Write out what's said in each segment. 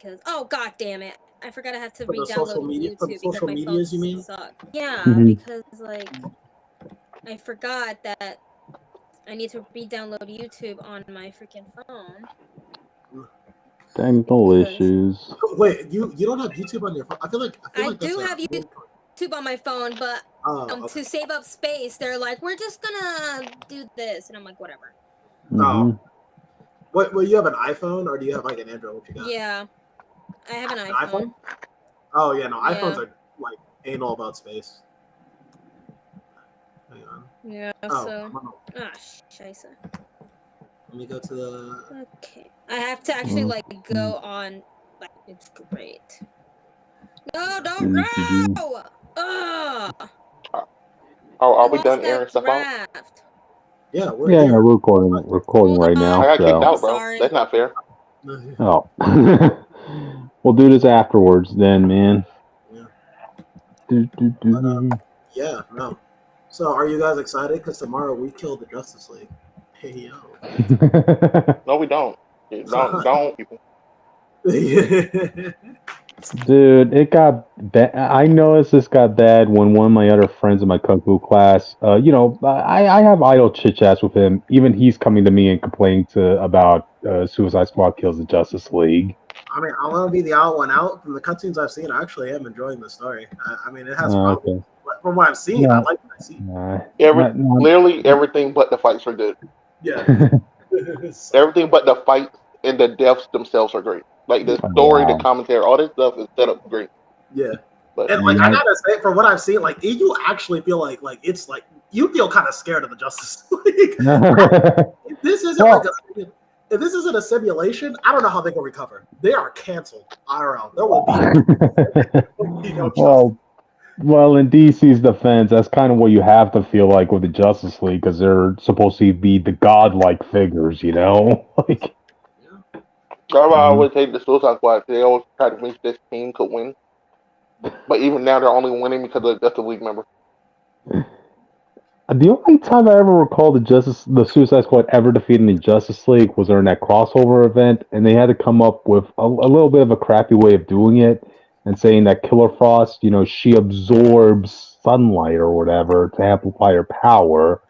because god damn it, I forgot I have to For the social re-download media, for the YouTube social because my medias, you phone mean? sucks. Yeah, Mhm. because like I forgot that I need to re-download YouTube on my freaking phone. Technical Because- issues. Wait, you don't have YouTube on your phone? I feel like I that's do a- have YouTube on my phone, but okay. to save up space, they're like, we're just gonna do this, and I'm like, whatever. Mhm. What? Well, you have an iPhone or do you have like an Android? What you got? Yeah, I have an An iPhone. Oh yeah, no, Yeah. iPhones are like anal about space. Hang on. Yeah, Oh, so hold on. scheiße. Let me go to the. Okay, I have to actually like go on. Like, it's great. No, don't row! Ugh! Are we done airing stuff out? draft. Yeah, we're Yeah, here. we're recording right now. I got kicked So. out, bro. Sorry. That's not fair. Oh. We'll do this afterwards then, man. Yeah. Yeah, no. So, are you guys excited? Because tomorrow we kill the Justice League. Hey yo. No, we don't. Don't people. Dude, it got bad. I noticed this got bad when one of my other friends in my kung fu class, I have idle chit chats with him. Even he's coming to me and complaining about Suicide Squad kills the Justice League. I mean, I want to be the odd one out. From the cutscenes I've seen, I actually am enjoying the story. I mean, it has problems. Okay. But from what I've seen, Yeah. I like what I see. Literally everything but the fights are good. Yeah. Everything but the fights and the deaths themselves are great. Like the story, the commentary, all this stuff is set up great. Yeah. But And like I gotta say, from what I've seen, like you actually feel like it's like you feel kind of scared of the Justice League. If this isn't a simulation, I don't know how they can recover. They are canceled. IRL. There will be no Justice. Well, in DC's defense, that's kind of what you have to feel like with the Justice League because they're supposed to be the godlike figures, you know? Like. That's why I always hate the Suicide Squad. They always try to think this team could win. But even now, they're only winning because of the Justice League member. The only time I ever recall the Suicide Squad ever defeating the Justice League was during that crossover event, and they had to come up with a little bit of a crappy way of doing it, and saying that Killer Frost, she absorbs sunlight or whatever to amplify her power.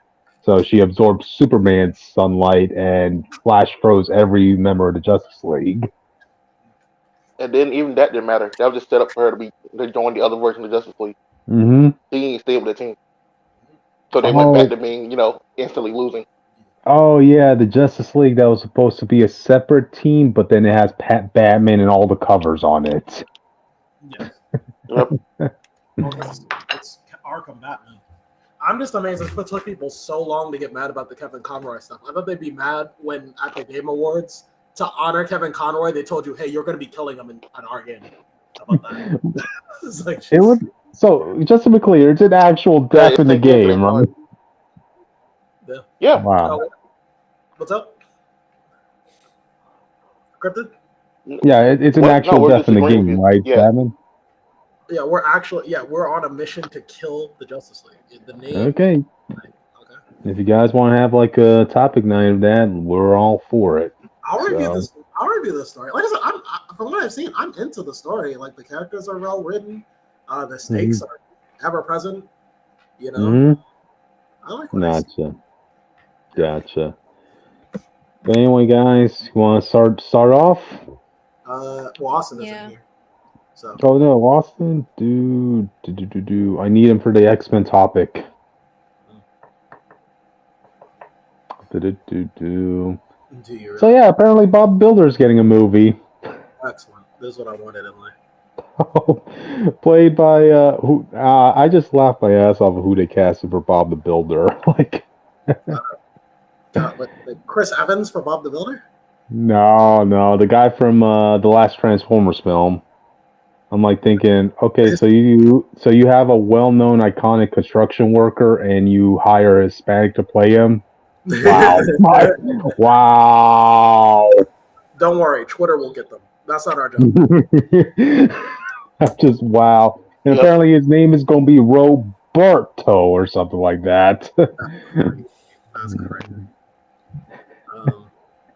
So she absorbed Superman's sunlight, and Flash froze every member of the Justice League. And then even that didn't matter. That was just set up for her to join the other version of Justice League. Mm-hmm. She didn't stay with the team. So they went back to being, instantly losing. Oh, yeah, the Justice League that was supposed to be a separate team, but then it has Batman and all the covers on it. Yes. Yep. It's Arkham Batman. I'm just amazed it took people so long to get mad about the Kevin Conroy stuff. I thought they'd be mad when at the Game Awards to honor Kevin Conroy, they told you, "Hey, you're going to be killing him in our game." How about that? It's like, so just to be clear, it's an actual death in the game, right? Yeah. Wow. What's up? Cryptid? Yeah, it's an actual death in the game, right, Batman? Yeah, we're on a mission to kill the Justice League. The name. Okay. If you guys want to have like a topic night of that, we're all for it. I'll review this story. Like I said, from what I've seen, I'm into the story. Like the characters are well written, the stakes are ever present. I like what I see. Gotcha. But anyway, guys, you want to start off? Well, Austin isn't here. So. Oh no, Austin, I need him for the X-Men topic. So yeah, apparently Bob Builder's getting a movie. Excellent. This is what I wanted in life. Played by I just laughed my ass off of who they casted for Bob the Builder. Like Chris Evans for Bob the Builder? No, the guy from the last Transformers film. I'm like thinking, okay, so you have a well-known iconic construction worker and you hire a Hispanic to play him. Wow. Wow. Don't worry, Twitter will get them. That's not our job. Just wow. And apparently his name is going to be Roberto or something like that. That's correct.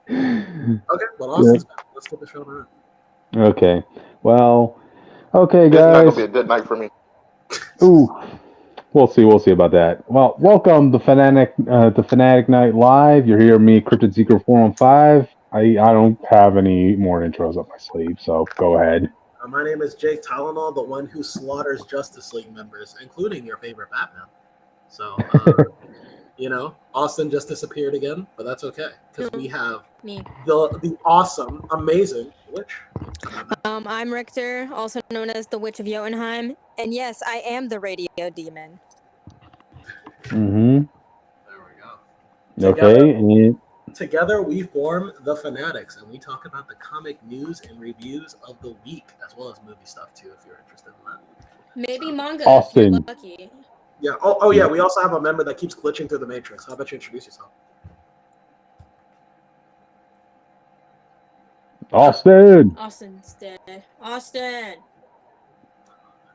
Okay, well, Austin's back. Let's get the show around. Okay. Well, okay, This is not gonna guys. be a good night for me. Ooh, we'll see. We'll see about that. Well, welcome to Fanatic Night Live. You're here, with me, Cryptid Seeker 415. I don't have any more intros up my sleeve, so go ahead. My name is Jake Tylenol, the one who slaughters Justice League members, including your favorite Batman. So, Austin just disappeared again, but that's okay because we have Me. the awesome, amazing Witch. I'm Richter, also known as the Witch of Jotunheim, and yes, I am the radio demon. Mm-hmm. There we go. Okay. And Together we form the Phanatics, and we talk about the comic news and reviews of the week, as well as movie stuff too, if you're interested in that. Maybe manga Austin. if you're lucky. Yeah. Oh yeah. We also have a member that keeps glitching through the Matrix. How about you introduce yourself? Austin. Austin's dead. Austin.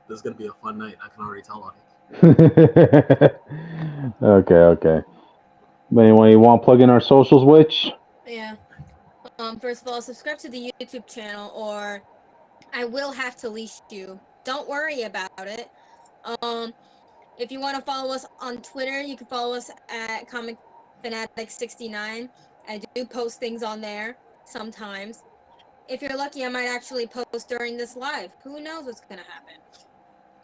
This is gonna be a fun night. I can already tell on you. Okay. Anyway, you want to plug in our socials, Witch? Yeah. First of all, subscribe to the YouTube channel, or I will have to leash you. Don't worry about it. If you want to follow us on Twitter, you can follow us at Comic Phanatics 69. I do post things on there sometimes. If you're lucky, I might actually post during this live. Who knows what's gonna happen?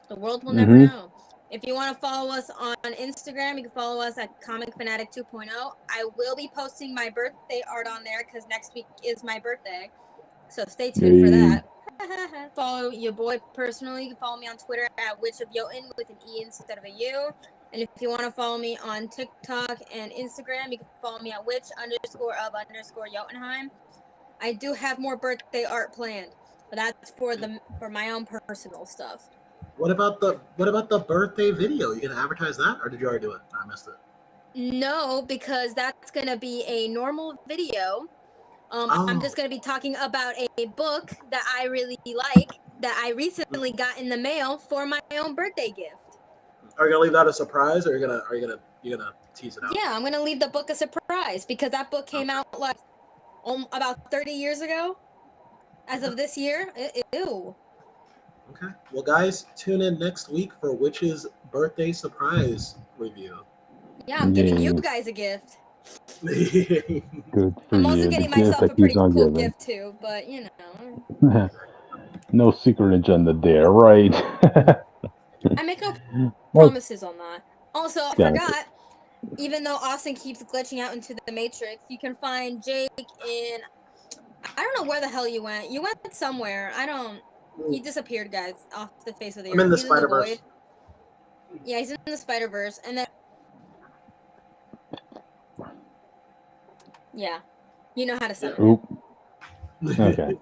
The world will never know. If you want to follow us on Instagram, you can follow us at Comic Fanatic 2.0. I will be posting my birthday art on there because next week is my birthday. So stay tuned for that. Follow your boy personally. You can follow me on Twitter at Witch of Jotun with an E instead of a U. And if you want to follow me on TikTok and Instagram, you can follow me at Witch_of_Jotunheim. I do have more birthday art planned, but that's for my own personal stuff. What about the birthday video? You gonna advertise that, or did you already do it? I missed it. No, because that's gonna be a normal video. I'm just gonna be talking about a book that I really like that I recently got in the mail for my own birthday gift. Are you gonna leave that a surprise, or are you gonna tease it out? Yeah, I'm gonna leave the book a surprise because that book came out like about 30 years ago. As of this year, ew. Okay. Well, guys, tune in next week for Witch's birthday surprise review. Yeah, I'm giving you guys a gift. Good for I'm also you. getting The gift myself that a pretty keeps on cool giving. gift too, but you know. No secret agenda there, right? I make no promises on that. Also, I Gotcha. forgot, even though Austin keeps glitching out into the Matrix, you can find Jake in... I don't know where the hell you went. You went somewhere. He disappeared, guys, off the face of the earth. I'm in the He's Spider-Verse. void. Yeah, he's in the Spider-Verse, and then... Yeah. You know how to summon him. Oop. Okay.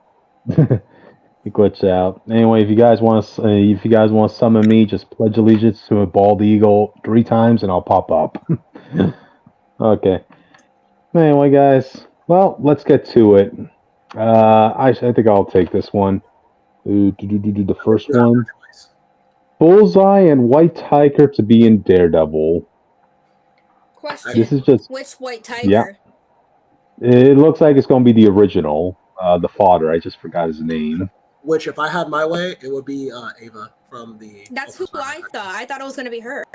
He glitched out. Anyway, if you guys want to summon me, just pledge allegiance to a bald eagle 3 times, and I'll pop up. Okay. Anyway, guys. Well, let's get to it. I think I'll take this one. The first one. Bullseye and White Tiger to be in Daredevil. Question. This is just... Which White Tiger? Yeah. It looks like it's going to be the original, the father. I just forgot his name. Which, if I had my way, it would be Ava from the... That's who I thought. I thought it was going to be her.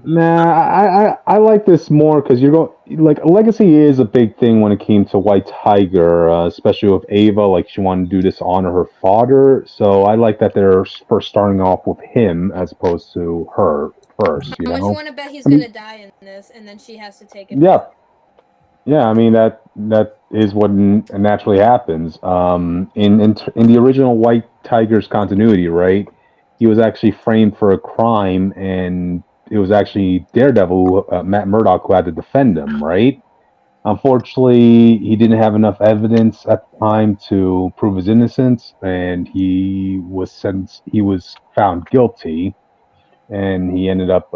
Nah, I like this more because you're going... Like, legacy is a big thing when it came to White Tiger, especially with Ava. Like, she wanted to do this to honor her father. So I like that they're first starting off with him as opposed to her first, you How much know? you want to bet he's going to die in this, and then she has to take it? Yeah. Yeah, I mean that is what naturally happens. In the original White Tiger's continuity, right? He was actually framed for a crime, and it was actually Daredevil, Matt Murdock, who had to defend him, right? Unfortunately, he didn't have enough evidence at the time to prove his innocence, and he was found guilty, and he ended up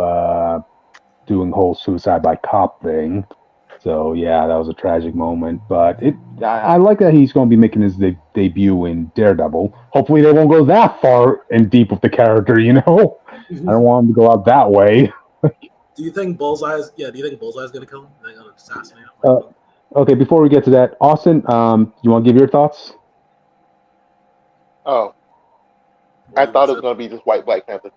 doing the whole suicide by cop thing. So yeah, that was a tragic moment, but I like that he's going to be making his debut in Daredevil. Hopefully they won't go that far and deep with the character, you know? I don't want him to go out that way. Do you think Bullseye's going to kill him? Are they going to assassinate him? Okay, before we get to that, Austin, you want to give your thoughts? Oh, I thought it was gonna be just white Black Panther.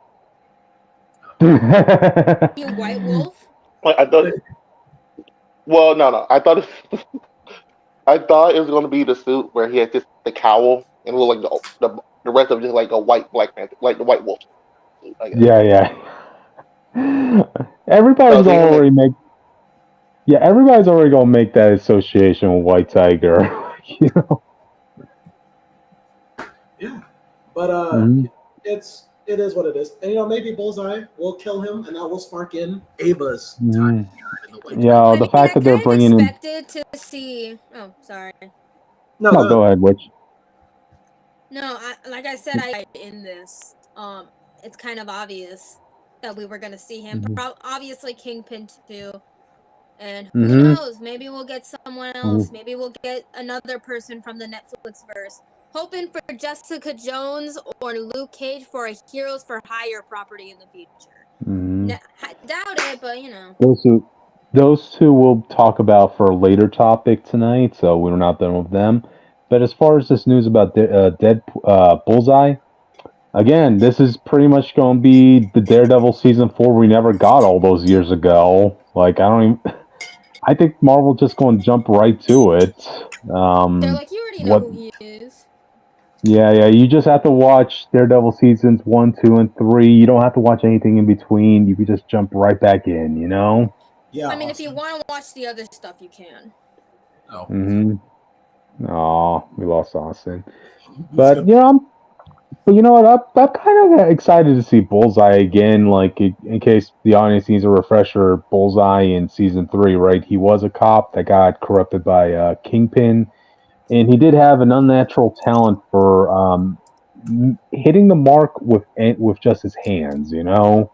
You White Wolf? I thought. Well, no. I thought it was gonna be the suit where he had just the cowl and look like the rest of just like a white Black Panther, like the White Wolf suit. I guess. Yeah. Everybody's So, already make. Yeah, everybody's already gonna make that association with White Tiger. You know? Yeah, but it is what it is, and maybe Bullseye will kill him, and that will spark in Ava's time here in the White Yeah, Tiger. the fact that they're bringing in. Expected to see. Oh, sorry. No, go ahead, Witch. No, like I said, in this, it's kind of obvious that we were gonna see him. Obviously, Kingpin too, and who knows? Maybe we'll get someone else. Maybe we'll get another person from the Netflix verse. Hoping for Jessica Jones or Luke Cage for a Heroes for Hire property in the future. I doubt it, but Those two we'll talk about for a later topic tonight, so we're not done with them. But as far as this news about Bullseye, again, this is pretty much going to be the Daredevil season 4 we never got all those years ago. Like, I think Marvel just going to jump right to it. They're like, you already know who he is. Yeah, you just have to watch Daredevil seasons 1, 2, and 3. You don't have to watch anything in between. You can just jump right back in, you know? Yeah. I mean, if you want to watch the other stuff, you can. Oh. Aw, we lost Austin. But, but you know what? I'm kind of excited to see Bullseye again. Like, in case the audience needs a refresher, Bullseye in season 3, right? He was a cop that got corrupted by Kingpin. And he did have an unnatural talent for hitting the mark with just his hands, you know?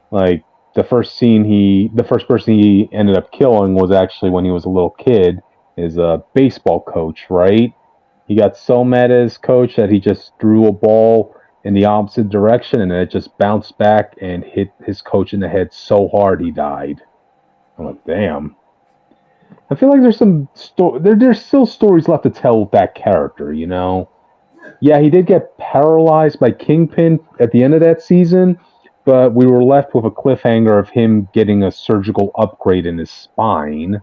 Like, the first person he ended up killing was actually when he was a little kid, his baseball coach, right? He got so mad at his coach that he just threw a ball in the opposite direction, and it just bounced back and hit his coach in the head so hard he died. I'm like, damn. I feel like there's there's still stories left to tell with that character, you know? Yeah, he did get paralyzed by Kingpin at the end of that season, but we were left with a cliffhanger of him getting a surgical upgrade in his spine,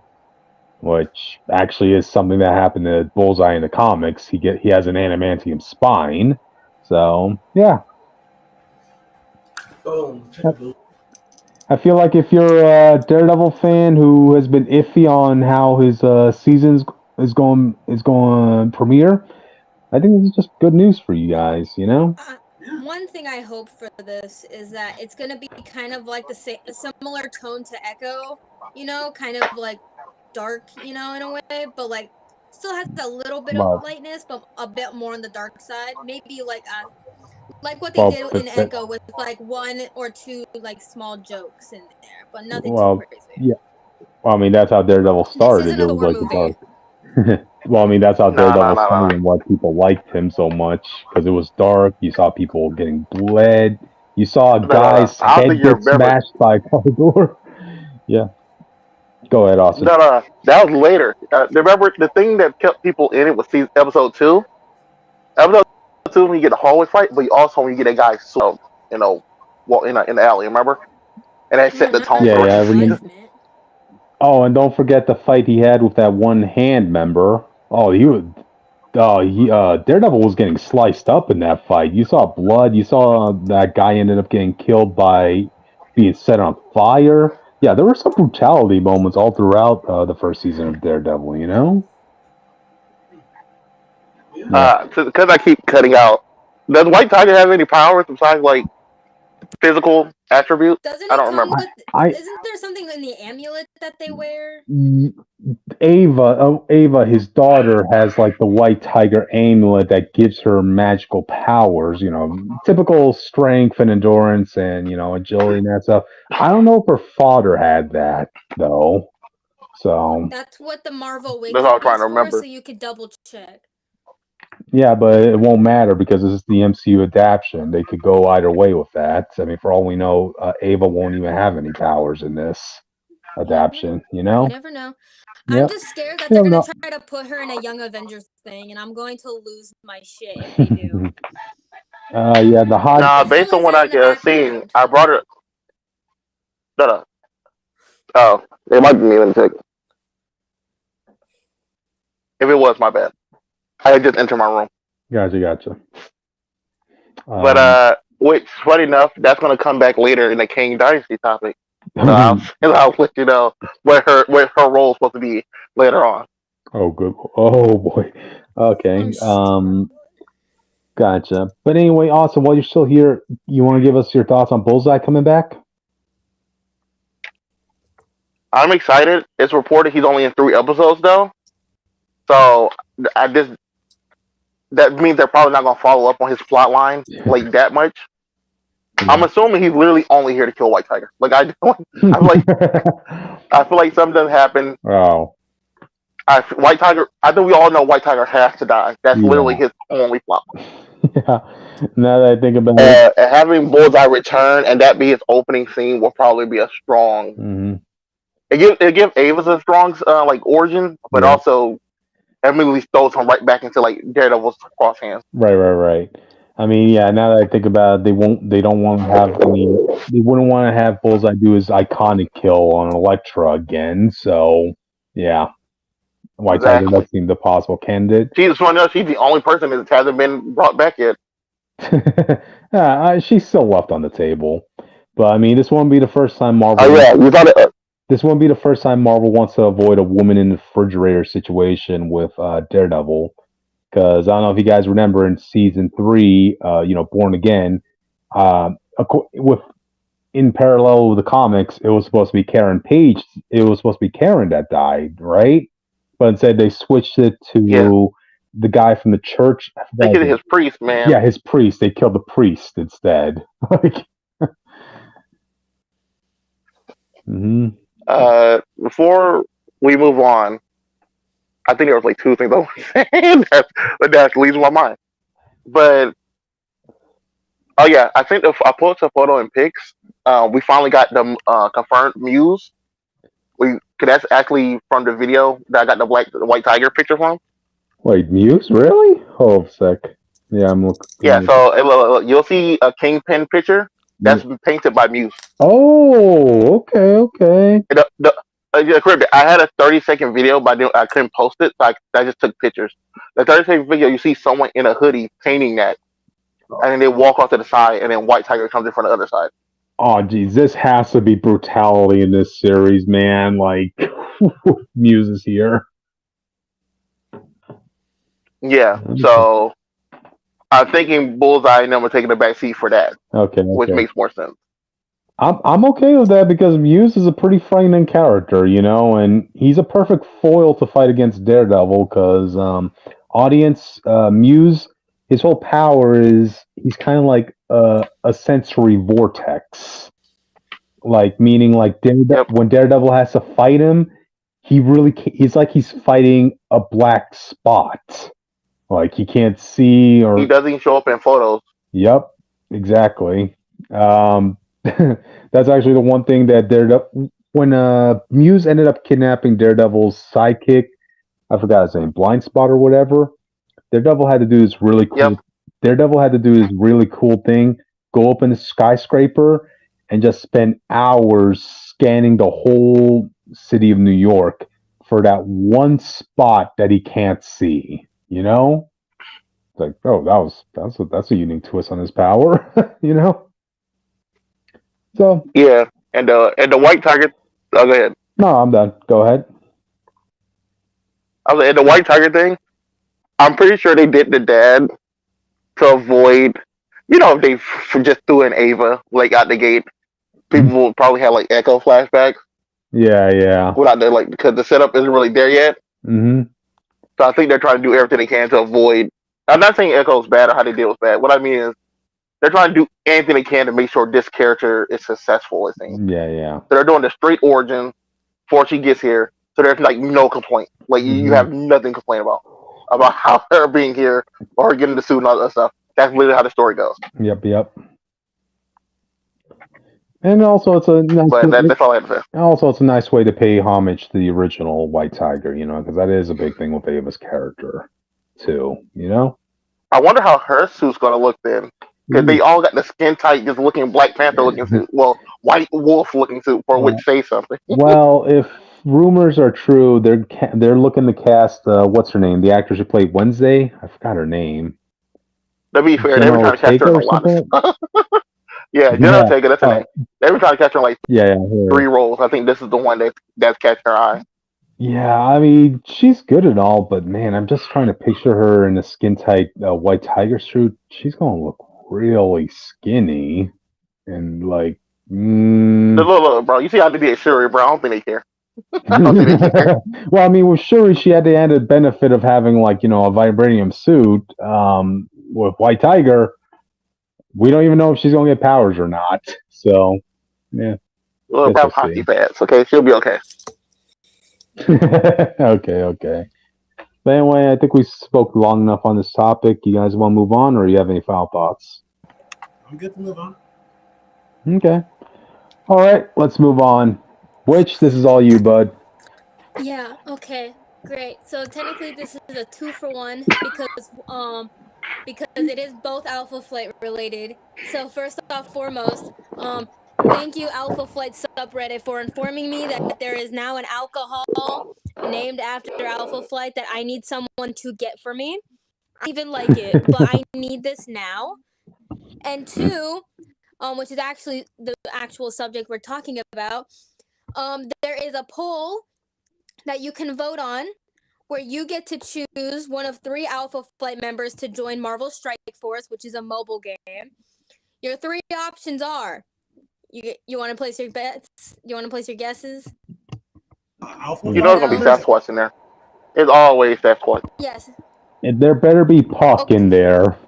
which actually is something that happened to Bullseye in the comics. He has an adamantium spine, so yeah. I feel like if you're a Daredevil fan who has been iffy on how his seasons is going to premiere, I think this is just good news for you guys, you know? One thing I hope for this is that it's going to be kind of like a similar tone to Echo, you know, kind of like dark, you know, in a way, but like still has a little bit of lightness, but a bit more on the dark side. Maybe like what they did in Echo with like 1 or 2 like small jokes in there, but nothing too crazy. Yeah. Well, I mean, that's how Daredevil started. This isn't a Thor movie. Well, I mean, that's how Daredevil started and why people liked him so much, because it was dark. You saw people getting bled. You saw a guy's head get smashed by a car door. Yeah. Go ahead, Austin. No, that was later. Remember, the thing that kept people in it was episode 2? Episode 2, when you get the hallway fight, but also when you get that guy, in the alley, remember? And that set the tone for I remember. Oh, and don't forget the fight he had with that one hand member. Daredevil was getting sliced up in that fight. You saw blood. You saw that guy ended up getting killed by being set on fire. Yeah, there were some brutality moments all throughout the first season of Daredevil, you know? Because I keep cutting out. Does White Tiger have any powers besides, like, physical attributes? I don't remember. Isn't there something in the amulet that they wear? Ava, his daughter, has like the White Tiger amulet that gives her magical powers, you know, typical strength and endurance and, you know, agility and that stuff. I don't know if her father had that, though. So that's what the Marvel Wiki is for, so you could double check. Yeah, but it won't matter because this is the MCU adaptation. They could go either way with that. I mean, for all we know, Ava won't even have any powers in this. adaptation. You You know? never know. Yep. I'm just scared that You they're never gonna know. try to put her in a Young Avengers thing, and I'm going to lose my shit if they do. Yeah, the hot. Nah, She based on was what there I in the seen, background. I brought her. Shut up. Oh, it might be me. Let me check. If it was, my bad. I had just entered my room. Gotcha. But which funny enough, that's gonna come back later in the Kang Dynasty topic. So I'll let you know what her role is supposed to be later on. Oh, good. Oh boy. Okay. Gotcha. But anyway, awesome. While you're still here, you want to give us your thoughts on Bullseye coming back? I'm excited. It's reported he's only in 3 episodes though, so I just that means they're probably not gonna follow up on his plot line like that much. I'm assuming he's literally only here to kill White Tiger. Like I feel like something doesn't happen. Oh. White Tiger. I think we all know White Tiger has to die. That's literally his only plot. Yeah. Now that I think about it, having Bullseye return and that be his opening scene will probably be a strong. mm-hmm. It give Ava's a strong like origin, but also immediately throws him right back into like Daredevil's cross hands. Right. I mean, yeah. Now that I think about it, they don't want to have they wouldn't want to have Bullseye do his iconic kill on Elektra again. So, yeah. White Tiger does seem the possible candidate. She's the only person that hasn't been brought back yet. She's still left on the table. But I mean, this won't be the first time Marvel. Oh yeah, you thought it. This won't be the first time Marvel wants to avoid a woman in the refrigerator situation with Daredevil. Because I don't know if you guys remember in season 3, Born Again, in parallel with the comics, it was supposed to be Karen Page. It was supposed to be Karen that died, right? But instead, they switched it to the guy from the church. They killed his priest, man. Yeah, his priest. They killed the priest instead. Before we move on, I think there was like 2 things I was saying that leaves my mind. But oh yeah, I think if I posted a photo in pics, we finally got the confirmed Muse. That's actually from the video that I got the White Tiger picture from. Wait, Muse? Really? Hold a sec. Yeah, I'm looking. Yeah, so you'll see a Kingpin picture that's been painted by Muse. Oh, okay. I had a 30-second video, but I couldn't post it, so I just took pictures. The 30-second video, you see someone in a hoodie painting that, and then they walk off to the side, and then White Tiger comes in from the other side. Oh, geez, this has to be brutality in this series, man. Like, Muse is here. Yeah, so I'm thinking Bullseye and them are taking the back seat for that. Okay. Which makes more sense. I'm okay with that because Muse is a pretty frightening character, and he's a perfect foil to fight against Daredevil because Muse, his whole power is he's kind of like a sensory vortex. Like, meaning like when Daredevil has to fight him, he's like he's fighting a black spot. Like he can't see or... He doesn't show up in photos. Yep, exactly. That's actually the one thing that Daredevil... When Muse ended up kidnapping Daredevil's sidekick, I forgot his name, Blind Spot or whatever, Daredevil had to do this really cool... Daredevil had to do this really cool thing, go up in the skyscraper and just spend hours scanning the whole city of New York for that one spot that he can't see. It's like, oh, that's a unique twist on his power, So yeah, and the White Tiger. Oh, go ahead. No, I'm done. Go ahead. I was like, the White Tiger thing. I'm pretty sure they did the dad to avoid, if they just threw in Ava like out the gate, people will probably have like Echo flashbacks. Yeah. Without because the setup isn't really there yet. Mm-hmm. So I think they're trying to do everything they can to avoid. I'm not saying Echo's bad or how they deal with bad. What I mean is they're trying to do anything they can to make sure this character is successful, it seems. Yeah. So they're doing the straight origin before she gets here. So there's like no complaint. Like you have nothing to complain about how her being here or her getting the suit and all that stuff. That's literally how the story goes. Yep. And also, it's a nice. But that's all I have to say. Also, it's a nice way to pay homage to the original White Tiger, because that is a big thing with Ava's character, too. I wonder how her suit's gonna look then, because they all got the skin tight, just looking Black Panther looking suit. Well, White Wolf looking suit, for which say something. Well, if rumors are true, they're looking to cast what's her name, the actress who played Wednesday. I forgot her name. To be fair, every time I catch her in a lot. Yeah, Jenna Ortega, that's her name. Every time I catch her in like 3 roles, I think this is the one that's catching her eye. Yeah, I mean, she's good and all, but man, I'm just trying to picture her in a skin tight White Tiger suit. She's gonna look really skinny and like. Look, bro. You see how they did Shuri, bro? I don't think they care. Well, I mean, with Shuri, she had the added benefit of having like a vibranium suit. With White Tiger, we don't even know if she's gonna get powers or not. So, yeah. Well, about hockey pads, okay? She'll be okay. Okay. But anyway, I think we spoke long enough on this topic. You guys want to move on, or you have any final thoughts? I'm good to move on. Okay. All right, let's move on. Which, this is all you, bud. Yeah, okay, great. So technically this is a 2-for-1 because it is both Alpha Flight related. So first off foremost, thank you Alpha Flight subreddit for informing me that there is now an alcohol named after Alpha Flight that I need someone to get for me. I even like it, but I need this now. And 2, which is actually the actual subject we're talking about, there is a poll that you can vote on where you get to choose one of 3 Alpha Flight members to join Marvel Strike Force, which is a mobile game. Your 3 options are, you want to place your bets? You want to place your guesses? You know there's going to be Sasquatch in there. It's always Sasquatch. Yes. There better be Puck in there.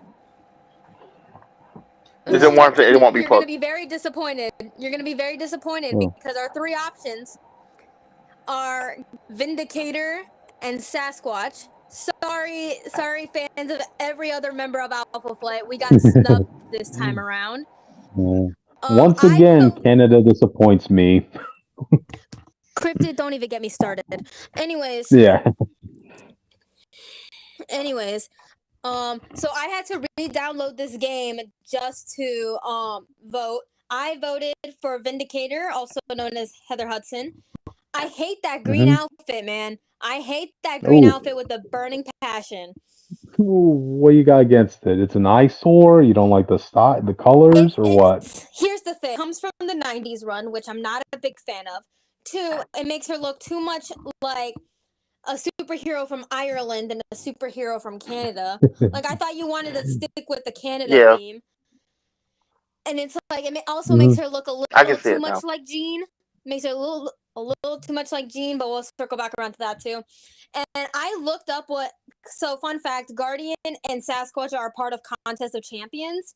Is it one thing? It won't be You're going to be very disappointed. You're going to be very disappointed because our 3 options are Vindicator and Sasquatch. Sorry, fans of every other member of Alpha Flight. We got snubbed this time around. Once again, Canada disappoints me. Cryptid, don't even get me started. Anyways. Yeah. So I had to re-download this game just to vote. I voted for Vindicator, also known as Heather Hudson. I hate that green outfit, man. I hate that green outfit with a burning passion. What you got against it? It's an eyesore? You don't like the style, the colors, or what? Here's the thing. It comes from the 90s run, which I'm not a big fan of. 2, it makes her look too much like a superhero from Ireland and a superhero from Canada. Like, I thought you wanted to stick with the Canada theme. And it's like, it also makes her look a little too much like Jean. Makes her a little too much like Jean, but we'll circle back around to that too. And I looked up so fun fact, Guardian and Sasquatch are a part of Contest of Champions.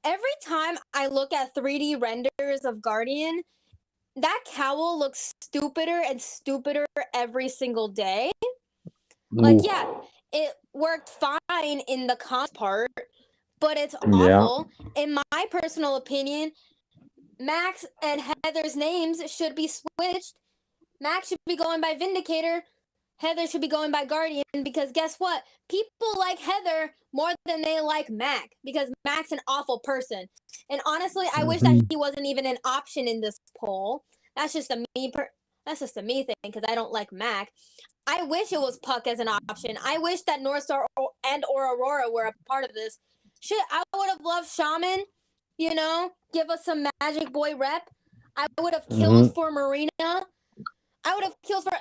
Every time I look at 3D renders of Guardian, that cowl looks stupider and stupider every single day. Like, yeah, it worked fine in the con part, but it's awful. In my personal opinion, Max and Heather's names should be switched. Max should be going by Vindicator. Heather should be going by Guardian, because guess what? People like Heather more than they like Mac, because Mac's an awful person. And honestly, I wish that he wasn't even an option in this poll. That's just a me thing, because I don't like Mac. I wish it was Puck as an option. I wish that Northstar or Aurora were a part of this. Shit, I would have loved Shaman, give us some Magic Boy rep. I would have killed for Marina. I would have killed for...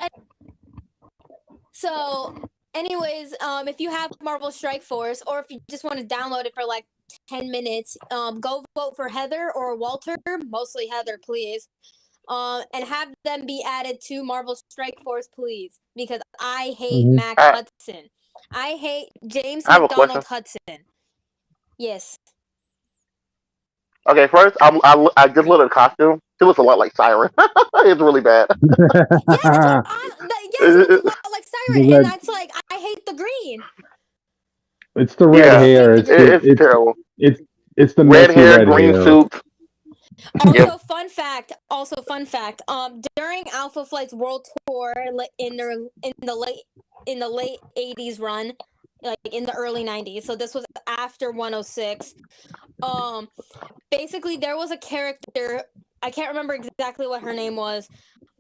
So, anyways, if you have Marvel Strike Force, or if you just want to download it for like 10 minutes, go vote for Heather or Walter, mostly Heather, please. And have them be added to Marvel Strike Force, please, because I hate Mac Hudson. I hate James McDonald Hudson. Yes. Okay, first, I just looked at the costume. It looks a lot like Siren. It's really bad. It looks a lot like Siren, and that's like, I hate the green. It's the red hair. It's terrible. It's the red hair, green hair. suit. Also, fun fact. During Alpha Flight's world tour in the late '80s run, like in the early '90s. So this was after 106. Basically, there was a character. I can't remember exactly what her name was,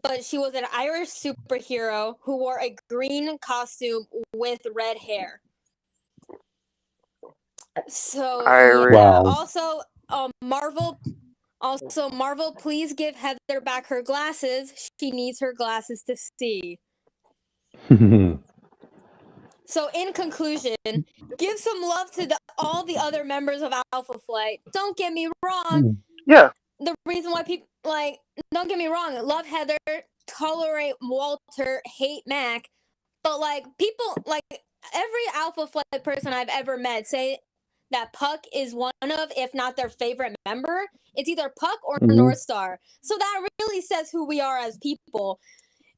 but she was an Irish superhero who wore a green costume with red hair. So Irish. yeah. Wow. Marvel, please give Heather back her glasses. She needs her glasses to see. So, in conclusion, give some love to all the other members of Alpha Flight. Don't get me wrong. Yeah. The reason why people don't get me wrong, love Heather, tolerate Walter, hate Mac, but people every Alpha Flight person I've ever met say that Puck is one of, if not their favorite member. It's either Puck or North Star. So that really says who we are as people.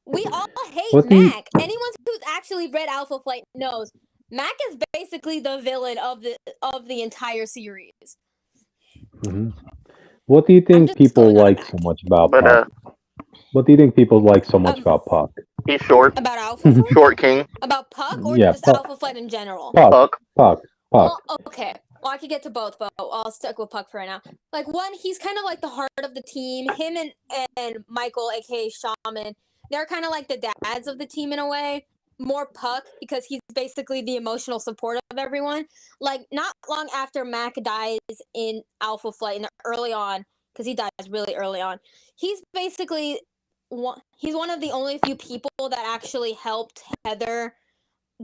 We all hate Mac. Anyone who's actually read Alpha Flight knows Mac is basically the villain of the entire series. What do you think people like so much about Puck? What do you think people like so much about Puck? He's short. About Alpha Flight? Short King. About Puck or just Puck. Alpha Flight in general? Puck. Well, okay. Well, I could get to both, but I'll stick with Puck for right now. One, he's kind of like the heart of the team. Him and Michael, aka Shaman, they're kind of like the dads of the team in a way. More Puck, because he's basically the emotional support of everyone. Not long after Mac dies in Alpha Flight, early on, because he dies really early on, he's basically he's one of the only few people that actually helped Heather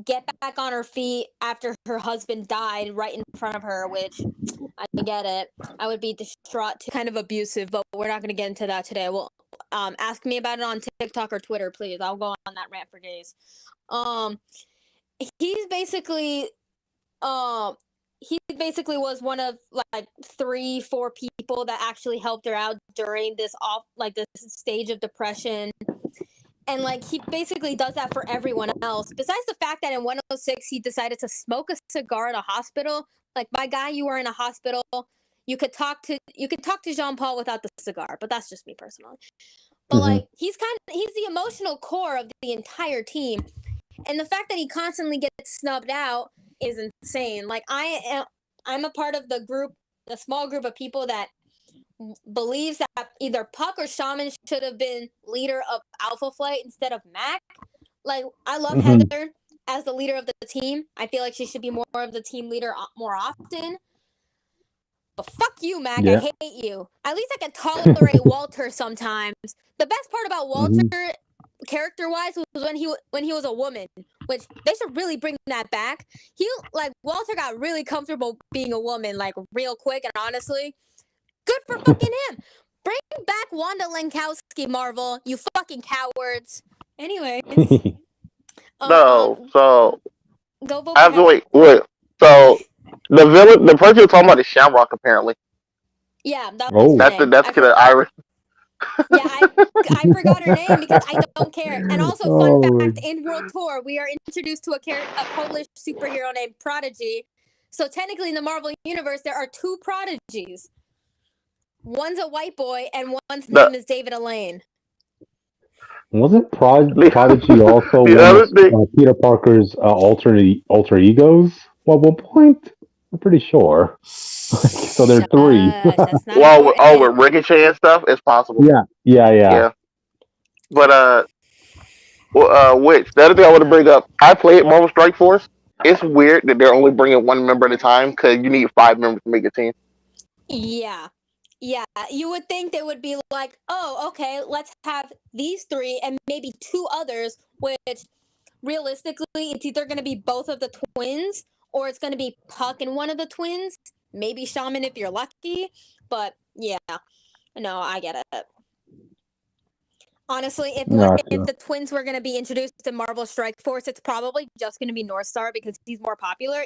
get back on her feet after her husband died right in front of her, which I get it. I would be distraught, kind of abusive, but we're not going to get into that today. Well, ask me about it on TikTok or Twitter, please. I'll go on that rant for days. He's basically was one of 3-4 people that actually helped her out during this this stage of depression. And he basically does that for everyone else. Besides the fact that in 106 he decided to smoke a cigar in a hospital. My guy, you were in a hospital. You could talk to Jean-Paul without the cigar, but that's just me personally. But he's the emotional core of the entire team. And the fact that he constantly gets snubbed out is insane. I'm a part of the small group of people that believes that either Puck or Shaman should have been leader of Alpha Flight instead of Mac. I love Heather as the leader of the team. I feel like she should be more of the team leader more often. But fuck you, Mac. Yeah. I hate you. At least I can tolerate Walter sometimes. The best part about Walter, character-wise, was when he was a woman, which they should really bring that back. Walter got really comfortable being a woman, real quick, and honestly, good for fucking him. Bring back Wanda Lenkowski, Marvel, you fucking cowards. Anyways. No, so go vote. I have to wait. So the villain, the person you're talking about is Shamrock, apparently. Yeah, that's kind of Irish. Yeah, I forgot her name because I don't care. And also, fun fact: in World Tour, we are introduced to a Polish superhero named Prodigy. So technically, in the Marvel universe, there are 2 Prodigies. One's a white boy, and one's name is David Elaine. Wasn't Prodigy also one of Peter Parker's alter egos at one point? I'm pretty sure. So there are 3. With Ricochet and stuff, it's possible. Yeah. But which the other thing I want to bring up, I played Marvel Strike Force. It's weird that they're only bringing 1 member at a time because you need 5 members to make a team. Yeah, you would think they would be like, oh, okay, let's have these 3 and maybe 2 others, which realistically, it's either going to be both of the twins or it's going to be Puck and one of the twins, maybe Shaman if you're lucky, but yeah, no, I get it. Honestly, if the twins were going to be introduced to Marvel Strike Force, it's probably just going to be North Star because he's more popular,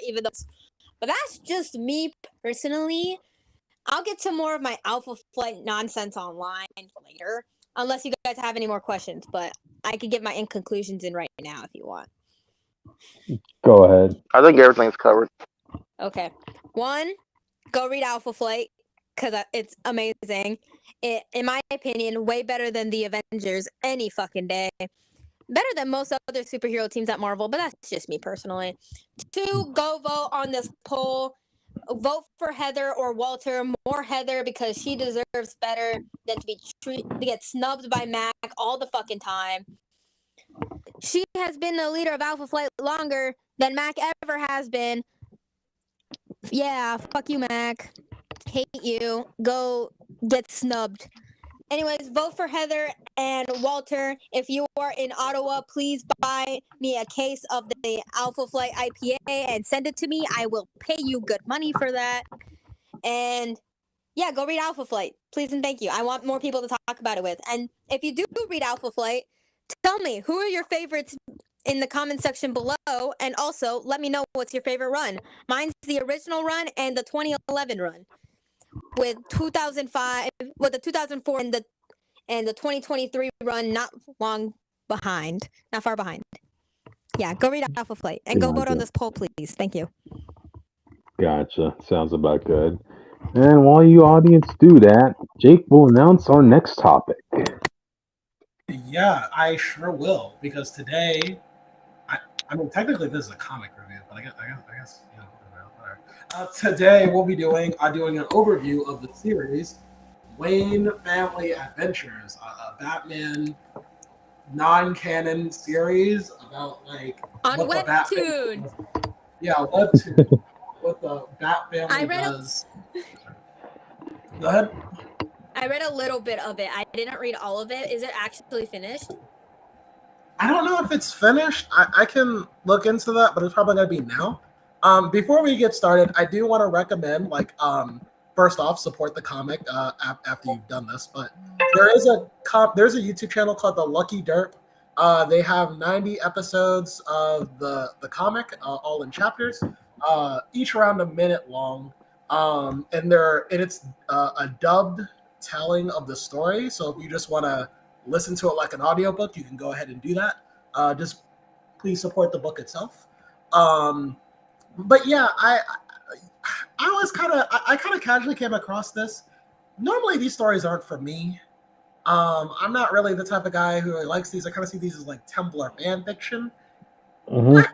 but that's just me personally. I'll get to more of my Alpha Flight nonsense online later, unless you guys have any more questions, but I could get my conclusions in right now if you want. Go ahead. I think everything's covered. Okay. 1, go read Alpha Flight, because it's amazing. in my opinion, way better than the Avengers any fucking day. Better than most other superhero teams at Marvel, but that's just me personally. 2, go vote on this poll. Vote for Heather or Walter. More Heather because she deserves better than to get snubbed by Mac all the fucking time. She has been the leader of Alpha Flight longer than Mac ever has been. Yeah, fuck you, Mac. Hate you. Go get snubbed. Anyways, vote for Heather and Walter. If you are in Ottawa, please buy me a case of the Alpha Flight IPA and send it to me. I will pay you good money for that. And yeah, go read Alpha Flight. Please and thank you. I want more people to talk about it with. And if you do read Alpha Flight, tell me who are your favorites in the comment section below. And also let me know what's your favorite run. Mine's the original run and the 2011 run. With 2005, with the 2004 and the 2023 run, not far behind. Yeah, go read Alpha Flight and go vote on this poll, please. Thank you. Gotcha. Sounds about good. And while you audience do that, Jake will announce our next topic. Yeah, I sure will, because today, I mean, technically this is a comic review, but I guess you know, whatever. Today we'll be doing an overview of the series Wayne Family Adventures, a Batman non-canon series about like on what Webtoon. Webtoon. What the Bat Family does. Go ahead. I read a little bit of it. I didn't read all of it. Is it actually finished? I don't know if it's finished. I can look into that, but it's probably gonna be now. Before we get started, I do want to recommend, first off, support the comic after you've done this. But there's a YouTube channel called The Lucky Derp. They have 90 episodes of the comic, all in chapters, each around a minute long. And it's a dubbed telling of the story. So if you just want to listen to it like an audiobook, you can go ahead and do that. Just please support the book itself. But yeah, I kind of casually came across this. Normally these stories aren't for me. I'm not really the type of guy who likes these. I kind of see these as like Tumblr fan fiction. Mm-hmm. But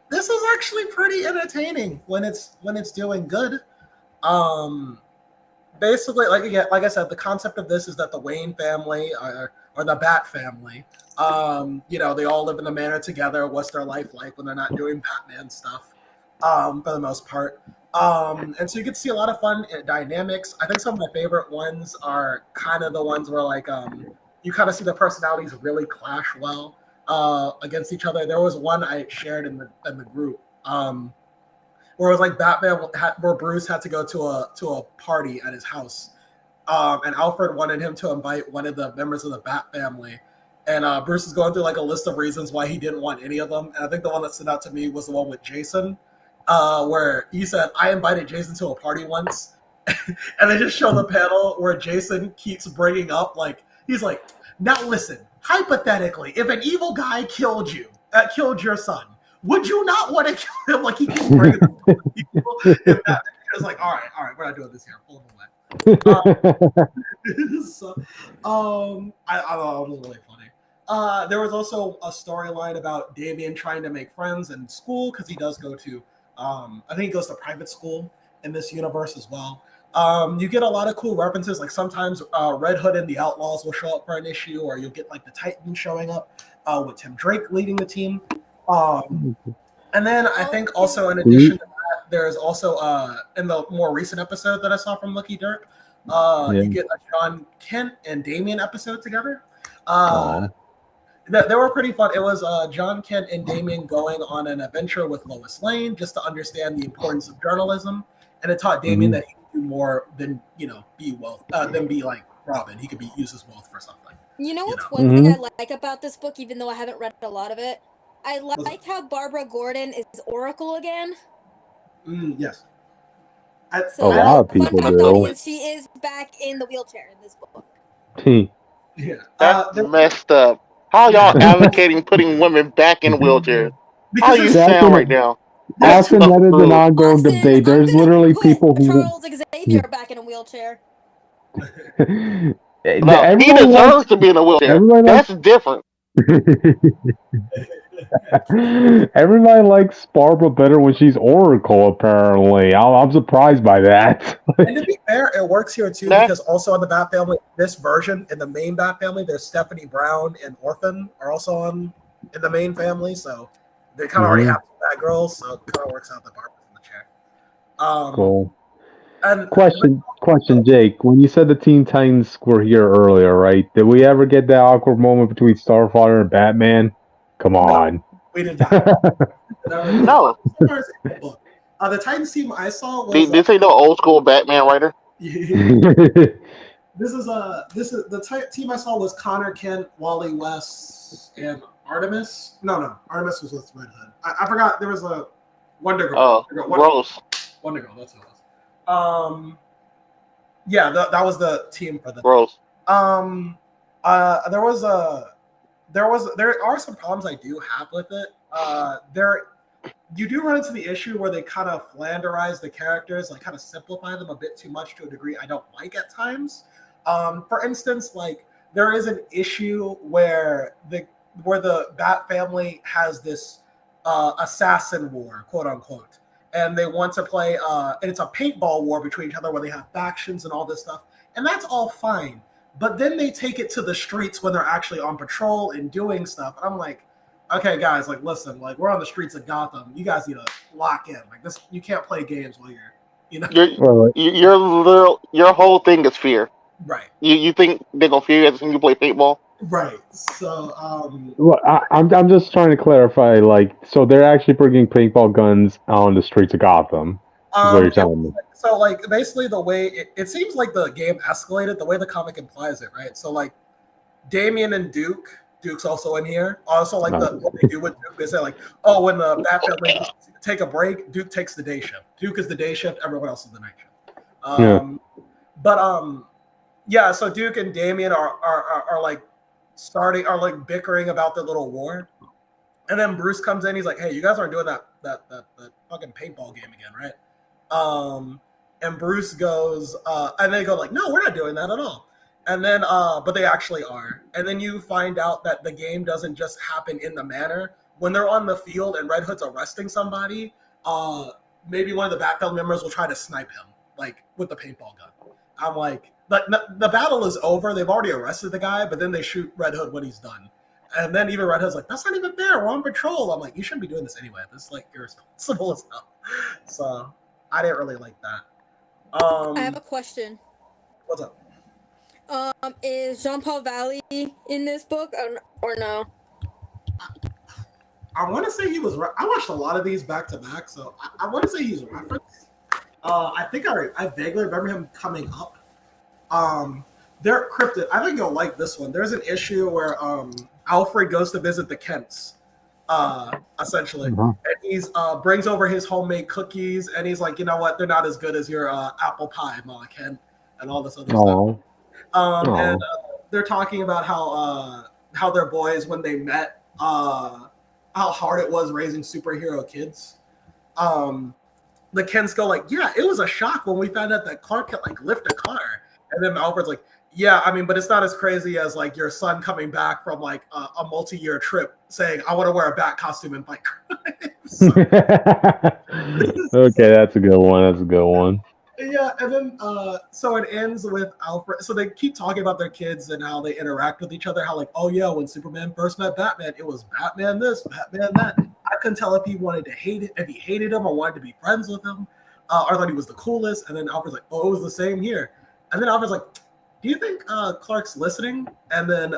this is actually pretty entertaining when it's doing good. Basically, like I said, the concept of this is that the Wayne family or the Bat family, they all live in a manor together. What's their life like when they're not doing Batman stuff? For the most part. And so you get to see a lot of fun dynamics. I think some of my favorite ones are kind of the ones where you kind of see the personalities really clash well against each other. There was one I shared in the group where it was like Batman, where Bruce had to go to a party at his house, and Alfred wanted him to invite one of the members of the Bat family. And Bruce is going through like a list of reasons why he didn't want any of them. And I think the one that stood out to me was the one with Jason. Where he said, I invited Jason to a party once, and they just show the panel where Jason keeps bringing up, he's like, now listen, hypothetically, if an evil guy killed your son, would you not want to kill him? Like, he keeps bringing up people. If that, it's like, all right, we're not doing this here. Pull him away. So, I thought it was really funny. There was also a storyline about Damian trying to make friends in school, because he does go to I think he goes to private school in this universe as well. You get a lot of cool references, like sometimes Red Hood and the Outlaws will show up for an issue, or you'll get like the Titans showing up with Tim Drake leading the team. And then I think also in addition to that, there's also in the more recent episode that I saw from Lucky Derp, you get a John Kent and Damian episode together. They were pretty fun. It was John Kent and Damian going on an adventure with Lois Lane just to understand the importance of journalism, and it taught Damian that he could do more than be like Robin. He could use his wealth for something. You know what's one thing I like about this book, even though I haven't read a lot of it? I like how Barbara Gordon is Oracle again. Yes. A lot of people do. She is back in the wheelchair in this book. Yeah, that's messed up. How y'all advocating putting women back in wheelchairs? How you sound right now? That's another ongoing debate. There's literally people who Charles Xavier back in a wheelchair. No, he deserves to be in a wheelchair. That's different. Everybody likes Barbara better when she's Oracle, apparently. I'm surprised by that. And to be fair, it works here too because also on the Bat Family, this version in the main Bat Family, there's Stephanie Brown and Orphan are also in the main family, so they kind of already have Bat Girls, so it kind of works out that Barbara's in the chair. Cool. And question, Jake. When you said the Teen Titans were here earlier, right? Did we ever get that awkward moment between Starfire and Batman? Come on. No, we did not. No. The Titans team I saw was. This ain't no old school Batman writer. This is the team I saw was Connor, Kent, Wally West, and Artemis. No, Artemis was with Red Hood. I forgot there was a Wonder Girl. Oh, Rose. Wonder Girl, that's what it was. Yeah, that was the team for them. Rose. There are some problems I do have with it. You do run into the issue where they kind of flanderize the characters, like kind of simplify them a bit too much to a degree I don't like at times. For instance, like there is an issue where the Bat Family has this assassin war, quote unquote, and they want to play and it's a paintball war between each other where they have factions and all this stuff, and that's all fine. But then they take it to the streets when they're actually on patrol and doing stuff. And I'm like, okay, guys, like, listen, like, we're on the streets of Gotham. You guys need to lock in. Like, this, you can't play games while your whole thing is fear. Right. You think they're gonna fear you as you play paintball? Right. So, well, I'm just trying to clarify. Like, so they're actually bringing paintball guns on the streets of Gotham. Is what you're telling me. So, like, basically the way it seems like the game escalated, the way the comic implies it, right? So, like, Damian and Duke's also in here. Also, like, what they do with Duke, they say, like, oh, when the Bat Family take a break, Duke takes the day shift. Duke is the day shift, everyone else is the night shift. Yeah, so Duke and Damian are like bickering about their little war. And then Bruce comes in, he's like, hey, you guys aren't doing that fucking paintball game again, right? And Bruce goes, and they go like, no, we're not doing that at all. And then, but they actually are. And then you find out that the game doesn't just happen in the manor. When they're on the field and Red Hood's arresting somebody, maybe one of the Bat Family members will try to snipe him, like with the paintball gun. I'm like, the battle is over. They've already arrested the guy, but then they shoot Red Hood when he's done. And then even Red Hood's like, that's not even fair. We're on patrol. I'm like, you shouldn't be doing this anyway. This is like irresponsible as hell. So I didn't really like that. I have a question. What's up? Is Jean-Paul Valley in this book or no? I want to say he was. I watched a lot of these back to back, so I want to say he's referenced. I think I vaguely remember him coming up. They're cryptid. I think you'll like this one. There's an issue where Alfred goes to visit the Kents, essentially, and he's brings over his homemade cookies, and he's like, you know what, they're not as good as your apple pie, Ma Kent, and all this other stuff. And they're talking about how their boys, when they met, how hard it was raising superhero kids. The Kents go like, yeah, it was a shock when we found out that Clark could like lift a car. And then Alfred's like, yeah, I mean, but it's not as crazy as like your son coming back from like a multi-year trip saying, I want to wear a bat costume and fight crimes. Okay, that's a good one. Yeah, and then so it ends with Alfred. So they keep talking about their kids and how they interact with each other. How like, oh yeah, when Superman first met Batman, it was Batman this, Batman that. I couldn't tell if he wanted to hate it, if he hated him or wanted to be friends with him, or thought he was the coolest. And then Alfred's like, oh, it was the same here. And then Alfred's like, do you think Clark's listening? And then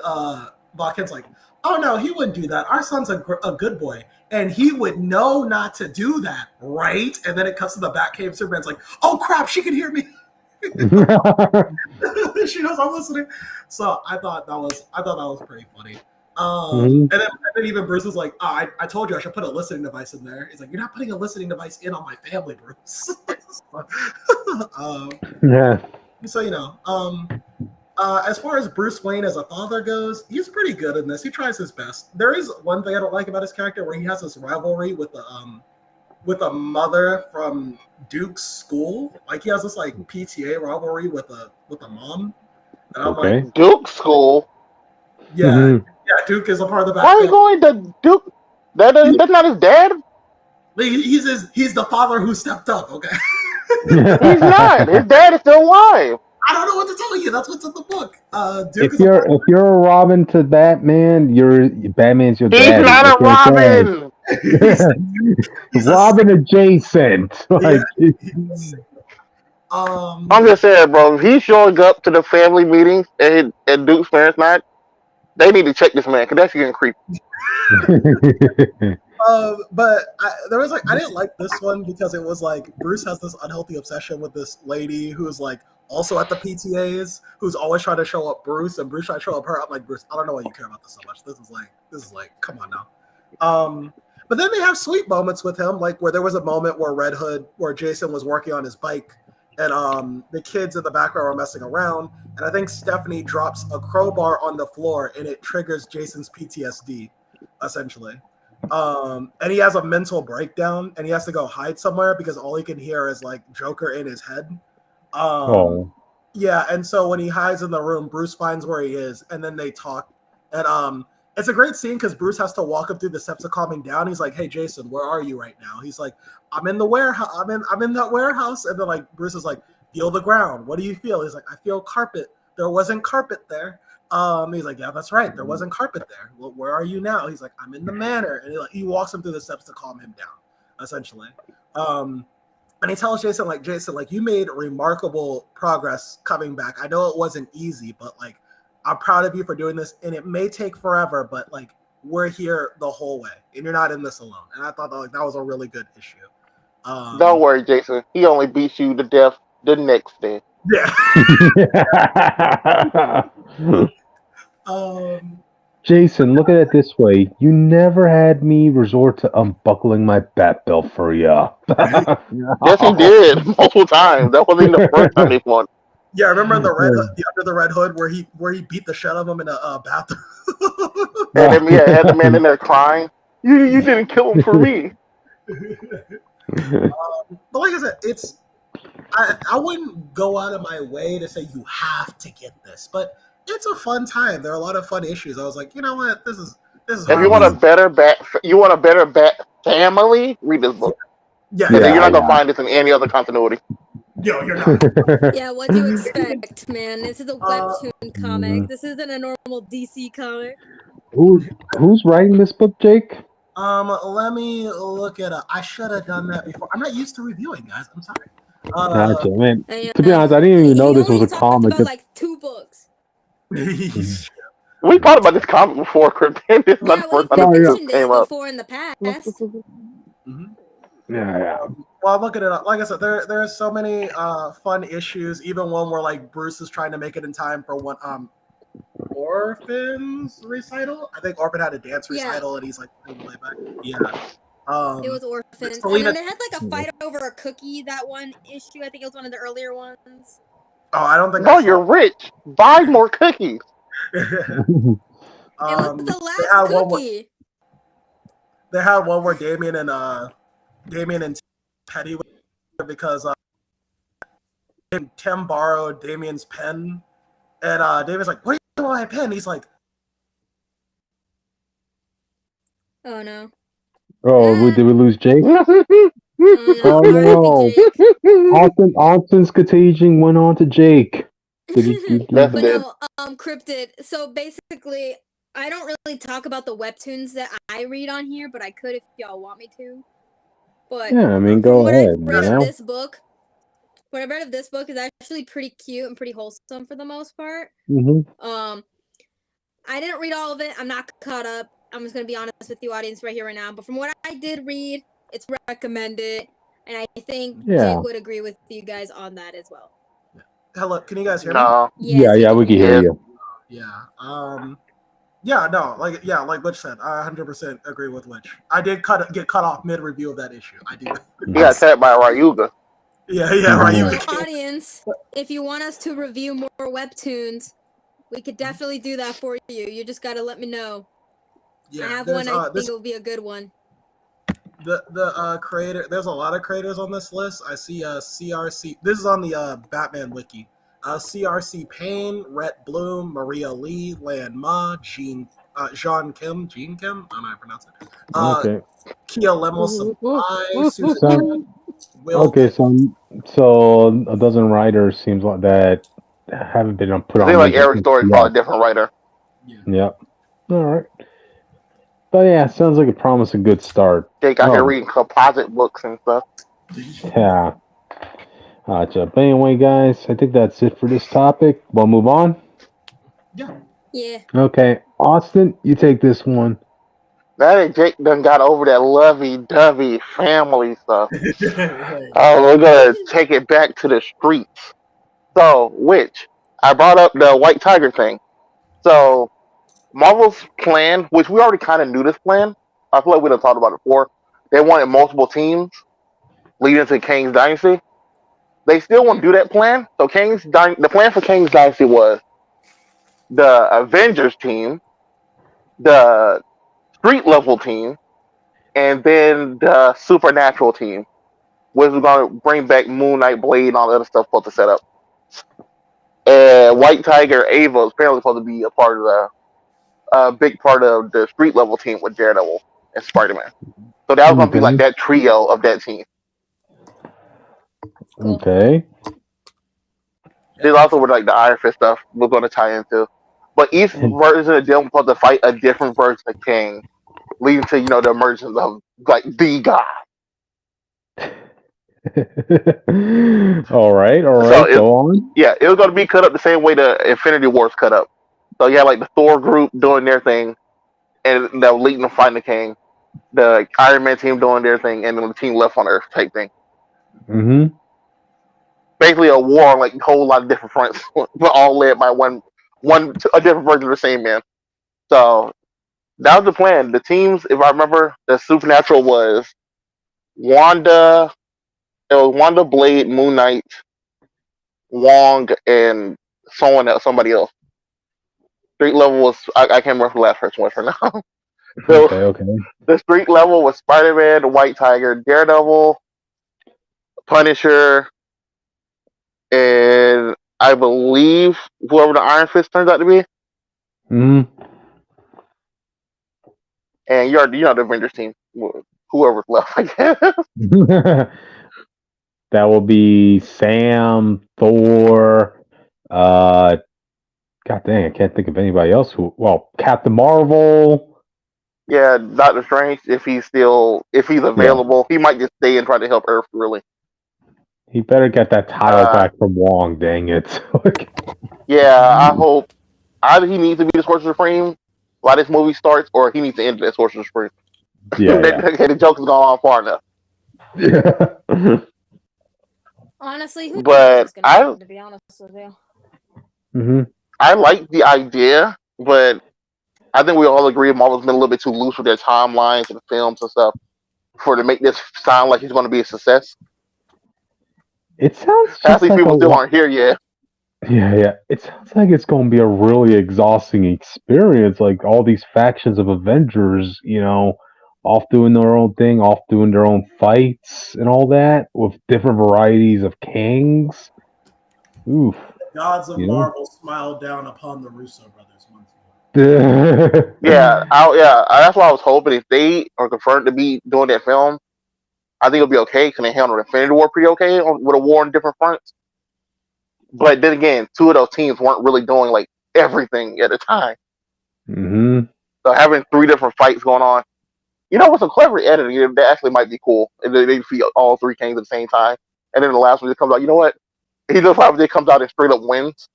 Kent's like, oh no, he wouldn't do that. Our son's a good boy, and he would know not to do that, right? And then it cuts to the Batcave. Superman's like, oh crap, she can hear me. She knows I'm listening. So I thought that was pretty funny. And then even Bruce was like, oh, I told you I should put a listening device in there. He's like, you're not putting a listening device in on my family, Bruce. Yeah. So as far as Bruce Wayne as a father goes, he's pretty good in this. He tries his best. There is one thing I don't like about his character where he has this rivalry with the with a mother from Duke's school. Like he has this like PTA rivalry with a mom, and I'm Okay. like, Duke School. yeah, Duke is a part of the Why are you back. going to Duke? That's not his dad. He's the father who stepped up. Okay, He's not. His dad is still alive. I don't know what to tell you. That's what's in the book. Duke If is a part you're a Robin to Batman, Batman's your He's daddy. not a What can I Robin. he's a- Robin adjacent. Like, I'm just saying, bro. If he's showing up to the family meetings and Duke's parents not, they need to check this man because that's getting creepy. but there was I didn't like this one because it was like Bruce has this unhealthy obsession with this lady who's like also at the PTAs, who's always trying to show up Bruce, and Bruce trying to show up her. I'm like, Bruce, I don't know why you care about this so much. This is like, come on now. But then they have sweet moments with him, like where there was a moment where Jason was working on his bike, and the kids in the background were messing around, and I think Stephanie drops a crowbar on the floor, and it triggers Jason's PTSD, essentially. And he has a mental breakdown, and he has to go hide somewhere because all he can hear is like Joker in his head. Yeah, and so when he hides in the room, Bruce finds where he is, and then they talk. And it's a great scene because Bruce has to walk him through the steps of calming down. He's like, "Hey, Jason, where are you right now?" He's like, "I'm in the warehouse. I'm in that warehouse." And then like Bruce is like, "Feel the ground. What do you feel?" He's like, "I feel carpet. There wasn't carpet there." He's like, "Yeah, that's right. There wasn't carpet there. Well, where are you now?" He's like, "I'm in the manor." And he walks him through the steps to calm him down, essentially. And he tells Jason, you made remarkable progress coming back. I know it wasn't easy, but like, I'm proud of you for doing this. And it may take forever, but like, we're here the whole way, and you're not in this alone. And I thought that was a really good issue. Don't worry, Jason. He only beats you to death the next day. Yeah. Jason, look at it this way. You never had me resort to unbuckling my bat belt for you. Yes, he did multiple times. That wasn't even the first time he won. Yeah, I remember the Under the Red Hood where he beat the shit out of him in a bathroom. And then had the man in there crying. You didn't kill him for me. But like I said, I wouldn't go out of my way to say you have to get this, but it's a fun time. There are a lot of fun issues. I was like, you know what, this is. If you want a better bat family, read this book. Yeah, you're not gonna find this in any other continuity. Yo, you're not. Yeah, what do you expect, man? This is a webtoon comic. This isn't a normal DC comic. Who's writing this book, Jake? Let me look it up. I should have done that before. I'm not used to reviewing, guys. I'm sorry. Gotcha, man. To be honest, I didn't even know this was a comic. About like 2 books. We talked about this comic before, Crypt. This is not the first time it came up before in the past. Mm-hmm. Yeah. Well, I'm looking it up. Like I said, there are so many fun issues. Even one where like Bruce is trying to make it in time for one Orphan's recital. I think Orphan had a dance recital, and he's like way back. Yeah. It was Orphans. And then they had like a fight over a cookie. That one issue, I think it was one of the earlier ones. Oh, I don't think. No, you're rich. Buy more cookies. It was the last cookie. They had one where Damien and Teddy because Tim borrowed Damien's pen, and Damien's like, "What are you doing with my pen?" He's like, "Oh no." Oh, did we lose Jake? Oh no! Austin's contagion went on to Jake. But no, Cryptid. So basically, I don't really talk about the webtoons that I read on here, but I could if y'all want me to. But yeah, I mean, go ahead. What I read of this book is actually pretty cute and pretty wholesome for the most part. Mm-hmm. I didn't read all of it. I'm not caught up. I'm just gonna be honest with you, audience, right here, right now. But from what I did read, it's recommended, and I think Jake would agree with you guys on that as well. Hello, can you guys hear me? Yeah, we can hear you. Yeah. Like Witch said, I 100% agree with Witch. I did get cut off mid-review of that issue. I do. You got attacked by Ryuga. Yeah, Ryuga. So, audience, if you want us to review more webtoons, we could definitely do that for you. You just gotta let me know. Yeah, I have one I think will be a good one. The creator. There's a lot of creators on this list. I see CRC. This is on the Batman wiki. CRC Payne, Rhett Bloom, Maria Lee, Lan Ma, Jean Kim. I don't know how to pronounce it. Okay. Kia Lemel Supply, Susan So, Kim, Will. okay, so a dozen writers seems like that haven't been put I on. think like these every lists story is yet. probably a different writer. Yep. All right. But yeah, sounds like a promising good start. Jake out here reading composite books and stuff. Yeah. Gotcha. But anyway, guys, I think that's it for this topic. We'll move on. Yeah. Okay, Austin, you take this one. That Jake done got over that lovey-dovey family stuff. Oh, we're gonna take it back to the streets. So, which I brought up the White Tiger thing. So, Marvel's plan, which we already kind of knew this plan. I feel like we done talked about it before. They wanted multiple teams leading to Kang's Dynasty. They still want to do that plan. So, the plan for Kang's Dynasty was the Avengers team, the street level team, and then the supernatural team, which was going to bring back Moon Knight, Blade, and all the other stuff supposed to set up. And White Tiger, Ava is apparently supposed to be a part of big part of the street level team with Daredevil and Spiderman. So that was going to be like that trio of that team. Okay. There's also where like the Iron Fist stuff we're going to tie into. But each version of them was supposed to fight a different version of Kang, leading to the emergence of like the guy. all right. So go on. Yeah, it was going to be cut up the same way the Infinity Wars cut up. So you had like the Thor group doing their thing, and that was leading to fighting the King. The Iron Man team doing their thing, and then the team left on Earth type thing. Mm-hmm. Basically, a war on like a whole lot of different fronts, but all led by a different version of the same man. So that was the plan. The teams, if I remember, the Supernatural was Wanda. It was Wanda, Blade, Moon Knight, Wong, and somebody else. Street level was I can't remember who the last person was for now. So, okay. The street level was Spider-Man, White Tiger, Daredevil, Punisher, and I believe whoever the Iron Fist turns out to be. Mm-hmm. And you know the Avengers team, whoever's left, I guess. That will be Sam, Thor, God dang, I can't think of anybody else Captain Marvel. Yeah, Doctor Strange, if he's available, he might just stay and try to help Earth, really. He better get that title back from Wong, dang it. Yeah, I hope either he needs to be the Sorcerer Supreme while this movie starts, or he needs to end that Sorcerer Supreme. Yeah. The joke has gone on far enough. Yeah. Honestly, who but knows what's gonna happen, to be honest with you. Mm-hmm. I like the idea, but I think we all agree Marvel's been a little bit too loose with their timelines and films and stuff to make this sound like he's going to be a success. It sounds just like people still aren't here yet. Yeah. It sounds like it's going to be a really exhausting experience. Like all these factions of Avengers, off doing their own thing, off doing their own fights and all that with different varieties of Kangs. Oof. Gods of Marvel smiled down upon the Russo brothers once more. That's what I was hoping. If they are confirmed to be doing that film, I think it'll be okay because they handled Infinity War pretty okay with a war on different fronts. But then again, two of those teams weren't really doing like everything at a time. Mm-hmm. So having 3 different fights going on, with some clever editing, that actually might be cool. And they see all 3 Kangs at the same time, and then the last one just comes out. You know what? He just probably comes out and straight up wins.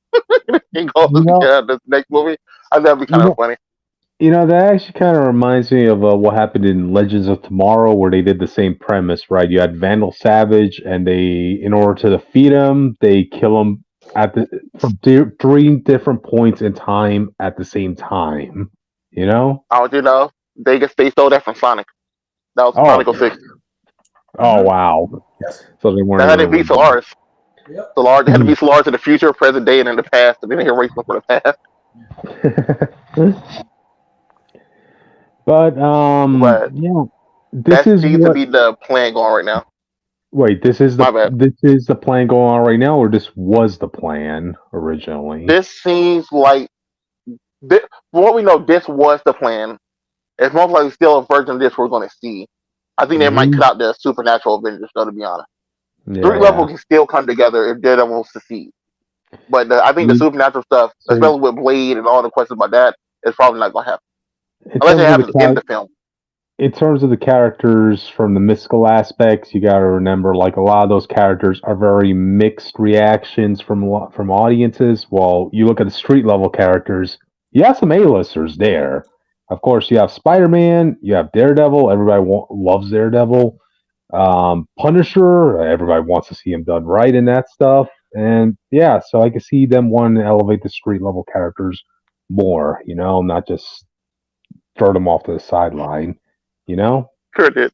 He goes the next movie. I think that'd be kind of funny. That actually kind of reminds me of what happened in Legends of Tomorrow, where they did the same premise, right? You had Vandal Savage, and in order to defeat him, they kill him from 3 different points in time at the same time. Oh, they stole that from Sonic. That was Sonic 06. Oh wow! Yes. So they weren't. That had to be Solaris. Yep. They had to be Solaris in the future, present day, and in the past. And then they erased them for the past. But yeah. this That is seems to what. be the plan going right now. Wait, this is My bad. the plan going on right now, or this was the plan originally? This seems like, from what we know, this was the plan. It's most likely still a version of this we're going to see. I think they might cut Hmm. out the supernatural Avengers, though, to be honest. Street Yeah. level can still come together if Daredevil succeeds. But I think the You- supernatural stuff, So especially with Blade and all the questions about that, is probably not going to happen. in Unless it terms of happens in the film. in terms of the characters from the mystical aspects, you got to remember, like a lot of those characters are very mixed reactions from audiences. While you look at the street level characters, you have some A-listers there. Of course, you have Spider-Man, you have Daredevil. Everybody loves Daredevil. Punisher, everybody wants to see him done right in that stuff. And yeah, so I can see them wanting to elevate the street level characters more. Not just throw them off to the sideline. You know? Sure did.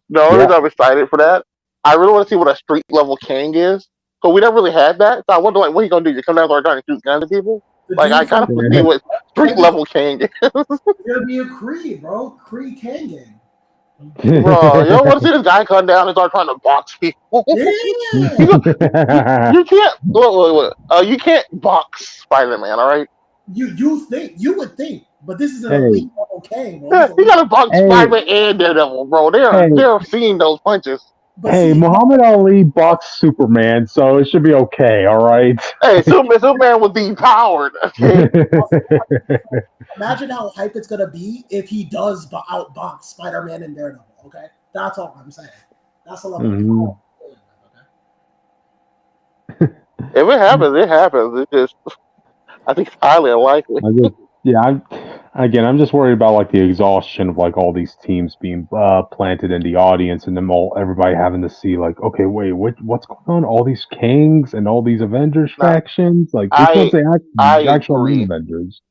The only Yeah. reason I'm excited for that, I really want to see what a street level Kang is. So we never really had that. So I wonder, like, what he gonna do? You come down to our garden and shoot guns at people? The Like, I dude kind from of want to see what street level Kang is. it's gonna be a Creed, bro. Creed Kang gang. Bro, you don't want to see this guy come down and start trying to box people. Yeah. You can't. Look. You can't box Spider-Man. All right. You would think, but this is an Hey. elite level Kang, bro. Yeah, you gotta box Hey. Spider-Man and Daredevil, bro. Hey. They're seeing those punches. But Hey, see, Muhammad Ali boxed Superman, so it should be okay, all right? Hey, Superman was depowered. Okay. imagine how hype it's gonna be if he does outbox Spider-Man and Daredevil. Okay, that's all I'm saying. That's a level. Mhm. If it happens, it happens. It's just, I think it's highly unlikely. I'm just worried about like the exhaustion of like all these teams being planted in the audience, and then everybody having to see like, okay, wait, what's going on? All these Kangs and all these Avengers No, factions, like which one's the I actual agree. Avengers?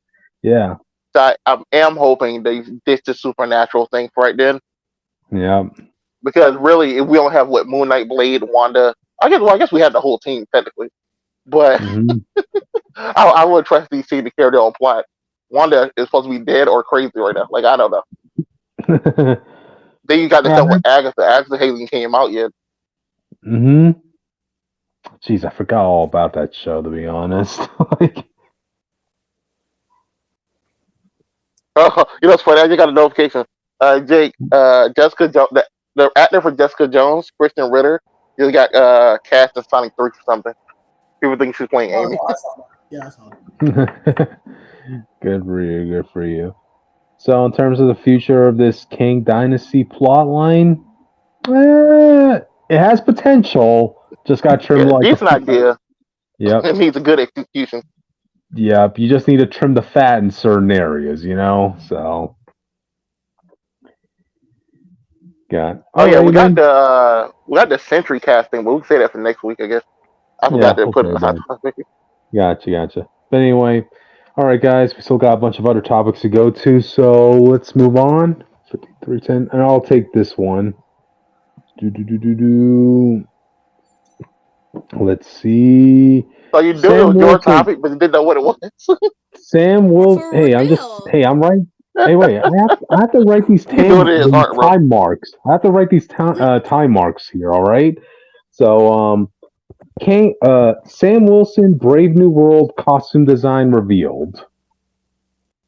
Yeah, I am hoping they ditch the supernatural thing for right then, yeah. because really, if we don't have what Moon Knight, Blade, Wanda. I guess we had the whole team technically, but Mhm. I would trust DC to carry their own plot. Wanda is supposed to be dead or crazy right now. Like, I don't know. Then you got the stuff with Agatha. Agatha hasn't came out yet. Mm-hmm. Jeez, I forgot all about that show, to be honest. Like, Oh, you know what's funny? I just got a notification. Jake, Jessica Jones, the actor for Jessica Jones, Kristen Ritter, just got cast in Sonic 3 for something. People think she's playing Amy. I saw that. Yeah, I saw that. good for you, good for you. So, in terms of the future of this Kang Dynasty plotline, it has potential. Just got trimmed like Decent idea. Yep. It needs a good execution. Yep. You just need to trim the fat in certain areas, So, we got the Sentry casting, but we can say that for next week, I guess. I forgot to put it on. Gotcha. But anyway, all right, guys, we still got a bunch of other topics to go to, so let's move on. 5310, and I'll take this one. Let's see. So you do it with your topic, but you didn't know what it was. Sam Wilson. Hey, I'm right. Hey, wait, I have to write these time marks. I have to write these time marks here, all right? So, Sam Wilson, Brave New World costume design revealed.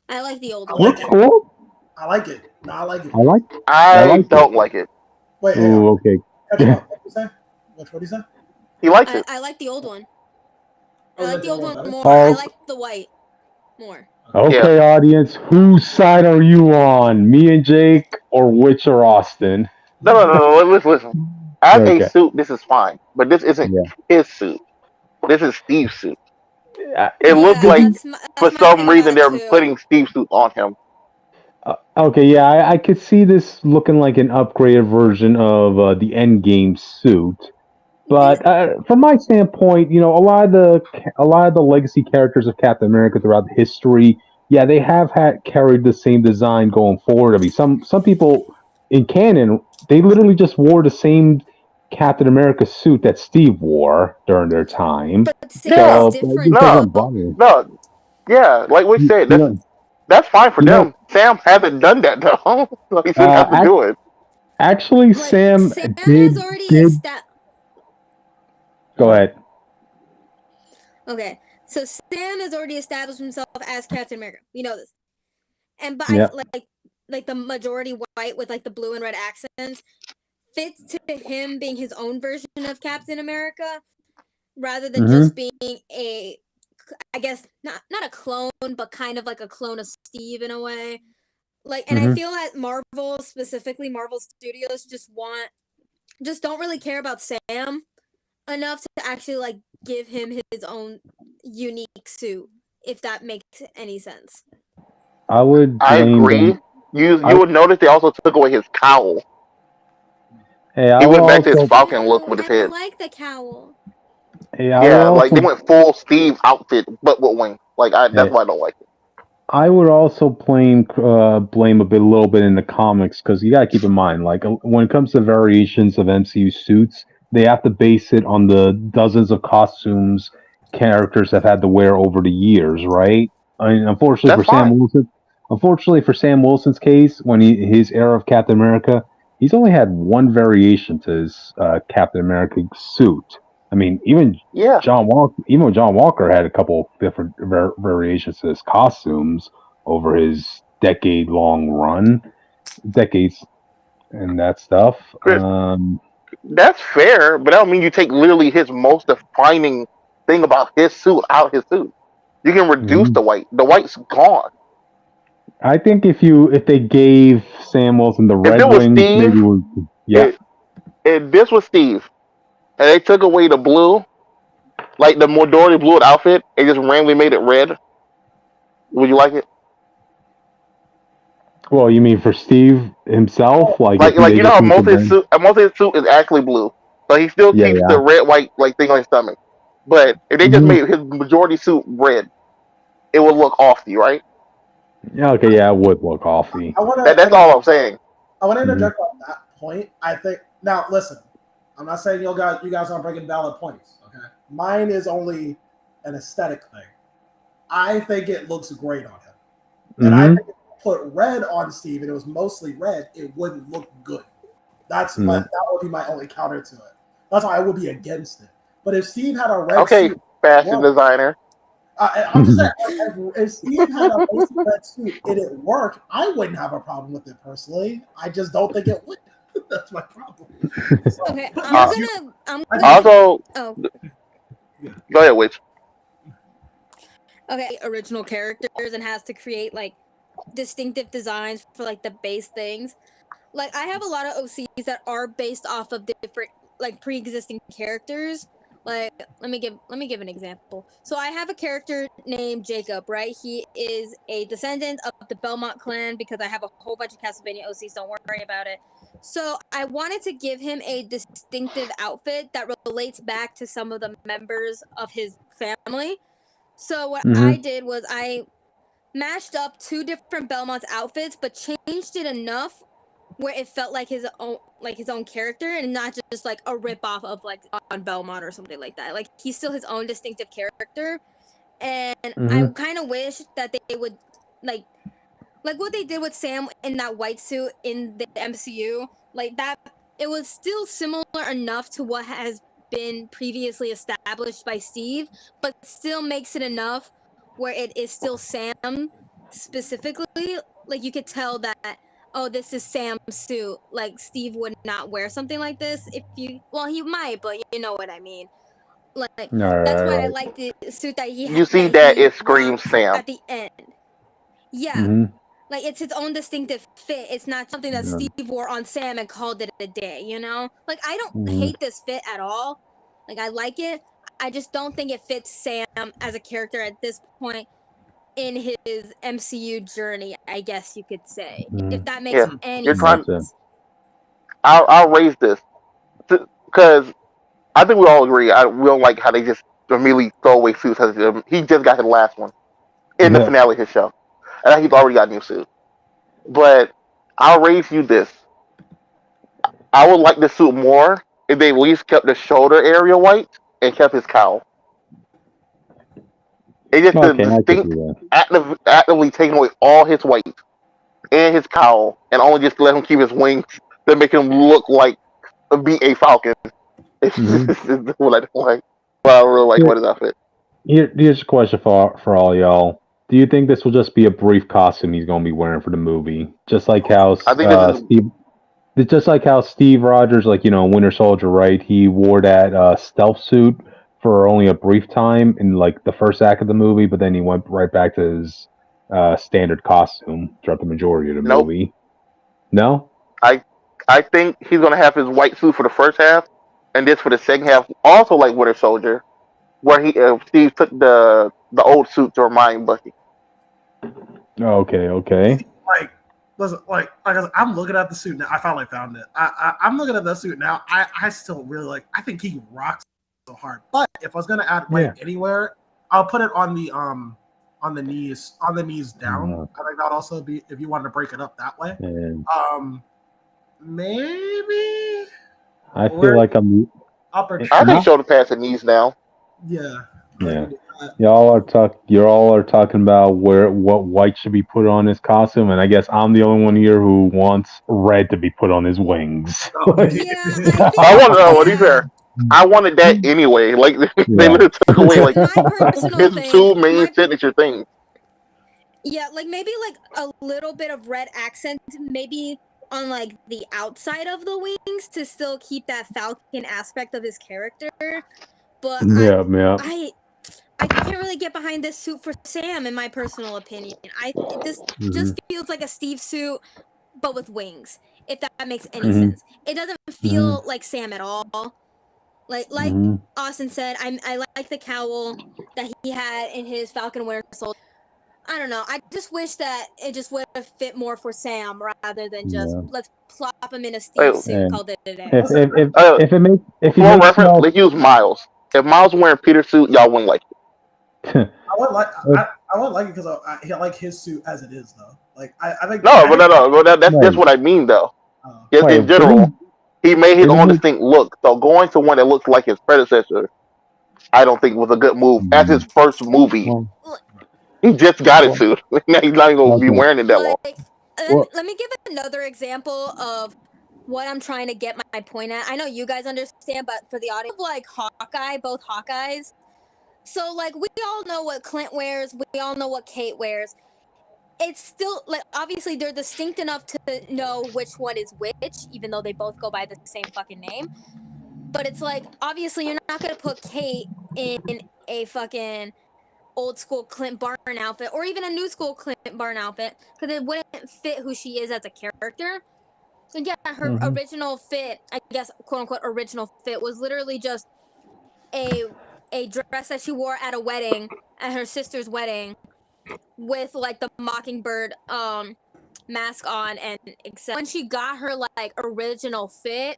I like the old one. Looks cool. I like it. No, I like it. I don't like it. Wait, ooh, okay. What did you say? He likes it. I like the old one. I like the old one more. Oh. I like the white more. Okay, audience, whose side are you on? Me and Jake, or Witch or Austin? No. Listen. As a suit, this is fine, but this isn't his suit. This is Steve's suit. It looks like that's for some reason they're putting Steve's suit on him. Okay, yeah, I could see this looking like an upgraded version of the Endgame suit. But from my standpoint, a lot of the legacy characters of Captain America throughout history, yeah, they have carried the same design going forward. I mean, some people in canon, they literally just wore the same Captain America suit that Steve wore during their time. But Sam's different. No, yeah, like we said, that's fine for them. Sam hasn't done that though. He shouldn't have to do it. Actually, Like, Sam Sam did has already did. established. Go ahead. Okay, so Sam has already established himself as Captain America. We know this, and but Yeah. like the majority white with like the blue and red accents fits to him being his own version of Captain America rather than just being a, I guess not a clone, but kind of like a clone of Steve in a way. Like, and I feel that Marvel, specifically Marvel Studios, just don't really care about Sam enough to actually like give him his own unique suit, if that makes any sense. I would I blame agree. them. You would notice they also took away his cowl. Hey, I He would went back to his also. Falcon look with his I head. like the cowl. Hey, I would Yeah, like they also. went full Steve outfit, but with wings. That's Hey, why I don't like it. I would also blame a little bit in the comics because you gotta keep in mind, like when it comes to variations of MCU suits, they have to base it on the dozens of costumes characters have had to wear over the years, right? I mean, That's fine. Unfortunately for Sam Wilson's case, when his era of Captain America, he's only had one variation to his Captain America suit. I mean, Yeah, even John Walker had a couple different variations to his costumes over his decades and that stuff. Chris, that's fair, but that don't mean you take literally his most defining thing about his suit out of his suit. You can reduce Mhm. the white. The white's gone. I think if they gave Sam Wilson the If red it was wings, Steve, maybe we yeah. if this was Steve, and they took away the blue, like the majority blue outfit, and just randomly made it red, would you like it? Well, you mean for Steve himself? Like if Like they you know just how make it red? most of his suit is actually blue, but he still Yeah, keeps yeah. the red white like thing on his stomach. But if they just Mhm. made his majority suit red, it would look off to you, right? Yeah, okay, yeah, it would look awfully. I want That's to. all I'm saying. I want to Mhm. interject on that point. I think now, listen. I'm not saying you guys aren't bringing valid points. Okay, mine is only an aesthetic thing. I think it looks great on him, and I think if you put red on Steve and it was mostly red, it wouldn't look good. Mhm. That would be my only counter to it. That's why I would be against it. But if Steve had a red Okay, suit, fashion well, designer. I'm just saying, if Steve had a basic red suit and it worked, I wouldn't have a problem with it personally. I just don't think it would. That's my problem. So, Okay, but yes, I'm I gonna. think Also, Oh, go ahead, Witch. okay. Original characters and has to create like distinctive designs for like the base things. Like I have a lot of OCs that are based off of different like pre-existing characters. Like let me give an example. So I have a character named Jacob, right? He is a descendant of the Belmont clan because I have a whole bunch of Castlevania OCs, don't worry about it. So I wanted to give him a distinctive outfit that relates back to some of the members of his family. So what I did was I mashed up two different Belmont's outfits, but changed it enough where it felt like his own character and not just like a rip off of like on Belmont or something like that. Like he's still his own distinctive character, and I kind of wish that they would like what they did with Sam in that white suit in the MCU, like that. It was still similar enough to what has been previously established by Steve, but still makes it enough where it is still Sam specifically. Like you could tell that, oh, this is Sam's suit. Like Steve would not wear something like this if you. Well, he might, but you know what I mean. Like All right, that's why I right. like the suit that You see that that he it screams rocked Sam. at the end. Yeah, Mhm. like it's its own distinctive fit. It's not something that Yeah. Steve wore on Sam and called it a day, you know? Like I don't Mhm. hate this fit at all. Like I like it. I just don't think it fits Sam as a character at this point in his MCU journey, I guess you could say. If Mhm. that makes Yeah, any you're trying. Gotcha. sense. I'll raise this because I think we all agree. We don't like how they just immediately throw away suits. He just got his last one in the Yeah. finale of his show, and he's already got a new suit. But I'll raise you this: I would like the suit more if they at least kept the shoulder area white and kept his cowl. It just the Okay, I could distinct, do actively taking away all his white and his cowl, and only just let him keep his wings that make him look like be a Falcon. It's what I don't like. Well, I really like what his outfit. Here's a question for all y'all. Do you think this will just be a brief costume he's going to be wearing for the movie? Just like how Steve Rogers, like, Winter Soldier, right? He wore that stealth suit for only a brief time in like the first act of the movie, but then he went right back to his standard costume throughout the majority of the movie. No? I think he's going to have his white suit for the first half, and this for the second half, also like Winter Soldier, where Steve took the old suit to remind Bucky. Okay. Listen, like I'm looking at the suit now. I finally found it. I'm looking at the suit now. I still really I think he rocks so hard. But if I was gonna add anywhere, I'll put it on the knees down. I think that'd also be if you wanted to break it up that way. Maybe. I feel like I'm upper. I think shoulder pads and knees down. Yeah. Y'all are talking about what white should be put on his costume, and I guess I'm the only one here who wants red to be put on his wings. I want to be fair. I wanted that anyway. Like they literally took away like his two main signature things. Yeah, like maybe like a little bit of red accent, maybe on like the outside of the wings to still keep that Falcon aspect of his character. But I can't really get behind this suit for Sam, in my personal opinion. This just feels like a Steve suit, but with wings. If that makes any sense, it doesn't feel like Sam at all. Like Austin said, I like the cowl that he had in his Falcon Winter Soldier. I don't know. I just wish that it just would have fit more for Sam rather than just let's plop him in a Steve suit called it a day. If reference, let's use Miles. If Miles wearing Peter's suit, y'all wouldn't like it. I wouldn't like it because I like his suit as it is though. Like I think that's what I mean though. In general, he made his own distinct look. So going to one that looks like his predecessor, I don't think was a good move. As his first movie, he just got it suit. Now he's not even gonna be wearing it that long. Let me give another example of what I'm trying to get my point at. I know you guys understand, but for the audience, like Hawkeye, both Hawkeyes. So, like, we all know what Clint wears. We all know what Kate wears. It's still, like, obviously they're distinct enough to know which one is which, even though they both go by the same fucking name. But it's like, obviously you're not going to put Kate in a fucking old school Clint Barton outfit, or even a new school Clint Barton outfit, because it wouldn't fit who she is as a character. So, yeah, her original fit, I guess, quote-unquote original fit, was literally just a dress that she wore at a wedding, at her sister's wedding, with like the Mockingbird mask on, and except when she got her like original fit,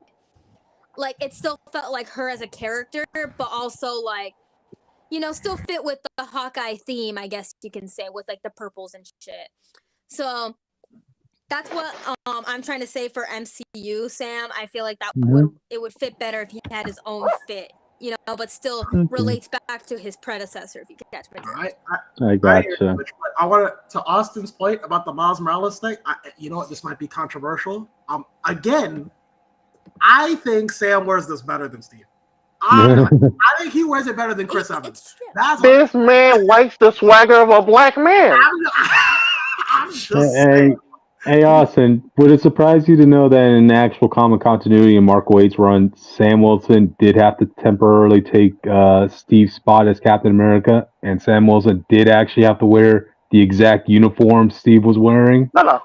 like it still felt like her as a character, but also like, still fit with the Hawkeye theme, I guess you can say, with like the purples and shit. So that's what I'm trying to say for MCU, Sam. I feel like that it would fit better if he had his own fit. But still relates back to his predecessor, if you catch my drift. I gotcha. I want to Austin's point about the Miles Morales thing. You know what? This might be controversial. Again, I think Sam wears this better than Steve. I think he wears it better than Chris Evans. This man likes the swagger of a black man. I'm just saying. Hey, Austin, would it surprise you to know that in actual comic continuity in Mark Waid's run, Sam Wilson did have to temporarily take Steve's spot as Captain America, and Sam Wilson did actually have to wear the exact uniform Steve was wearing? No,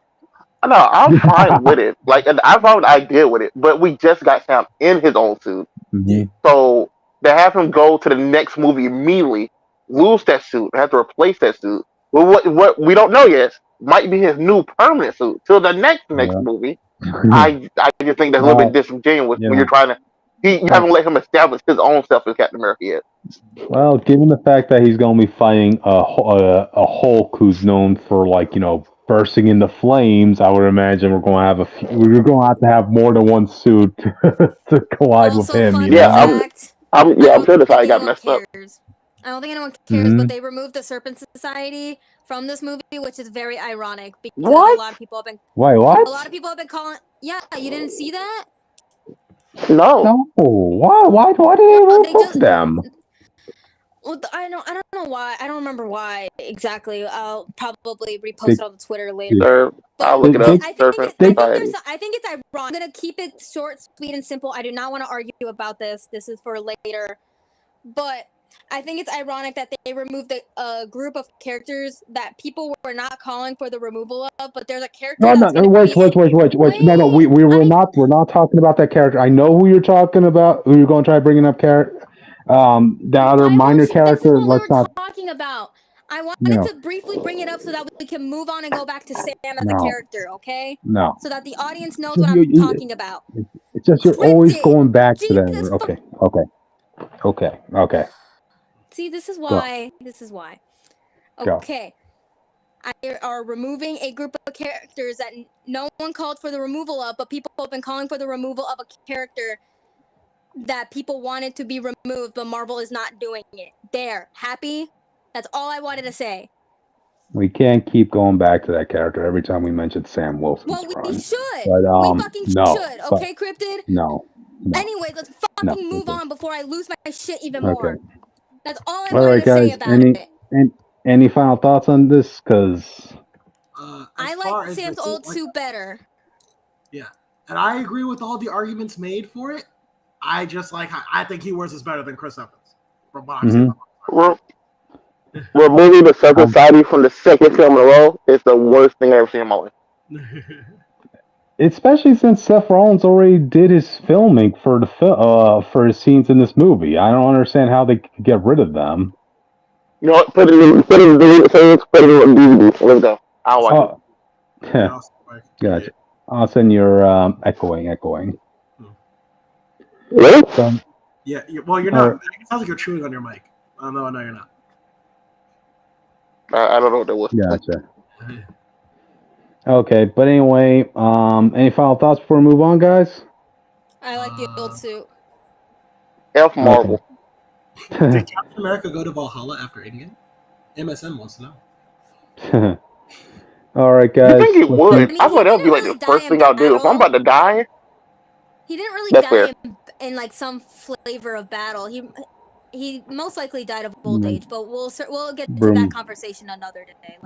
I'm fine with it. Like, I found an idea with it, but we just got Sam in his own suit. So to have him go to the next movie immediately, lose that suit, have to replace that suit. Well, what we don't know yet might be his new permanent suit till the next movie. I just think that's a little bit disingenuous when you're trying to. You haven't let him establish his own self as Captain America yet. Well, given the fact that he's going to be fighting a Hulk who's known for bursting into flames, I would imagine we're going to have to have more than one suit to collide with him. I'm sure that's how he got messed up. I don't think anyone cares, but they removed the Serpent Society from this movie, which is very ironic because a lot of people have been. Wait, what? A lot of people have been calling. Yeah, you didn't see that? No. No, why do they remove them? Well, I don't know why. I don't remember why exactly. I'll probably repost it on Twitter later. Sure, I'll look it up. I think it's ironic. I'm gonna keep it short, sweet, and simple. I do not want to argue about this. This is for later. But I think it's ironic that they removed a group of characters that people were not calling for the removal of. But there's a character. No, wait. No, we're not talking about that character. I know who you're talking about. Who you're going to try bringing up? The other minor character. Let's not talking about. I wanted to briefly bring it up so that we can move on and go back to Sam as a character, okay? No. So that the audience knows what I'm talking about. It's just you're always going back to that. Okay. See, this is why. Okay. I are removing a group of characters that no one called for the removal of, but people have been calling for the removal of a character that people wanted to be removed, but Marvel is not doing it. There. Happy? That's all I wanted to say. We can't keep going back to that character every time we mention Sam Wilson's Well, we run. should. But, we fucking should. Okay, Cryptid? No. Anyways, let's fucking move on before I lose my shit even more. That's all I wanted wanted to say about it. Any final thoughts on this? Because I like Sam's old suit better. Yeah, and I agree with all the arguments made for it. I think he wears this better than Chris Evans. From what I've seen. Removing the second Saudi from the second film in a row is the worst thing I ever seen in my life. Especially since Seth Rollins already did his filming for for his scenes in this movie. I don't understand how they could get rid of them. You know what? Put it in DVD. Let's go. I'll watch it. Gotcha. I'll send your echoing. Really? Yeah. Well, you're not. It sounds like you're chewing on your mic. Oh, no, you're not. I don't know what that was. Gotcha. Okay, but anyway, any final thoughts before we move on, guys? I like the old suit. F Marvel. Did Captain America go to Valhalla after Endgame? MSN wants to know. All right, guys. You think he would? I thought that would be like the first thing I'll do. If I'm about to die. He didn't really die in like some flavor of battle. He most likely died of old age, but we'll get to that conversation another day.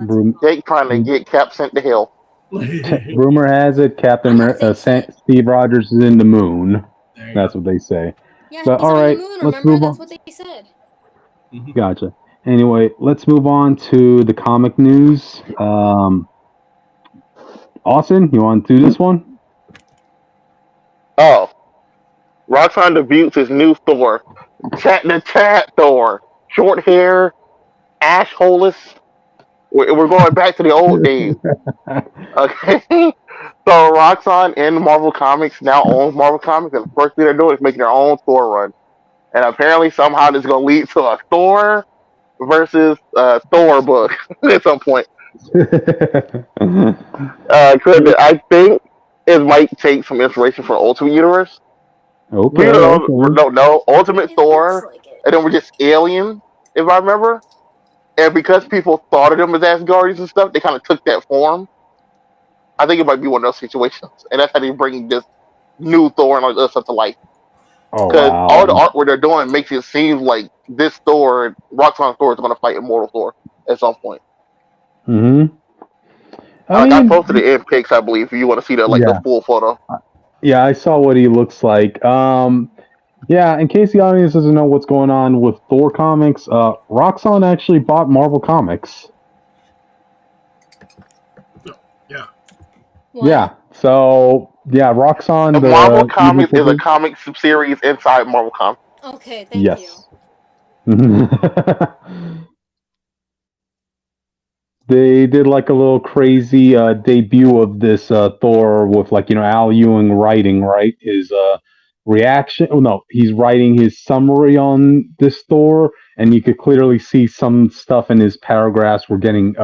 Jake trying to get Cap sent to hell. Rumor has it Captain Steve Rogers is in the moon. That's what they say. Yeah, but all right, let's move on. That's what they said. Gotcha. Anyway, let's move on to the comic news. Austin, you want to do this one? Oh, Roxxin debuts his new Thor. The chat Thor. Short hair, assholeless. We're going back to the old days. Okay. So Roxxin in Marvel Comics now owns Marvel Comics, and the first thing they're doing is making their own Thor run. And apparently somehow this is going to lead to a Thor versus Thor book at some point. I think it might take some inspiration from Ultimate Universe. Okay. No, Ultimate Thor, and then we're just Alien, if I remember. And because people thought of them as Asgardians and stuff, they kind of took that form. I think it might be one of those situations, and that's how they bring this new Thor and all this stuff to life. Because all the artwork they're doing makes it seem like this Thor, Roxxin Thor, is going to fight Immortal Thor at some point. I posted the end pics, I believe, if you want to see the full photo. Yeah, I saw what he looks like. In case the audience doesn't know what's going on with Thor comics, Roxxin actually bought Marvel Comics. Yeah. What? Yeah. So Roxxin. The Marvel Comics is a comic series inside Marvel Comics. Okay, thank you. They did like a little crazy debut of this Thor with Al Ewing writing, right? His reaction. Oh no, he's writing his summary on this Thor, and you could clearly see some stuff in his paragraphs were getting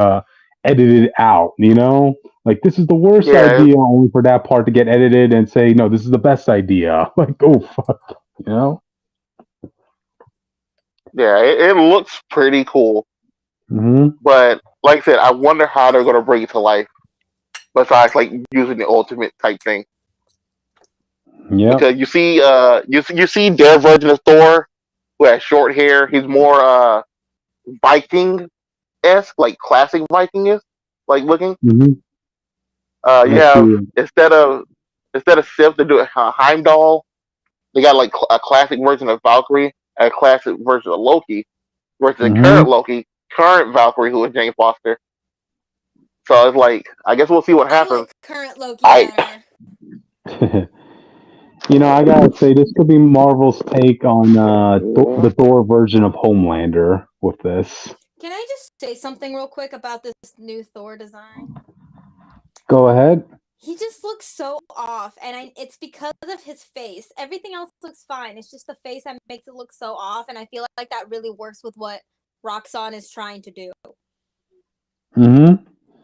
edited out. This is the worst idea, only for that part to get edited and say, no, this is the best idea. Oh fuck, Yeah, it looks pretty cool. But like I said, I wonder how they're going to bring it to life. Besides, using the ultimate type thing. Yeah. Because you see their version of Thor who has short hair. He's more Viking esque, like classic Viking esque, like looking. Hmm. You I have see. instead of Sif to do it Heimdall, they got like a classic version of Valkyrie, a classic version of Loki, versus the Hmm. current Loki, current Valkyrie who is Jane Foster. So it's like I guess we'll see what I happens. like current Loki I better. I gotta say, this could be Marvel's take on the Thor version of Homelander with this. Can I just say something real quick about this new Thor design? Go ahead. He just looks so off, and it's because of his face. Everything else looks fine. It's just the face that makes it look so off, and I feel like that really works with what Roxxin is trying to do. Hmm.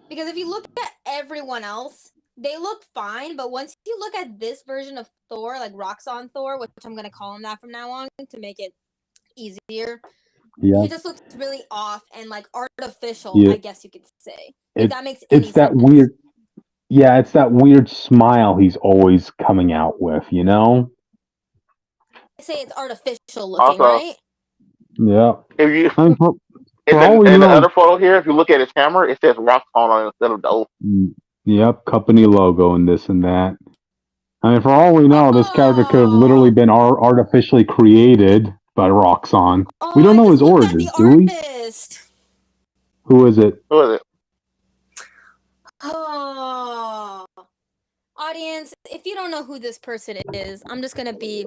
Because if you look at everyone else, they look fine, but once you look at this version of Thor, like Roxxin Thor, which I'm going to call him that from now on to make it easier, Yeah. he just looks really off and like artificial, Yeah. I guess you could say. If that makes any It's that sense. weird. Yeah, it's that weird smile he's always coming out with. I say it's artificial looking, also right? Yeah. if you I mean, for in all we the know. other photo here, if you look at his camera, it says Rock on it instead of the O. Yep, company logo and this and that. I mean, for all we know, this character could have literally been artificially created by Roxxon. Oh, We don't I know just his looked at the origins, do we? artist. Who is it? Who is it? Oh. Audience, if you don't know who this person is, I'm just going to be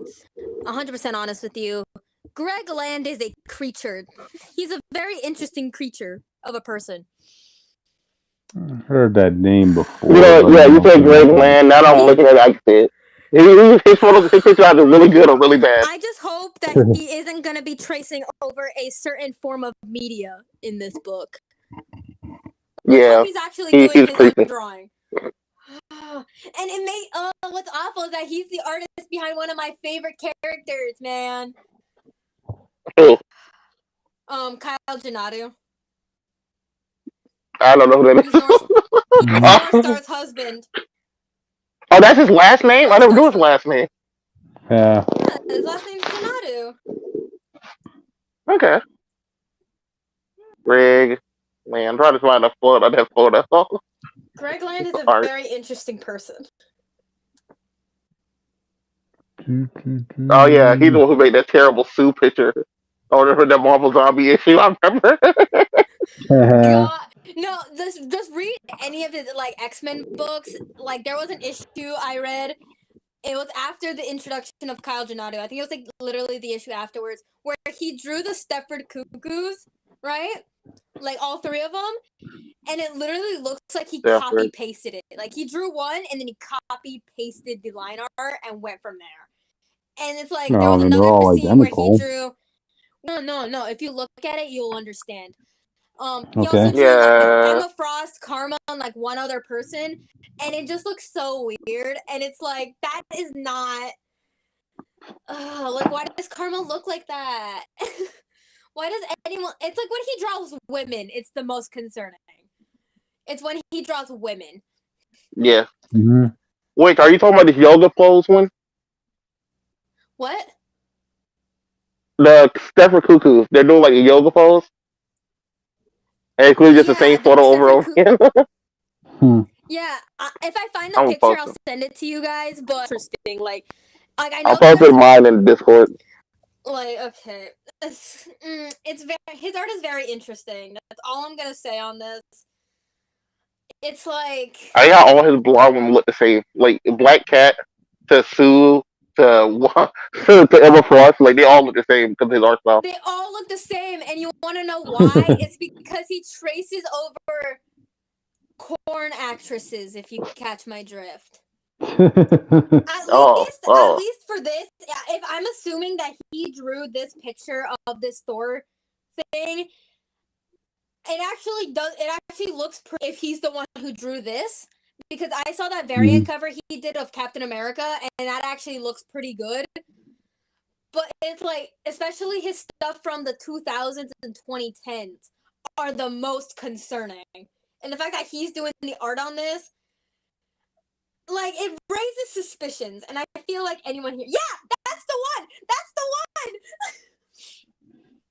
100% honest with you. Greg Land is a creature. He's a very interesting creature of a person. Heard that name before. You said Greg Land. Now that I'm looking at it, I can see it. His picture either really good or really bad. I just hope that he isn't going to be tracing over a certain form of media in this book. Let's hope he's actually doing his creepy. own drawing. And it may what's awful is that he's the artist behind one of my favorite characters, man. Who? Kyle Janadu. I don't know who that is. He's North Star's husband. Oh, that's his last name? I never knew his last name. Yeah. Yeah, his last name's Janadu. Okay. Greg Land. I'm trying to find a photo of that photo. Greg Land is a very interesting person. Oh yeah, he's the one who made that terrible Sue picture. I remember that Marvel Zombie issue. I remember. God, no, just read any of his like X-Men books. Like there was an issue I read. It was after the introduction of Kyle Janadu. I think it was like literally the issue afterwards where he drew the Stepford Cuckoos, right? Like all three of them. And it literally looks like he copy pasted it. Like he drew one and then he copy pasted the line art and went from there. And it's like there was another scene where he drew. No. If you look at it, you'll understand. He also drew like Emma Frost, Karma, and like one other person, and it just looks so weird. And it's like that is not. Like why does Karma look like that? Why does anyone? It's like when he draws women, it's the most concerning. It's when he draws women. Yeah. Mm-hmm. Wait, are you talking about this yoga pose one? What? The Stepford Cuckoos. They're doing like a yoga pose. And including just the same photo over again. Yeah, if I find the picture, I'll send it to you guys. But interesting, like I know. I'll post mine in Discord. Like okay, it's his art is very interesting. That's all I'm gonna say on this. It's like I got all his blonde women look the same. Like Black Cat to Sue to Emma Frost, like they all look the same because of his art style. They all look the same, and you want to know why? It's because he traces over porn actresses. If you catch my drift. At least for this, if I'm assuming that he drew this picture of this Thor thing, it actually looks pretty if he's the one who drew this, because I saw that variant cover he did of Captain America, and that actually looks pretty good. But it's like, especially his stuff from the 2000s and 2010s are the most concerning. And the fact that he's doing the art on this, like it raises suspicions, and I feel like anyone here, yeah, that's the one. That's the one.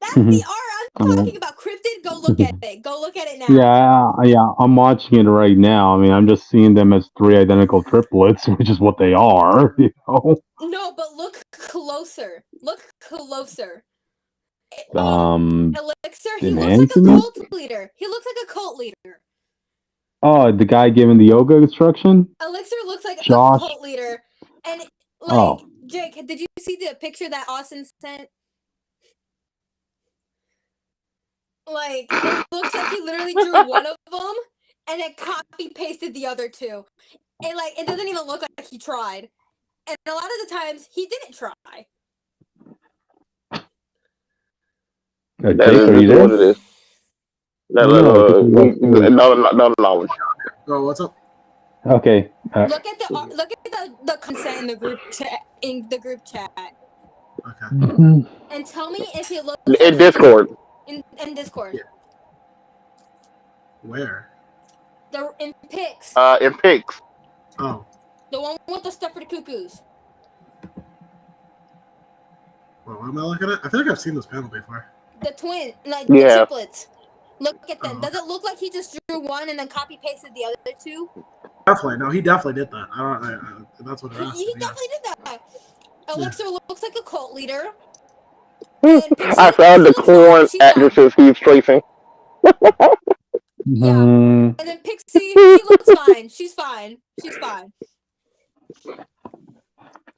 That's the art I'm talking about. Cryptid, go look at it. Go look at it now. Yeah, I'm watching it right now. I mean, I'm just seeing them as three identical triplets, which is what they are. You know? No, but look closer. Look closer. Elixir, he looks like a cult leader. He looks like a cult leader. Oh, the guy giving the yoga instruction? Elixir looks like Josh. a cult leader. And, like, Jake, did you see the picture that Austin sent? Like, it looks like he literally drew one of them and then copy-pasted the other two. And, like, it doesn't even look like he tried. And a lot of the times, he didn't try. That is what it is. No knowledge. Oh, what's up? Okay. Look at the consent in the group chat. Okay. And tell me if it looks in Discord. In Discord. Yeah. Where? In pics. In pics. Oh. The one with the stuff for the cuckoos. Well, what am I looking at? I feel like I've seen this panel before. The twin, like the triplets. Look at them. Does it look like he just drew one and then copy pasted the other two? Definitely. No, he definitely did that. That's what it is. He definitely did that. Elixir looks like a cult leader. I found the corn actresses he's tracing. Yeah. And then Pixie, she looks fine. She's fine. She's fine.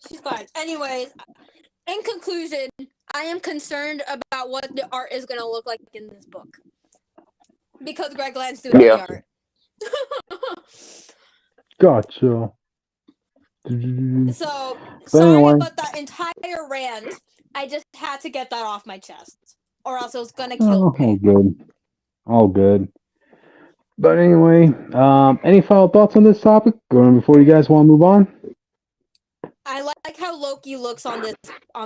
She's fine. Anyways, in conclusion, I am concerned about what the art is going to look like in this book. Because Greg Land's doing the art. Gotcha. So, sorry about that entire rant. I just had to get that off my chest. Or else it was going to kill me. All good. But anyway, any final thoughts on this topic? Before you guys want to move on? I like how Loki looks on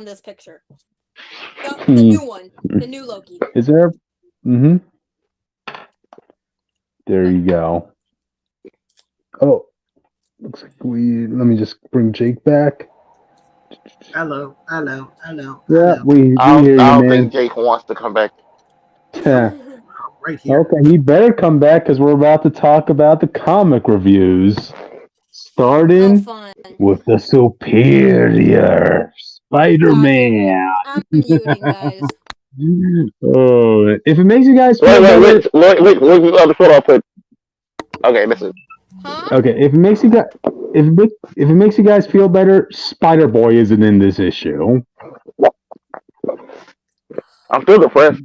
this picture. The new one. The new Loki. Is there? Mm-hmm. There you go. Oh, looks like let me just bring Jake back. Hello. Yeah, we I hear you, don't man. think Jake wants to come back. Yeah. Right here. Okay, he better come back because we're about to talk about the comic reviews. Starting with the superior Spider-Man. I'm muting, guys. Oh, if it makes you guys feel wait, hold on, okay, listen. Huh? Okay, if it makes you guys if it makes you guys feel better, Spider-Boy isn't in this issue. I'm still depressed.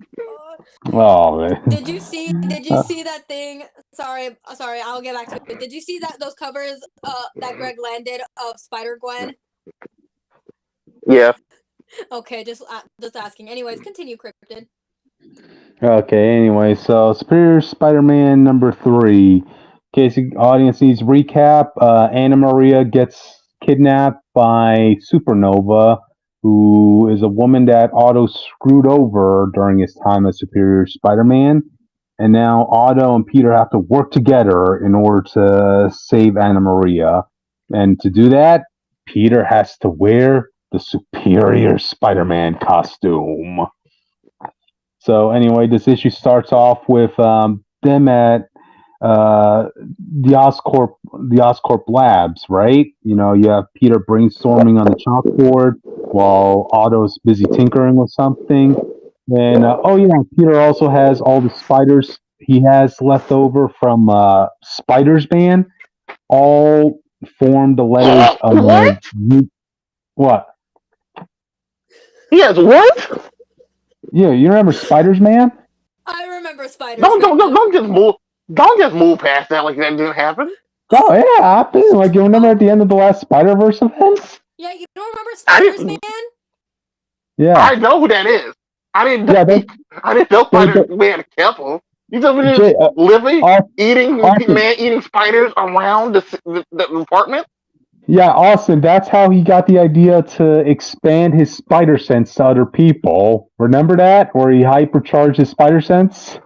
Oh man. Did you see that thing? Sorry, I'll get back to it. Did you see those covers that Greg landed of Spider-Gwen? Yeah. Okay, just asking. Anyways, continue, Cryptid. Okay, anyway, so Superior Spider-Man number 3. In case the audience needs recap, Anna Maria gets kidnapped by Supernova, who is a woman that Otto screwed over during his time as Superior Spider-Man. And now Otto and Peter have to work together in order to save Anna Maria. And to do that, Peter has to wear the Superior Spider-Man costume. So anyway, this issue starts off with them at the Oscorp Labs, right? You know, you have Peter brainstorming on the chalkboard while Otto's busy tinkering with something. And Peter also has all the spiders he has left over from Spider's Band, all formed the letters of what? He has what? Yeah, you remember Spider's Man? I remember Spider. Don't just move past that like that didn't happen. Oh yeah, happened. Like you remember at the end of the last Spider-Verse event? Yeah, you don't remember Spider's Man? Yeah. I know who that is. I didn't know Spider-Man kept him. You told me living, eating spiders around the apartment? Yeah, Austin, that's how he got the idea to expand his spider sense to other people. Remember that? Where he hypercharged his spider sense?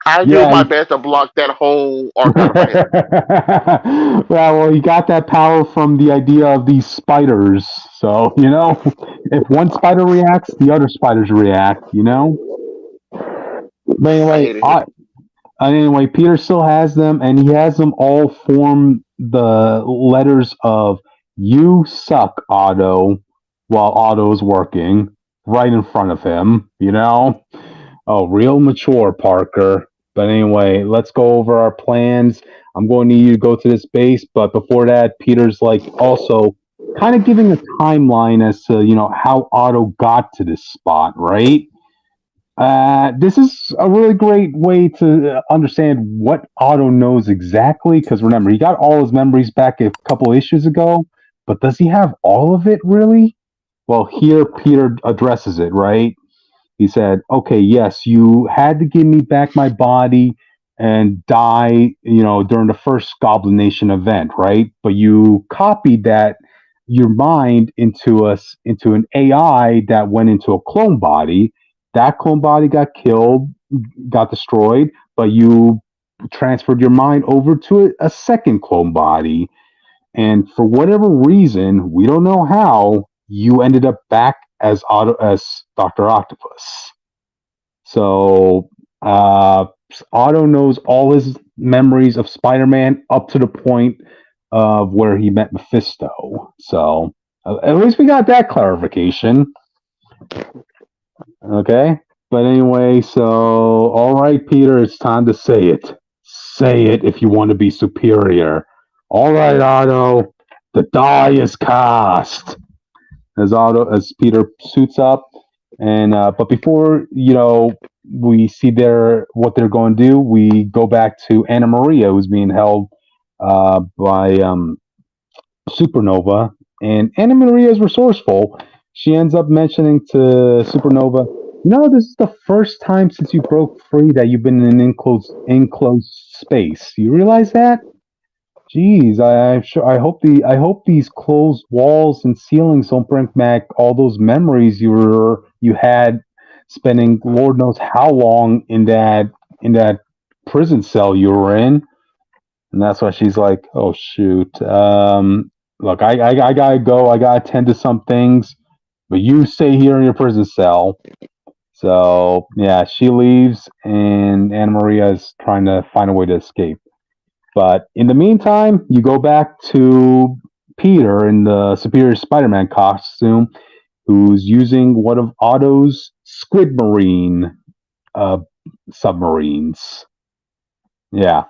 I do my best to block that whole arc. Well, he got that power from the idea of these spiders. So, if one spider reacts, the other spiders react. But I anyway, hated him. Peter still has them, and he has them all form the letters of "You suck, Otto," while Otto's working right in front of him. Oh, real mature, Parker. But anyway, let's go over our plans. I'm going to need you to go to this base, but before that, Peter's like also kind of giving a timeline as to how Otto got to this spot, right? This is a really great way to understand what Otto knows exactly, because remember, he got all his memories back a couple issues ago, but does he have all of it really? Well, here Peter addresses it, right? He said, okay, yes, you had to give me back my body and die, during the first Goblin Nation event, right? But you copied your mind into an AI that went into a clone body. That clone body got killed, got destroyed, but you transferred your mind over to a second clone body. And for whatever reason, we don't know how, you ended up back as Dr. Octopus. So Otto knows all his memories of Spider-Man up to the point of where he met Mephisto. So at least we got that clarification. Okay. But anyway, so all right, Peter, it's time to say it. Say it if you want to be superior. All right, Otto, the die is cast. As Peter suits up, and but before we see what they're going to do, we go back to Anna Maria, who's being held by Supernova, and Anna Maria is resourceful. She ends up mentioning to Supernova, this is the first time since you broke free that you've been in an enclosed space. You realize that? Jeez, I hope these closed walls and ceilings don't bring back all those memories you had spending Lord knows how long in that prison cell you were in. And that's why she's like, oh shoot, look, I gotta go, I gotta attend to some things, but you stay here in your prison cell. So yeah, she leaves, and Anna Maria is trying to find a way to escape. But in the meantime, you go back to Peter in the Superior Spider-Man costume, who's using one of Otto's Squid Marine submarines. Yeah.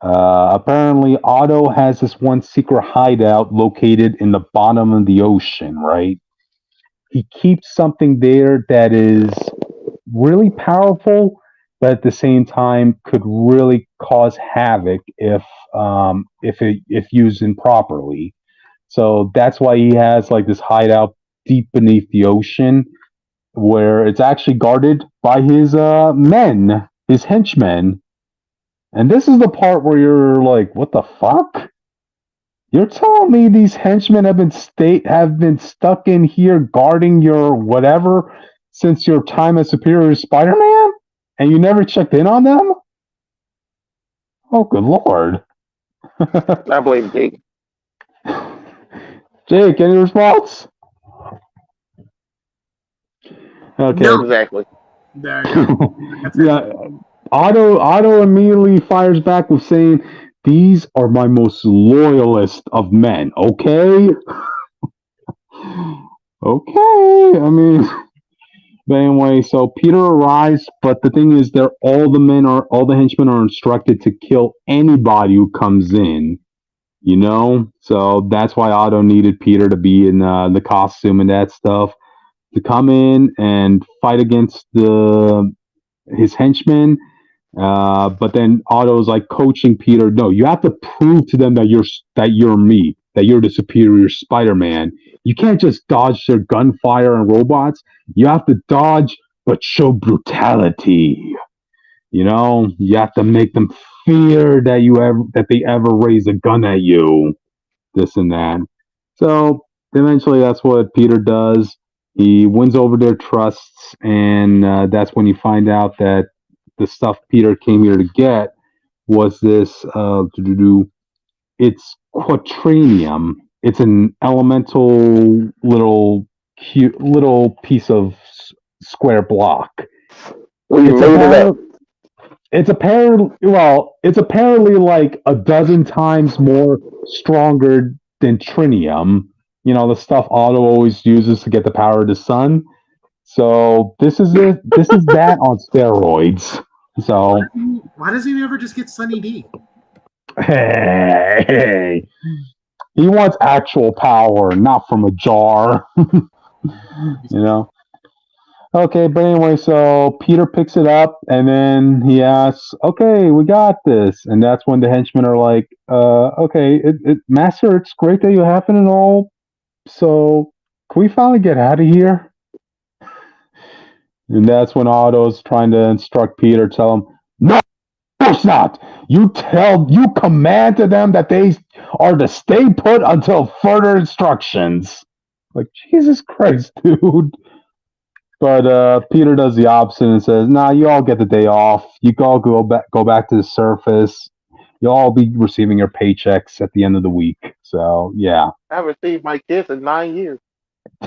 Apparently, Otto has this one secret hideout located in the bottom of the ocean, right? He keeps something there that is really powerful, but at the same time could really cause havoc if used improperly. So that's why he has like this hideout deep beneath the ocean, where it's actually guarded by his men, his henchmen. And this is the part where you're like, what the fuck? You're telling me these henchmen have been stuck in here guarding your whatever since your time as Superior Spider-Man? And you never checked in on them? Oh, good lord. I blame Jake. Jake, any response? Okay. No. Exactly. There you go. Yeah. Otto immediately fires back with saying, "These are my most loyalist of men, okay?" Okay. I mean, but anyway, so Peter arrives, but the thing is, all the henchmen are instructed to kill anybody who comes in. So that's why Otto needed Peter to be in the costume and that stuff, to come in and fight against his henchmen. But then Otto's like coaching Peter. No, you have to prove to them that you're me, that you're the Superior Spider-Man. You can't just dodge their gunfire and robots. You have to dodge, but show brutality. You have to make them fear that they ever raise a gun at you. This and that. So eventually, that's what Peter does. He wins over their trusts, and that's when you find out that the stuff Peter came here to get was this it's quatrinium. It's an elemental little cute little piece of square block. It's apparently like a dozen times more stronger than trinium. You know, the stuff Otto always uses to get the power of the sun. So this is that on steroids. So why does he never just get Sunny D? Hey, he wants actual power, not from a jar. You know. Okay, but anyway, so Peter picks it up and then he asks, "Okay, we got this." And that's when the henchmen are like, "Okay, Master, it's great that you happen and all. So, can we finally get out of here?" And that's when Otto's trying to instruct Peter, tell him, "No, of course not. You command to them that they are to stay put until further instructions." Like, Jesus Christ, dude. But Peter does the opposite and says, "Nah, you all get the day off. You all go back to the surface. You'll all be receiving your paychecks at the end of the week." So yeah. I haven't seen my kids in 9 years.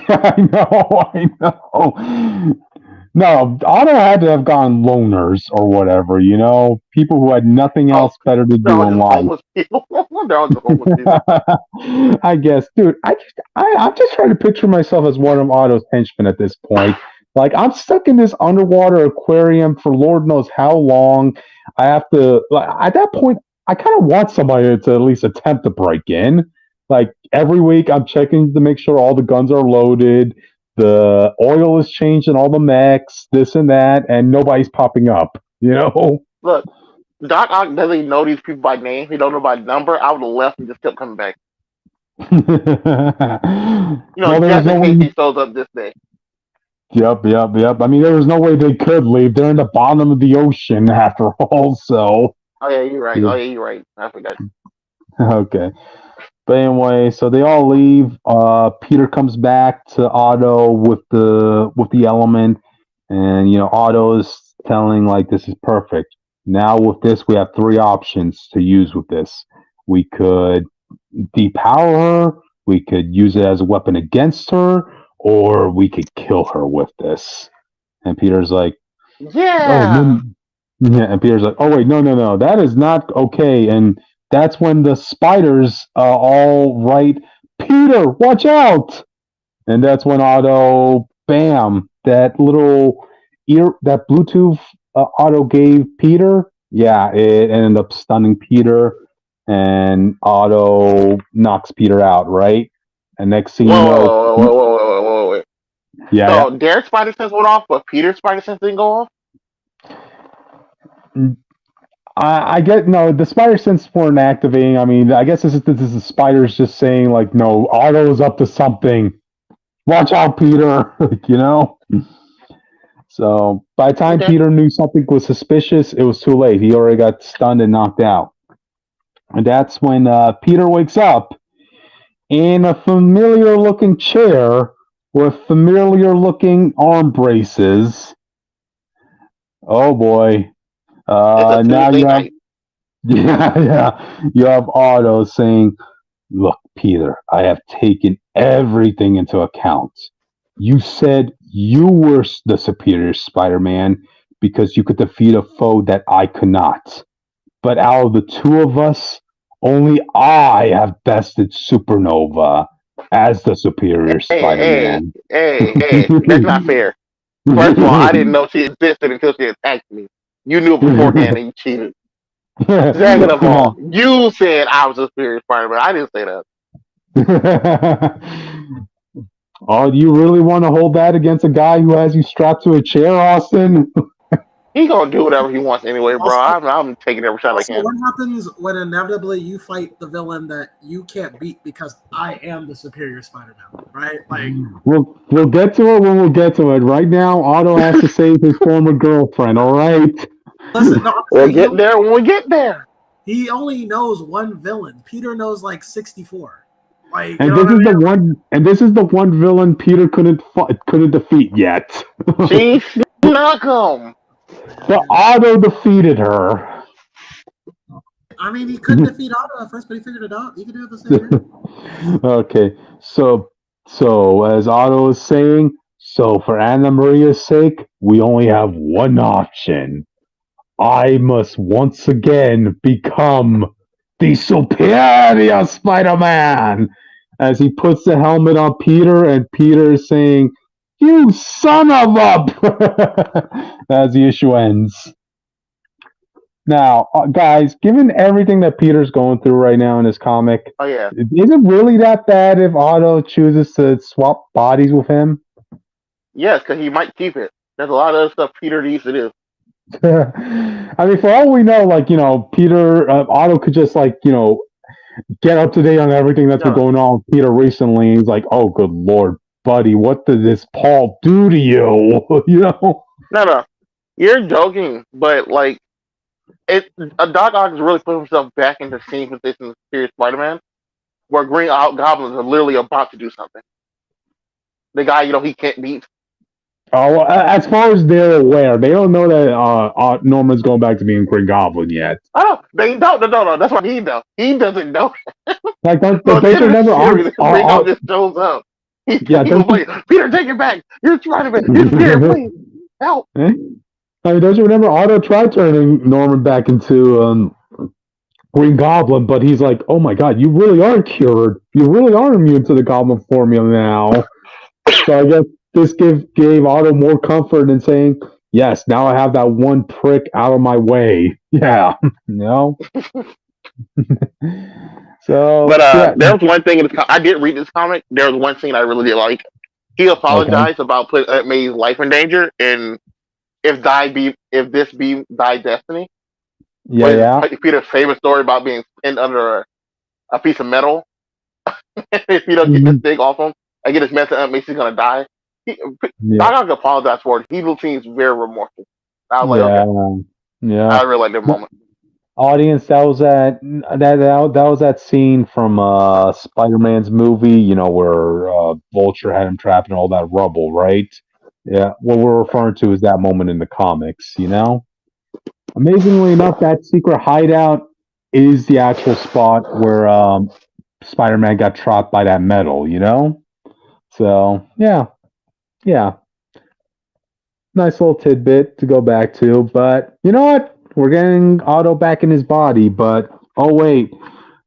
I know. No, Otto had to have gone loners or whatever, you know, people who had nothing else better to do in life. I guess, dude. I'm just trying to picture myself as one of Otto's henchmen at this point. Like, I'm stuck in this underwater aquarium for Lord knows how long. I have to, like, at that point, I kind of want somebody to at least attempt to break in. Like, every week, I'm checking to make sure all the guns are loaded, the oil is changed in all the mechs, this and that, and nobody's popping up, you know? Look, Doc Ock doesn't even know these people by name. He don't know by number. I would have left and just kept coming back. You know, just in case he shows up this day. Yep. I mean, there was no way they could leave. They're in the bottom of the ocean, after all, so... Oh, yeah, you're right. I forgot. Okay. But anyway, so they all leave. Peter comes back to Otto with the element, and you know, Otto is telling like, "This is perfect. Now with this, we have 3 options to use with this. We could depower her, we could use it as a weapon against her, or we could kill her with this." And Peter's like, "Yeah." Oh, no. Yeah, and Peter's like, "Oh wait, no, that is not okay." And that's when the spiders all write, "Peter, watch out!" And that's when Otto, bam, that little that Bluetooth Otto gave Peter, yeah, it ended up stunning Peter, and Otto knocks Peter out, right? And next thing you know, whoa. Yeah. So their spider sense went off, but Peter's spider sense didn't go off? I get no. The spider sense weren't activating. I mean, I guess this is the spiders just saying like, "No, Otto's up to something. Watch out, Peter." You know. So by the time Peter knew something was suspicious, it was too late. He already got stunned and knocked out. And that's when Peter wakes up in a familiar-looking chair with familiar-looking arm braces. Oh boy. Now you have, you have Otto saying, "Look, Peter, I have taken everything into account. You said you were the superior Spider-Man because you could defeat a foe that I could not. But out of the 2 of us, only I have bested Supernova as the superior Spider-Man." Hey, that's not fair. First of all, I didn't know she existed until she attacked me. You knew beforehand and you cheated. Second of all, you said I was a superior Spider-Man. I didn't say that. Oh, do you really want to hold that against a guy who has you strapped to a chair, Austin? He's gonna do whatever he wants anyway, bro. I'm taking every shot I can. What happens when inevitably you fight the villain that you can't beat because I am the superior Spider-Man, right? Like, we'll get to it when we get to it. Right now, Otto has to save his former girlfriend. All right. Listen, no, we'll get there when we get there. He only knows one villain. Peter knows like 64. Like, and this is the one. And this is the one villain Peter couldn't defeat yet. She snuck him. But Otto defeated her. I mean, he couldn't defeat Otto at first, but he figured it out. He could do it the same way. Okay, so as Otto is saying, so for Anna Maria's sake, we only have one option. I must once again become the superior Spider-Man. As he puts the helmet on Peter, and Peter is saying, "You son of a!" as the issue ends. Now, guys, given everything that Peter's going through right now in his comic, Oh yeah. is it really that bad if Otto chooses to swap bodies with him? Yes, because he might keep it. There's a lot of other stuff Peter needs to do. I mean, for all we know, Peter, Otto could just get up to date on everything that's been going on with Peter recently. He's like, "Oh, good lord, buddy, what did this Paul do to you?" No, you're joking, but Doc Ock has really put himself back into the same position as Serious Spider-Man, where Green Goblins are literally about to do something. The guy, he can't beat. Oh, well, as far as they're aware, they don't know that Norman's going back to being Green Goblin yet. Oh, they don't. No. That's what he knows. He doesn't know. Don't they remember? Green Goblin just shows up. He was like, "Peter, take it back. You're Spider-Man. It's Peter, please help." I mean, don't you remember Otto tried turning Norman back into Green Goblin, but he's like, "Oh my God, you really are cured. You really are immune to the Goblin formula now." So I guess this gave Otto more comfort in saying, "Yes, now I have that one prick out of my way." Yeah, So, but there was one thing in I did read this comic. There was one scene I really did like. He apologized about putting Aunt May's life in danger, and if this be thy destiny. Yeah. Peter's famous story about being pinned under a piece of metal. If you don't get this thing off him and get his message, Aunt May, she's gonna die. Doc Ock apologized for it. He seems very remorseful. I was like, okay. Yeah. I really like that moment. Audience, that was that scene from Spider-Man's movie, where Vulture had him trapped in all that rubble, right? Yeah, what we're referring to is that moment in the comics, Amazingly enough, that secret hideout is the actual spot where Spider-Man got trapped by that metal, So, yeah. Nice little tidbit to go back to, but you know what? We're getting Otto back in his body, but oh wait,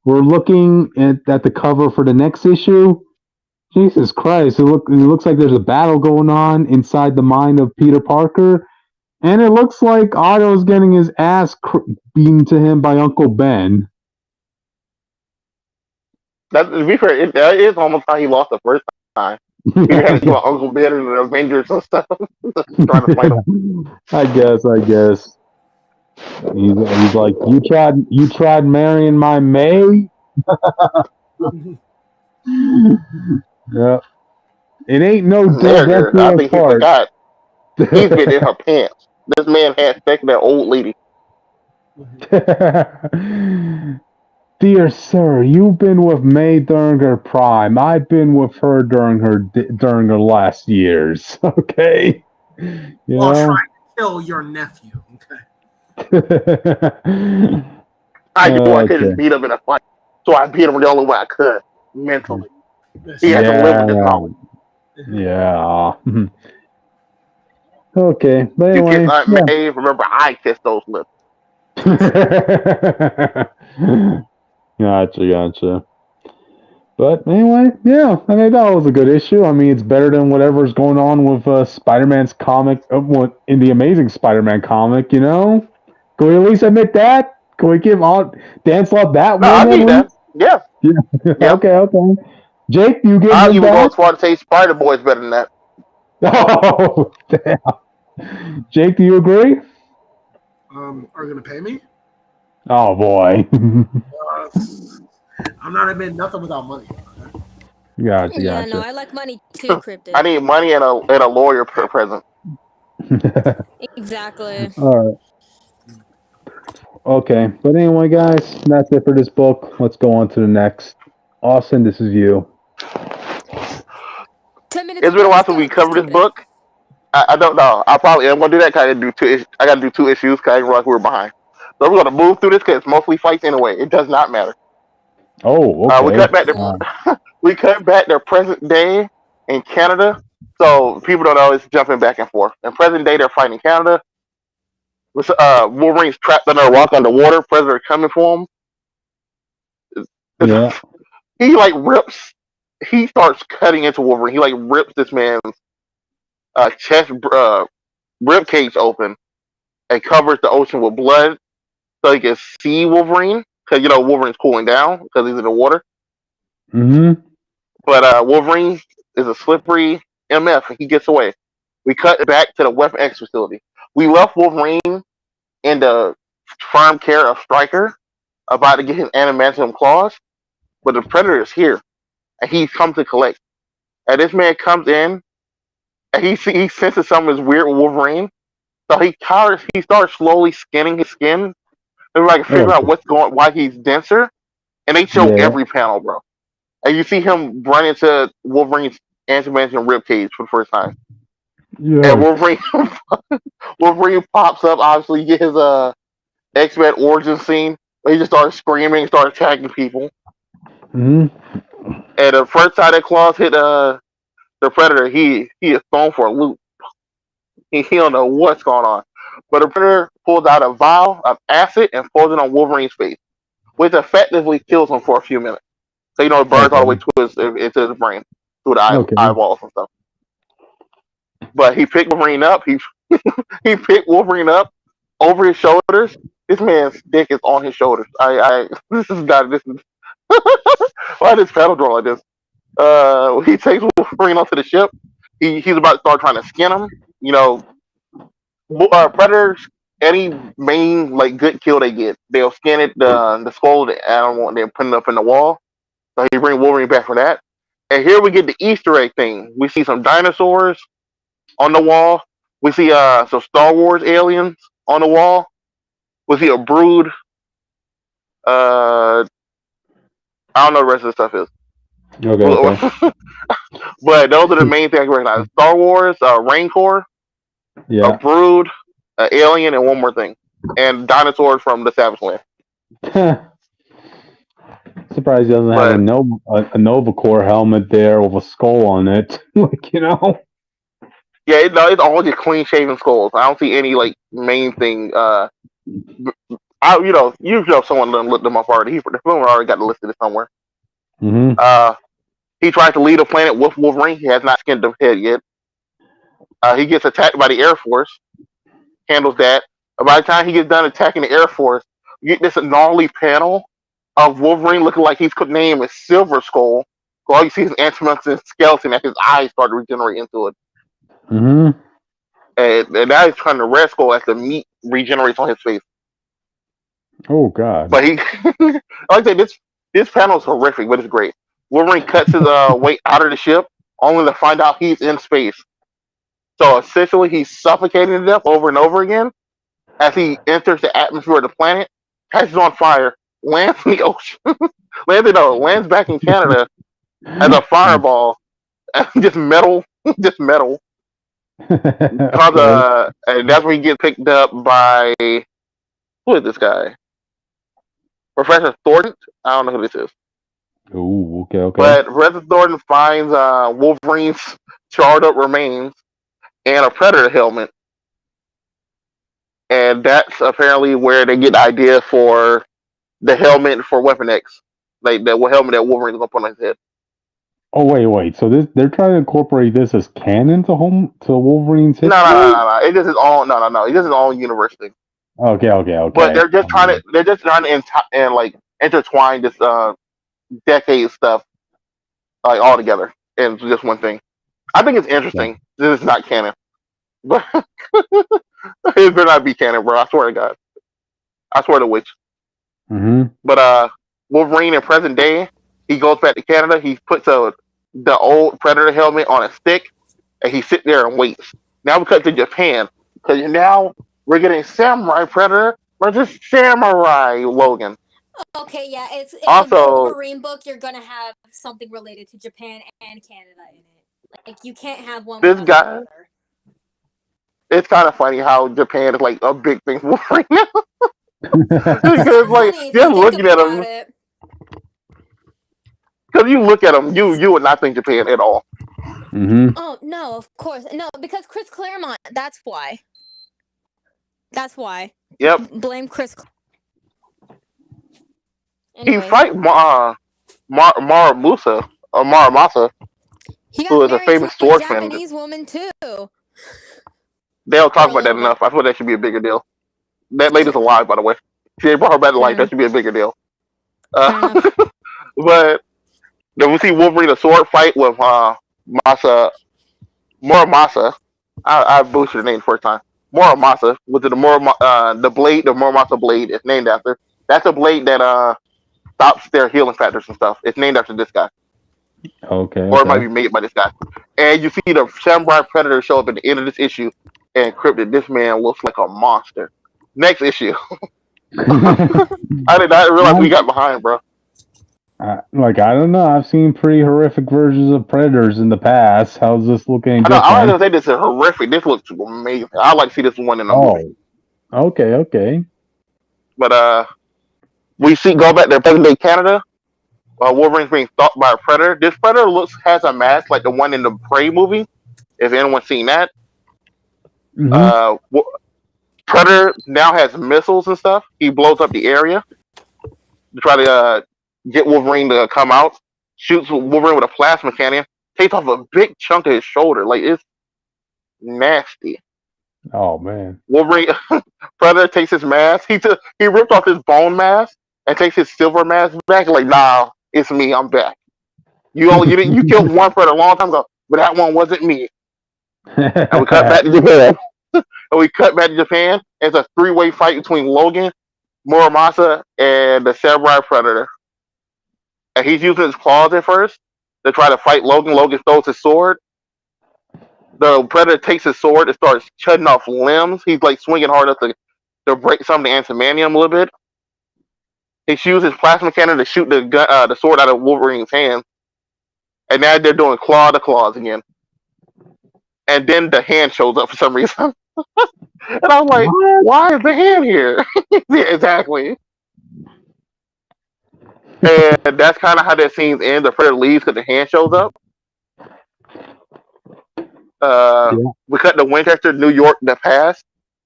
we're looking at the cover for the next issue. Jesus Christ, it looks like there's a battle going on inside the mind of Peter Parker, and it looks like Otto's getting his ass beaten to him by Uncle Ben. That, to be fair, that is almost how he lost the first time. He had to go Uncle Ben and the Avengers and stuff, trying to fight him. I guess. He's like, you tried marrying my May? Yeah. It ain't no deal. I think he forgot. He's been in her pants. This man had sex with that old lady. Dear sir, you've been with May during her prime. I've been with her during her last years. Okay. While trying to kill your nephew. Okay. I knew I could just beat him in a fight, so I beat him the only way I could mentally. He had to live with this knowledge. Yeah. Okay, but anyway, you kiss Aunt May, remember I kissed those lips. Gotcha. But anyway, yeah, I mean that was a good issue. I mean, it's better than whatever's going on with Spider-Man's comic, in the Amazing Spider-Man comic. Can we at least admit that? Can we give Dan Slott that one? I need that. Yeah. Okay. Jake, you give I'll him even that? go as far to say Spider-Boy is better than that. Oh, damn. Jake, do you agree? Are you gonna pay me? Oh boy. I'm not admitting nothing without money. Gotcha. Yeah, no, I like money too, Cryptic. I need money and a lawyer present. Exactly. All right. Okay, but anyway, guys, that's it for this book. Let's go on to the next. Austin, this is you. 10 minutes. It's been a while since we covered this book. I don't know. I'm gonna do that. I gotta do 2 issues. Cause I didn't realize we were behind. So we're gonna move through this because it's mostly fights anyway. It does not matter. Oh, We okay. cut back to we cut back to present day in Canada. So people don't know it's jumping back and forth. In present day, they're fighting Canada. With Wolverine's trapped under a rock underwater. Predator coming for him. Yeah. He like rips. He starts cutting into Wolverine. He like rips this man's chest rib cage open and covers the ocean with blood so he can see Wolverine. Because Wolverine's cooling down because he's in the water. Mm-hmm. But Wolverine is a slippery MF and he gets away. We cut back to the Weapon X facility. We left Wolverine in the firm care of Stryker, about to get his adamantium claws, but the Predator is here, and he's come to collect. And this man comes in, and he senses something is weird with Wolverine, so he starts slowly skinning his skin, and like figure out why he's denser, and they show every panel, bro. And you see him run into Wolverine's adamantium rib cage for the first time. Yeah. And Wolverine pops up. Obviously, you get his X-Men origin scene where he just started screaming, started attacking people. Mm-hmm. And the first time that claws hit the Predator, he is thrown for a loop. He don't know what's going on. But the Predator pulls out a vial of acid and pours it on Wolverine's face, which effectively kills him for a few minutes. So it burns all the way into his brain, through the eyeballs and stuff. But he picked Wolverine up. He picked Wolverine up over his shoulders. This man's dick is on his shoulders. This is why this panel draw like this? He takes Wolverine onto the ship. He's about to start trying to skin him. Predators, any main good kill they get, they'll skin it, the skull of the animal, and then put it up in the wall. So he bring Wolverine back for that. And here we get the Easter egg thing. We see some dinosaurs on the wall. We see some Star Wars aliens on the wall. We see a brood. I don't know what the rest of the stuff is. Okay. But those are the main things I recognize. Star Wars, Rancor, a brood, an alien, and one more thing. And dinosaurs from the Savage Land. Surprised he doesn't have a Nova Corps helmet there with a skull on it. Yeah, it's all just clean shaven skulls. I don't see any main thing. Usually someone done looked them up already. The film already got listed somewhere. Mm-hmm. He tried to lead a planet with Wolverine. He has not skinned the head yet. He gets attacked by the Air Force. Handles that. By the time he gets done attacking the Air Force, you get this gnarly panel of Wolverine looking like his name is Silver Skull. So all you see is adamantium skeleton, and his eyes start to regenerate into it. Mm-hmm. And now he's trying to Red Skull as the meat regenerates on his face. Oh God! But like I said, this panel is horrific, but it's great. Wolverine cuts his way out of the ship, only to find out he's in space. So essentially, he's suffocating to death over and over again as he enters the atmosphere of the planet, catches on fire, lands in the ocean, lands back in Canada as a fireball, and just metal. And that's when he gets picked up by who is this guy? Professor Thornton? I don't know who this is. Oh, okay. But Professor Thornton finds Wolverine's charred up remains and a Predator helmet. And that's apparently where they get the idea for the helmet for Weapon X. Like the helmet that Wolverine's gonna put on his head. Oh wait. So they're trying to incorporate this as canon to Wolverine's history? No. It is his own. No. It is his own universe thing. Okay. But they're just trying to intertwine this decade stuff all together in just one thing. I think it's interesting. Yeah. This is not canon, but it better not be canon, bro. I swear to God. I swear to witch. Mm-hmm. But Wolverine in present day, he goes back to Canada. He puts the old Predator helmet on a stick, and he sits there and waits. Now we cut to Japan because now we're getting Samurai Predator versus Samurai Logan. Okay, yeah, it's also a Wolverine book. You're gonna have something related to Japan and Canada in it. Like you can't have one. This guy. It's kind of funny how Japan is like a big thing for Wolverine now. Because like Funny if just you think looking at about him, it. because you look at him, you would not think Japan at all. Mm-hmm. Oh no, of course no, because Chris Claremont. That's why. That's why. Yep, Blame Chris. he Anyways, fight Mara Masa, he who got is a married to famous a sword fan. Japanese woman too. They don't For talk a about that little bit. enough. I thought that should be a bigger deal. That lady's alive, by the way. If they brought her back to Fair life, that enough. should be a bigger deal. Fair enough. But then we see Wolverine a sword fight with Masa Muramasa. I butchered the name the first time. Muramasa, with the blade, the Muramasa blade is named after. That's a blade that stops their healing factors and stuff. It's named after this guy. Okay. Or it might be Okay. made by this guy. And you see the Samurai Predator show up at the end of this issue and cryptic, this man looks like a monster. Next issue. I did not realize we got behind, bro. Like, I don't know. I've seen pretty horrific versions of Predators in the past. How's this looking I know, I was different? gonna say this is horrific. This looks amazing. I like to see this one in a movie. Okay. Okay. But we go back to present day Canada. Wolverine's being stalked by a predator. This predator has a mask like the one in the Prey movie. If anyone's seen that, Mm-hmm. Predator now has missiles and stuff. He blows up the area to try to get Wolverine to come out. Shoots Wolverine with a plasma cannon. Takes off a big chunk of his shoulder. Like, it's nasty. Oh man. Wolverine Predator takes his mask. He ripped off his bone mask and takes his silver mask back. Like, nah, it's me. I'm back. You killed one Predator a long time ago, but that one wasn't me. And we cut back to Japan. It's a three-way fight between Logan, Muramasa, and the Samurai Predator. And he's using his claws at first to try to fight Logan. Logan throws his sword. The Predator takes his sword and starts cutting off limbs. He's like swinging hard enough to break some of the antimanium a little bit. He shoots his plasma cannon to shoot the sword out of Wolverine's hand. And now they're doing claw to claws again. And then the hand shows up for some reason. And I was like, why is the hand here? Yeah, exactly. And that's kind of how that scene ends. The Predator leaves because the hand shows up. We cut to Winchester, New York, the past.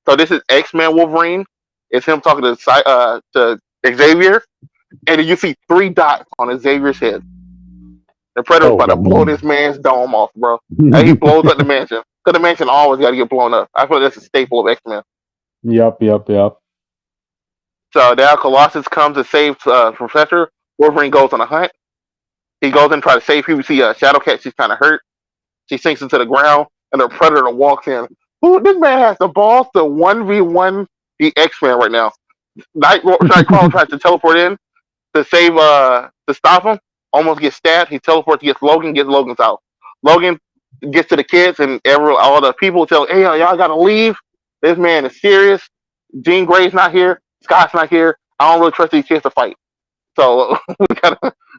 So this is X-Men Wolverine. It's him talking to Xavier. And then you see 3 dots on Xavier's head. The Predator's about to blow this man's dome off, bro. And he blows up the mansion. Because the mansion always got to get blown up. I feel that's a staple of X-Men. Yep. So now Colossus comes to save Professor. Wolverine goes on a hunt. He goes in and tries to save people. We see Shadowcat. She's kind of hurt. She sinks into the ground, and the Predator walks in. This man has the balls to 1v1 the X-Men right now. Nightcrawler tries to teleport in to save, to stop him. Almost gets stabbed. He teleports, gets Logan's out. Logan gets to the kids, and all the people tell, hey, y'all gotta leave. This man is serious. Jean Grey's not here. Scott's not here. I don't really trust these kids to fight. So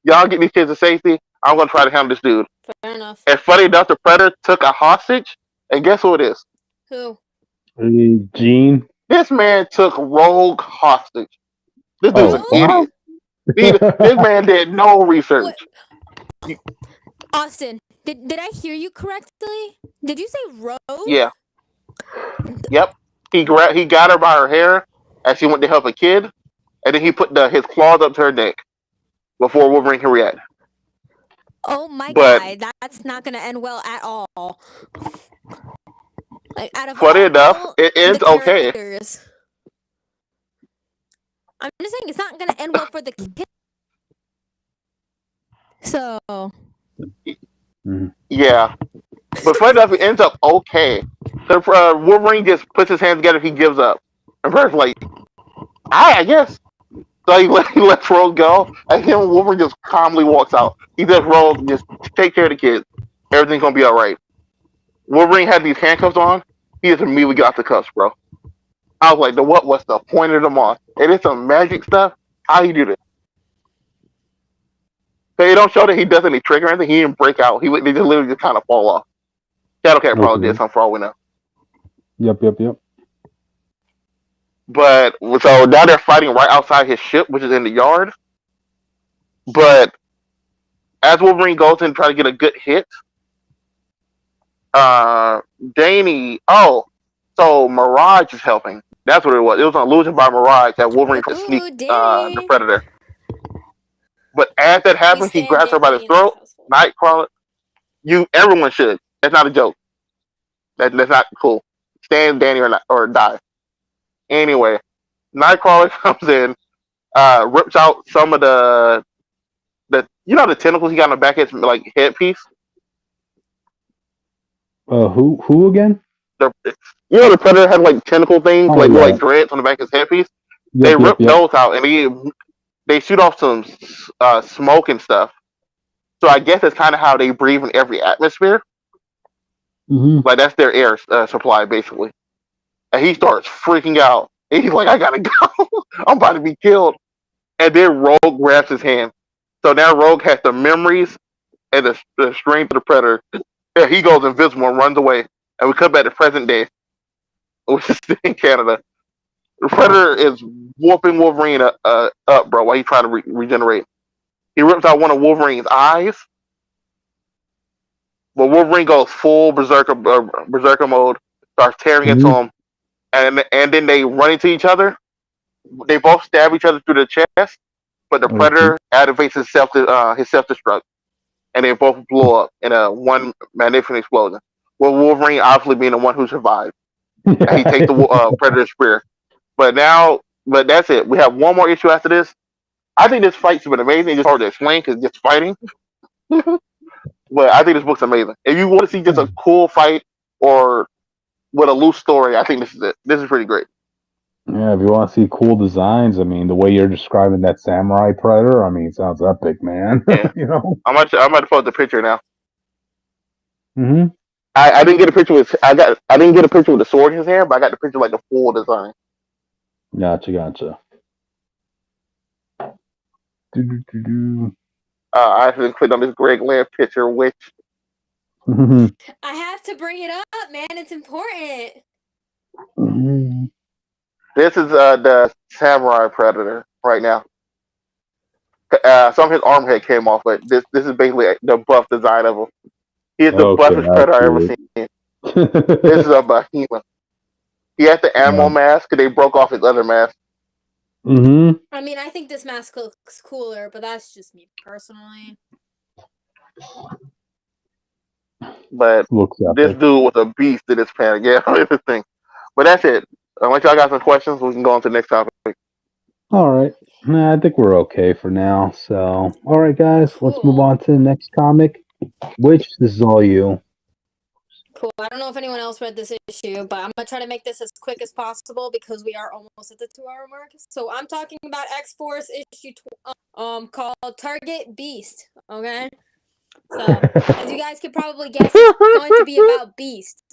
y'all get these kids to safety. I'm gonna try to handle this dude. Fair enough. And funny enough, the Predator took a hostage, and guess who it is? Who? Gene. This man took Rogue hostage. This dude's an wow. idiot. This man did no research. What? Austin, did I hear you correctly? Did you say Rogue? Yeah. Yep. He got her by her hair as she went to help a kid, and then he put his claws up to her neck before Wolverine can react. Oh my god, that's not gonna end well at all. Like, out of funny all enough, it ends okay. I'm just saying it's not gonna end well for the kid. So yeah, but funny enough, it ends up okay. So Wolverine just puts his hands together. He gives up, and Bert's like, I guess. So he lets Rogue go, and him Wolverine just calmly walks out. He just Rogue, just take care of the kids. Everything's gonna be all right. Wolverine had these handcuffs on. He just immediately got the cuffs, bro. I was like, what's the point of them on? And it's some magic stuff. How you do this? They don't show that he does any trigger or anything. He didn't break out. They just literally just kind of fall off. Shadowcat probably did something for all we know. Yep. But so now they're fighting right outside his ship, which is in the yard. But as Wolverine goes in and try to get a good hit, Danny. Oh, so Mirage is helping. That's what it was. It was an illusion by Mirage that Wolverine could sneak Ooh, the Danny. Predator. But as that We happens, he stand grabs her by the Danny in this throat. household. Nightcrawler. Everyone should. That's not a joke. That's not cool. Stand Danny or die. Anyway, Nightcrawler comes in, rips out some of the the tentacles he got on the back of his like headpiece. Who again? The the Predator had like tentacle things, Oh like yeah. like dreads on the back of his headpiece. They Yep. rip those out and they shoot off some smoke and stuff. So I guess that's kind of how they breathe in every atmosphere. Mm-hmm. Like that's their air supply basically. And he starts freaking out. And he's like, "I gotta go! I'm about to be killed." And then Rogue grabs his hand. So now Rogue has the memories and the strength of the Predator. And he goes invisible and runs away. And we come back to present day, which is in Canada. The Predator is whooping Wolverine up, bro, while he's trying to regenerate. He rips out one of Wolverine's eyes. But Wolverine goes full berserker mode, starts tearing into him, and then they run into each other. They both stab each other through the chest, but the Predator activates his self destruct, and they both blow up in a one magnificent explosion. With Wolverine obviously being the one who survived, and he takes the Predator's spear. But that's it. We have one more issue after this. I think this fight's been amazing. It's just hard to explain because it's just fighting. But I think this book's amazing. If you want to see just a cool fight or with a loose story, I think this is it. This is pretty great. Yeah, if you want to see cool designs, I mean, the way you're describing that samurai Predator, I mean, it sounds epic, man. Yeah. I'm about to post the picture now. Mm-hmm. I didn't get a picture with I didn't get a picture with the sword in his hand, but I got the picture like the full design. Gotcha. I actually clicked on this Greg Land picture, which I have to bring it up, man. It's important. this is the Samurai Predator right now. Some of his arm head came off, but this is basically the buff design of him. He is the buffest Predator I've ever seen. This is a behemoth. He has the ammo mask, and they broke off his other mask. I mean, I think this mask looks cooler, but that's just me personally. But this dude was a beast in this panic. Yeah, interesting. But that's it. Unless y'all got some questions, we can go on to the next topic. All right. Nah, I think we're okay for now. So, all right, guys, let's move on to the next comic, which this is all you. Cool. I don't know if anyone else read this issue, but I'm going to try to make this as quick as possible because we are almost at the 2-hour mark. So I'm talking about X-Force issue called Target Beast, okay? So, as you guys could probably guess, it's going to be about Beast.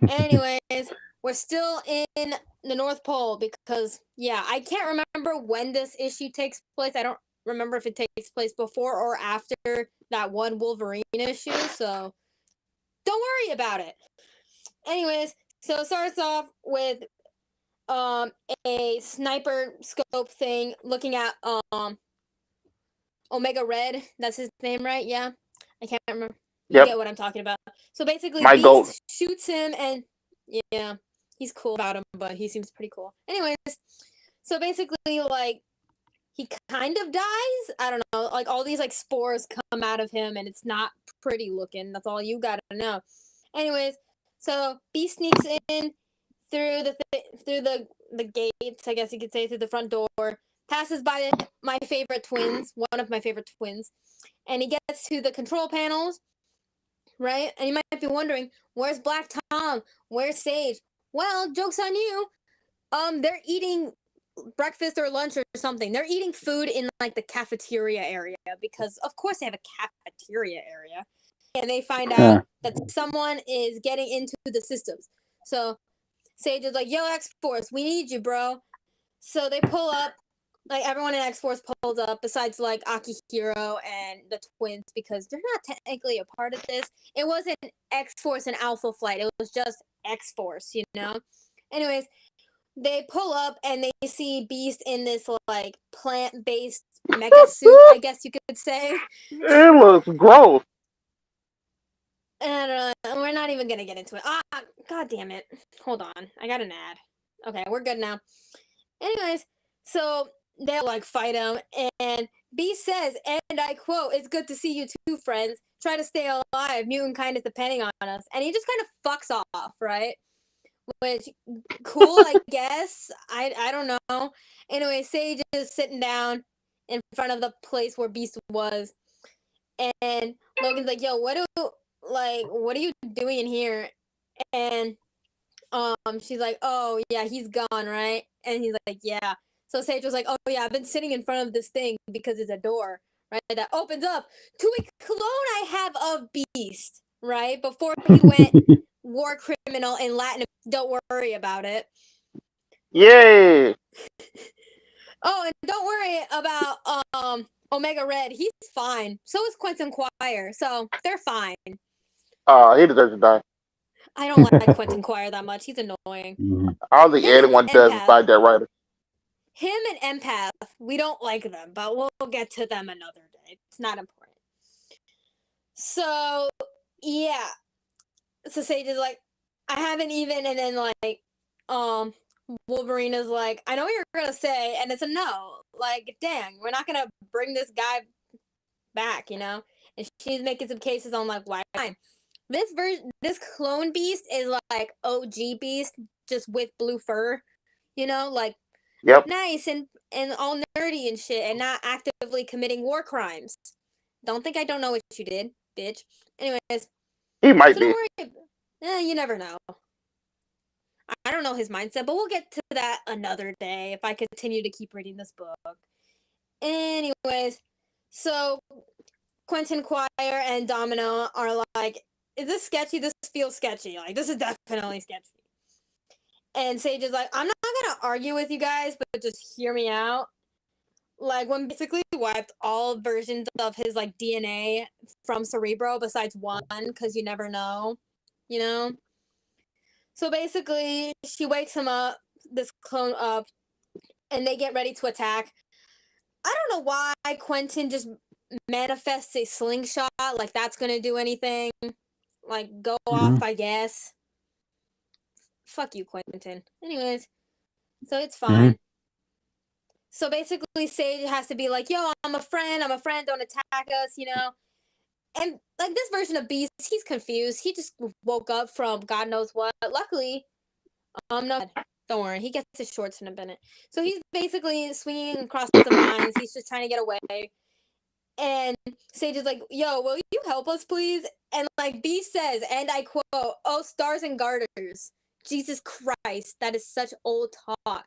Anyways, we're still in the North Pole because, yeah, I can't remember when this issue takes place. I don't remember if it takes place before or after that one Wolverine issue, so don't worry about it. Anyways, so it starts off with a sniper scope thing looking at Omega Red. That's his name, right? Yeah. I can't remember. You get what I'm talking about. So basically Beast shoots him and yeah, he's cool about him, but he seems pretty cool. Anyways, so basically like he kind of dies. I don't know. Like all these like spores come out of him and it's not pretty looking. That's all you gotta know. Anyways, so Beast sneaks in through the gates, I guess you could say, through the front door, passes by my favorite twins, one of my favorite twins, and he gets to the control panels, right? And you might be wondering, where's Black Tom? Where's Sage? Well, joke's on you. They're eating breakfast or lunch or something. They're eating food in like the cafeteria area because of course they have a cafeteria area. And they find out that someone is getting into the systems. So Sage is like, yo, X-Force, we need you, bro. So they pull up, like everyone in X-Force pulls up besides like Akihiro and the twins because they're not technically a part of this. It wasn't X-Force and Alpha Flight. It was just X-Force, you know? Anyways, they pull up and they see Beast in this like plant-based mecha suit, I guess you could say. It looks gross. And we're not even gonna get into it. Ah, god damn it! Hold on, I got an ad. Okay, we're good now. Anyways, so they'll like fight him, and Beast says, and I quote, "It's good to see you too, friends. Try to stay alive. Mutant kind is depending on us." And he just kind of fucks off, right? Which cool, I guess. I don't know. Anyway, Sage is sitting down in front of the place where Beast was, and Logan's like, "Yo, what are you doing in here?" And she's like, "Oh yeah, he's gone, right?" And he's like, "Yeah." So Sage was like, "Oh yeah, I've been sitting in front of this thing because it's a door, right, that opens up to a clone I have of Beast, right? Before he went war criminal in Latin. Don't worry about it." Yay! Oh, and don't worry about Omega Red. He's fine. So is Quentin Quire. So they're fine. He deserves to die. I don't like Quentin Quire that much. He's annoying. I don't think anyone does besides that writer. Him and Empath, we don't like them, but we'll get to them another day. It's not important. So, yeah. So Sage is like, I haven't even, and then like, Wolverine is like, I know what you're gonna say, and it's a no. Like, dang, we're not gonna bring this guy back, you know? And she's making some cases on like why. This clone Beast is like OG Beast, just with blue fur, you know, like nice and all nerdy and shit, and not actively committing war crimes. Don't think I don't know what you did, bitch. Anyways, he might be. Don't worry. You never know. I don't know his mindset, but we'll get to that another day if I continue to keep reading this book. Anyways, so Quentin Quire and Domino are like, is this sketchy? This feels sketchy. Like, this is definitely sketchy. And Sage is like, I'm not gonna argue with you guys, but just hear me out. Like, when basically wiped all versions of his, like, DNA from Cerebro besides one, because you never know, you know? So basically, she wakes him up, this clone up, and they get ready to attack. I don't know why Quentin just manifests a slingshot, like that's gonna do anything. Like, go off, I guess. Fuck you, Quentin. Anyways, so it's fine. So basically, Sage has to be like, yo, I'm a friend, don't attack us, you know? And, like, this version of Beast, he's confused. He just woke up from God knows what. Luckily, no, don't worry, he gets his shorts in a minute. So he's basically swinging across the mines. He's just trying to get away. And Sage is like, yo, will you help us, please? And, like, Beast says, and I quote, oh, stars and garters. Jesus Christ, that is such old talk.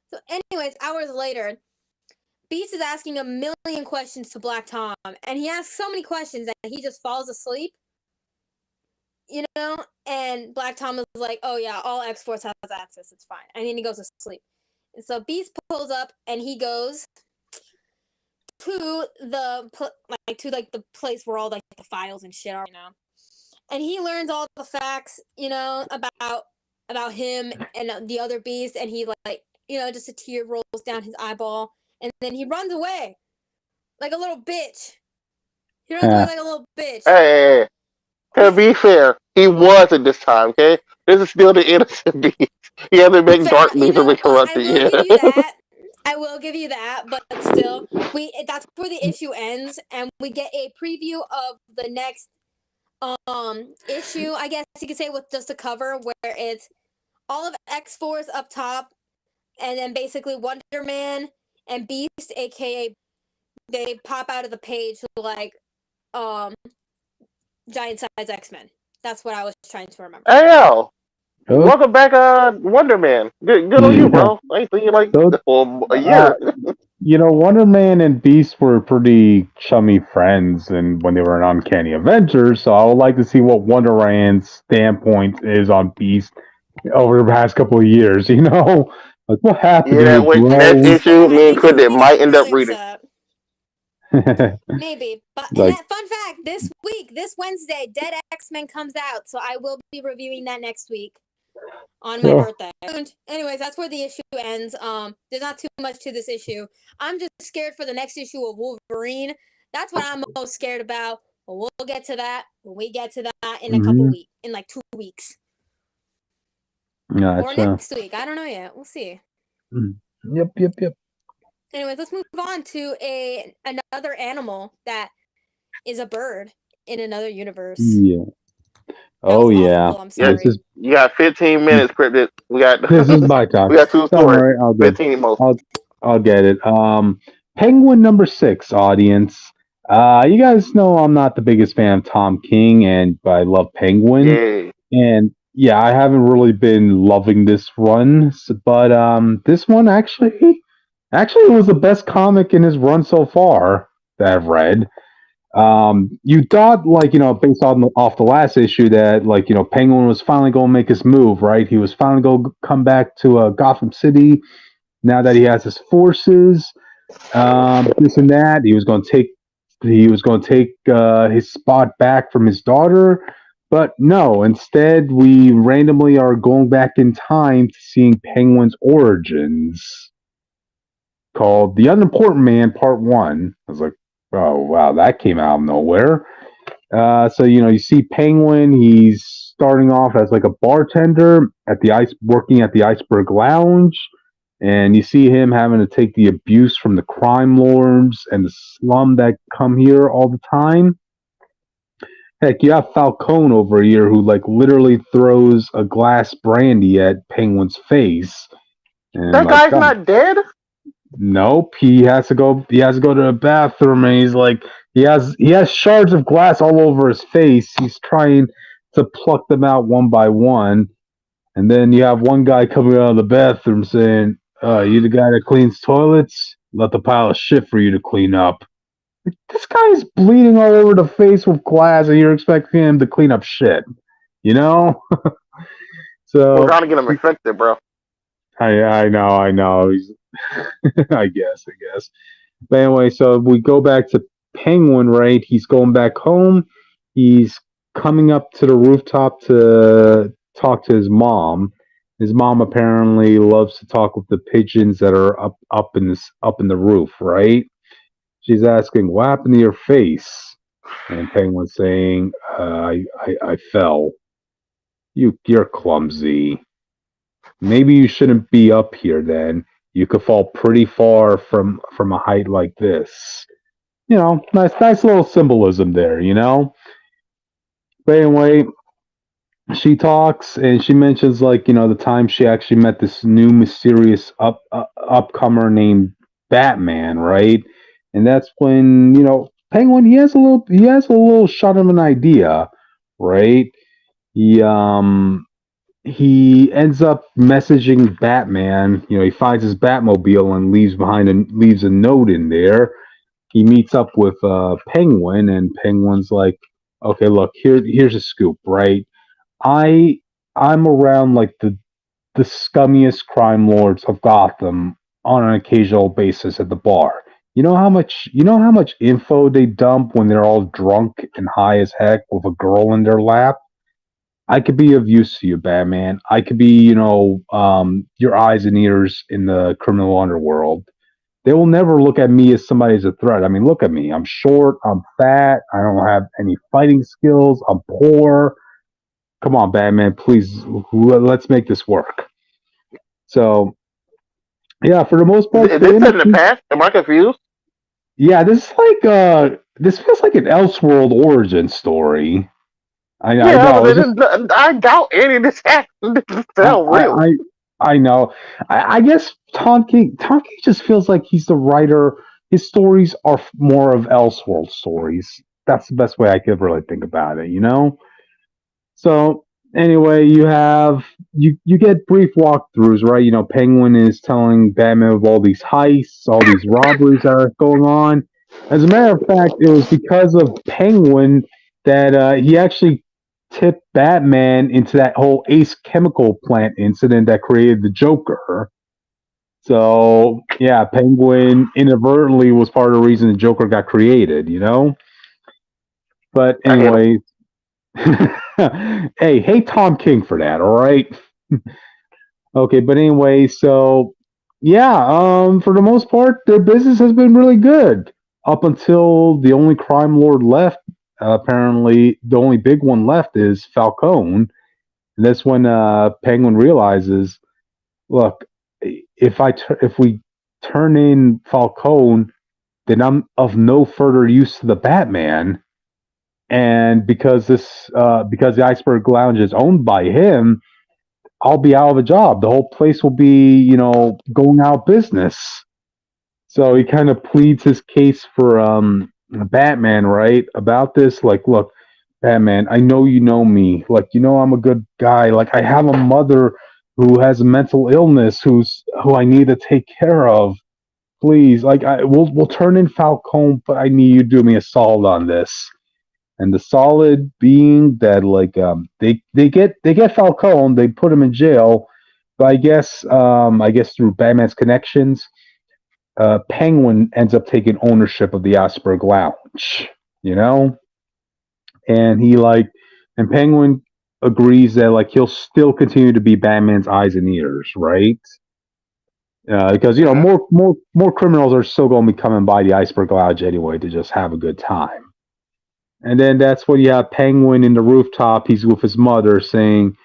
So anyways, hours later, Beast is asking a million questions to Black Tom, and he asks so many questions that he just falls asleep, you know? And Black Tom is like, oh yeah, all X-Force has access, it's fine. And then he goes to sleep. And so Beast pulls up, and he goes to the place where all like the files and shit are, you know? And he learns all the facts, you know, about him and the other Beast, and he like, you know, just a tear rolls down his eyeball, and then he runs away like a little bitch. He runs away like a little bitch. Hey, to be fair, he wasn't this time, okay? This is still the innocent Beast. He hasn't made dark Beast or corrupted yet. I will give you that, but still, that's where the issue ends, and we get a preview of the next issue, I guess you could say, with just a cover where it's all of X-Force up top, and then basically Wonder Man and Beast, aka they pop out of the page like giant size X-Men. That's what I was trying to remember. Hey yo, welcome back, Wonder Man. Good on you, bro. I ain't seen you like for a year. You know, Wonder Man and Beast were pretty chummy friends, and when they were in Uncanny Avengers, so I would like to see what Wonder Man's standpoint is on Beast over the past couple of years. You know, like what happened? Yeah, next issue, me and Credit might end up reading. Maybe, but like, fun fact: this Wednesday, Dead X-Men comes out, so I will be reviewing that next week. on my birthday. Anyways, that's where the issue ends. There's not too much to this issue. I'm just scared for the next issue of Wolverine. That's what I'm most scared about. But we'll get to that when we get to that in a couple weeks, in like 2 weeks. Gotcha. Or next week. I don't know yet. We'll see. Yep. Anyways, let's move on to another animal that is a bird in another universe. Yeah. Oh yeah. I'm sorry. You got 15 minutes, Cryptid. We got. This is my time. We got 2 stories. Don't worry, I'll get 15 most. I'll get it. Penguin number 6, audience. You guys know I'm not the biggest fan of Tom King, but I love Penguin. Yay. And yeah, I haven't really been loving this run, but this one actually was the best comic in his run so far that I've read. You thought, like, based off the last issue, that, like, Penguin was finally going to make his move, right? He was finally going to come back to Gotham City now that he has his forces, this and that. He was going to take his spot back from his daughter, but no. Instead, we randomly are going back in time to seeing Penguin's origins, called The Unimportant Man, Part 1. I was like, oh, wow, that came out of nowhere. So, you see Penguin. He's starting off as like a bartender working at the Iceberg Lounge. And you see him having to take the abuse from the crime lords and the slum that come here all the time. Heck, you have Falcone over here who, like, literally throws a glass brandy at Penguin's face. And that guy's not dead? Nope, he has to go to the bathroom, and he's like, he has shards of glass all over his face. He's trying to pluck them out one by one, and then you have one guy coming out of the bathroom saying, you the guy that cleans toilets? Let the pile of shit for you to clean up. This guy's bleeding all over the face with glass, and you're expecting him to clean up shit, So we're trying to get him infected, bro. I know. He's I guess. But anyway, so we go back to Penguin, right? He's going back home. He's coming up to the rooftop to talk to his mom. His mom apparently loves to talk with the pigeons that are up in the roof, right? She's asking, "What happened to your face?" And Penguin's saying, "I fell. You're clumsy. Maybe you shouldn't be up here then. You could fall pretty far from a height like this." Nice little symbolism there, But anyway, she talks and she mentions, like, the time she actually met this new mysterious upcomer named Batman, right? And that's when, Penguin, he has a little shot of an idea, right? He ends up messaging Batman. He finds his Batmobile and leaves a note in there. He meets up with Penguin, and Penguin's like, "Okay, look, here's a scoop, right? I'm around, like, the scummiest crime lords of Gotham on an occasional basis at the bar. You know how much info they dump when they're all drunk and high as heck with a girl in their lap? I could be of use to you, Batman. I could be, your eyes and ears in the criminal underworld. They will never look at me as somebody as a threat. I mean, look at me. I'm short. I'm fat. I don't have any fighting skills. I'm poor. Come on, Batman. Please, let's make this work." So, yeah, for the most part. Is this in the past? Am I confused? Yeah, this feels like an Elseworld origin story. I doubt any of this happened. This sounds real. I know. I guess Tom King just feels like he's the writer. His stories are more of Elseworld stories. That's the best way I could really think about it, So anyway, you get brief walkthroughs, right? Penguin is telling Batman of all these heists, all these robberies that are going on. As a matter of fact, it was because of Penguin that he actually tipped Batman into that whole Ace chemical plant incident that created the Joker. So, yeah, Penguin inadvertently was part of the reason the Joker got created, But anyway, hey Tom King for that, all right? Okay, but anyway, so yeah, for the most part, their business has been really good up until the only crime lord left. Apparently, the only big one left is Falcone. And that's when Penguin realizes, look, if we turn in Falcone, then I'm of no further use to the Batman. And because the Iceberg Lounge is owned by him, I'll be out of a job. The whole place will be, going out of business. So he kind of pleads his case for Batman, right? About this, like, look, Batman, I know you know me. Like, I'm a good guy. Like, I have a mother who has a mental illness who I need to take care of. Please, like, we'll turn in Falcone, but I need you to do me a solid on this. And the solid being that, like, they get Falcone, they put him in jail, but I guess through Batman's connections, Penguin ends up taking ownership of the Iceberg Lounge, and and Penguin agrees that, like, he'll still continue to be Batman's eyes and ears, right? Because more criminals are still going to be coming by the Iceberg Lounge anyway to just have a good time. And then that's when you have Penguin in the rooftop. He's with his mother saying,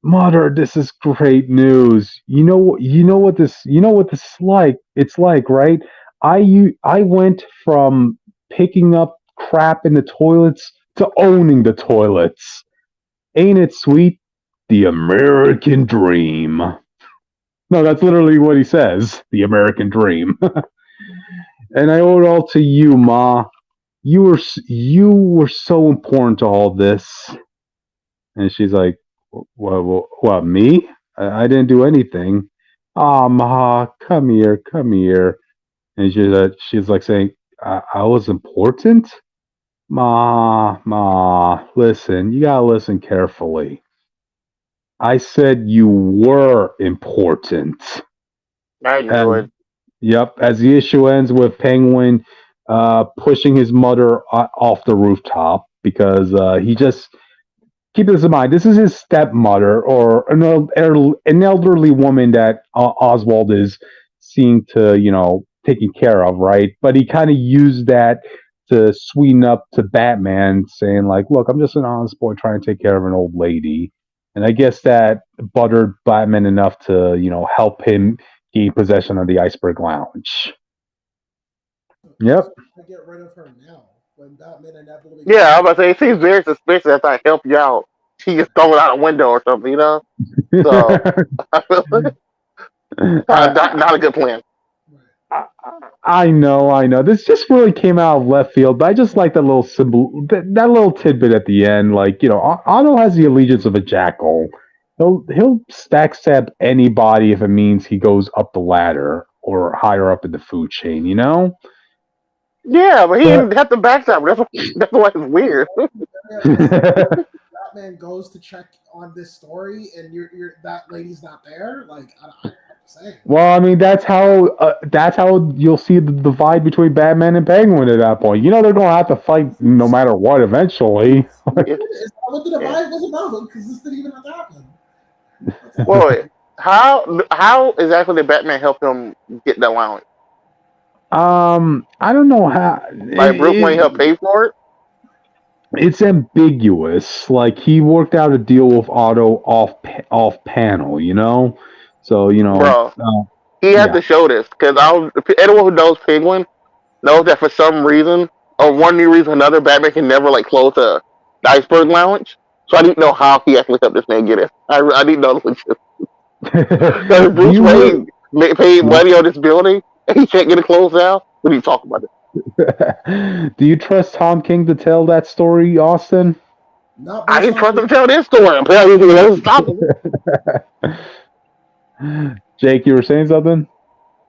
"Mother, this is great news. You know what this is like. It's like, right? I went from picking up crap in the toilets to owning the toilets. Ain't it sweet? The American dream." No, that's literally what he says. The American dream. And I owe it all to you, Ma. You were so important to all this. And she's like, what, me? I didn't do anything. Ah, Ma, come here. And she's like saying, I was important? Ma, listen, you gotta listen carefully. I said you were important. I knew it. Yep, as the issue ends with Penguin pushing his mother off the rooftop because he just keep this in mind. This is his stepmother or an elderly woman that Oswald is seeing to taking care of, right? But he kind of used that to sweeten up to Batman, saying like, "Look, I'm just an honest boy trying to take care of an old lady." And I guess that buttered Batman enough to help him gain possession of the Iceberg Lounge. Yep. I get rid of her now when Batman inevitably. Yeah, I was about to say, it seems very suspicious after I help you out. She just throw it out a window or something, So, I feel not a good plan. I know. This just really came out of left field, but I just like that little symbol, that little tidbit at the end. Like, Otto has the allegiance of a jackal. He'll backstab anybody if it means he goes up the ladder or higher up in the food chain. Yeah, but he didn't have to backstab. That's why it's weird. Batman goes to check on this story, and you're that lady's not there. Like, I'm saying. Well, I mean, that's how you'll see the divide between Batman and Penguin at that point. They're going to have to fight no matter what eventually. Is that what the divide was about? Because this didn't even have to happen. Wait, how exactly did Batman help him get the allowance? I don't know how. Like Bruce Wayne helped pay for it? It's ambiguous. Like, he worked out a deal with Otto off panel, So Bro, he had to show this because anyone who knows Penguin knows that for some reason or one new reason or another, Batman can never close the Iceberg Lounge. So I didn't know how he actually helped this man get it. I didn't know this. Because Bruce Wayne paid money on this building and he can't get it closed out. What are you talking about? Do you trust Tom King to tell that story, Austin? I didn't trust him to tell this story. Apparently, he doesn't stop him. Jake, you were saying something?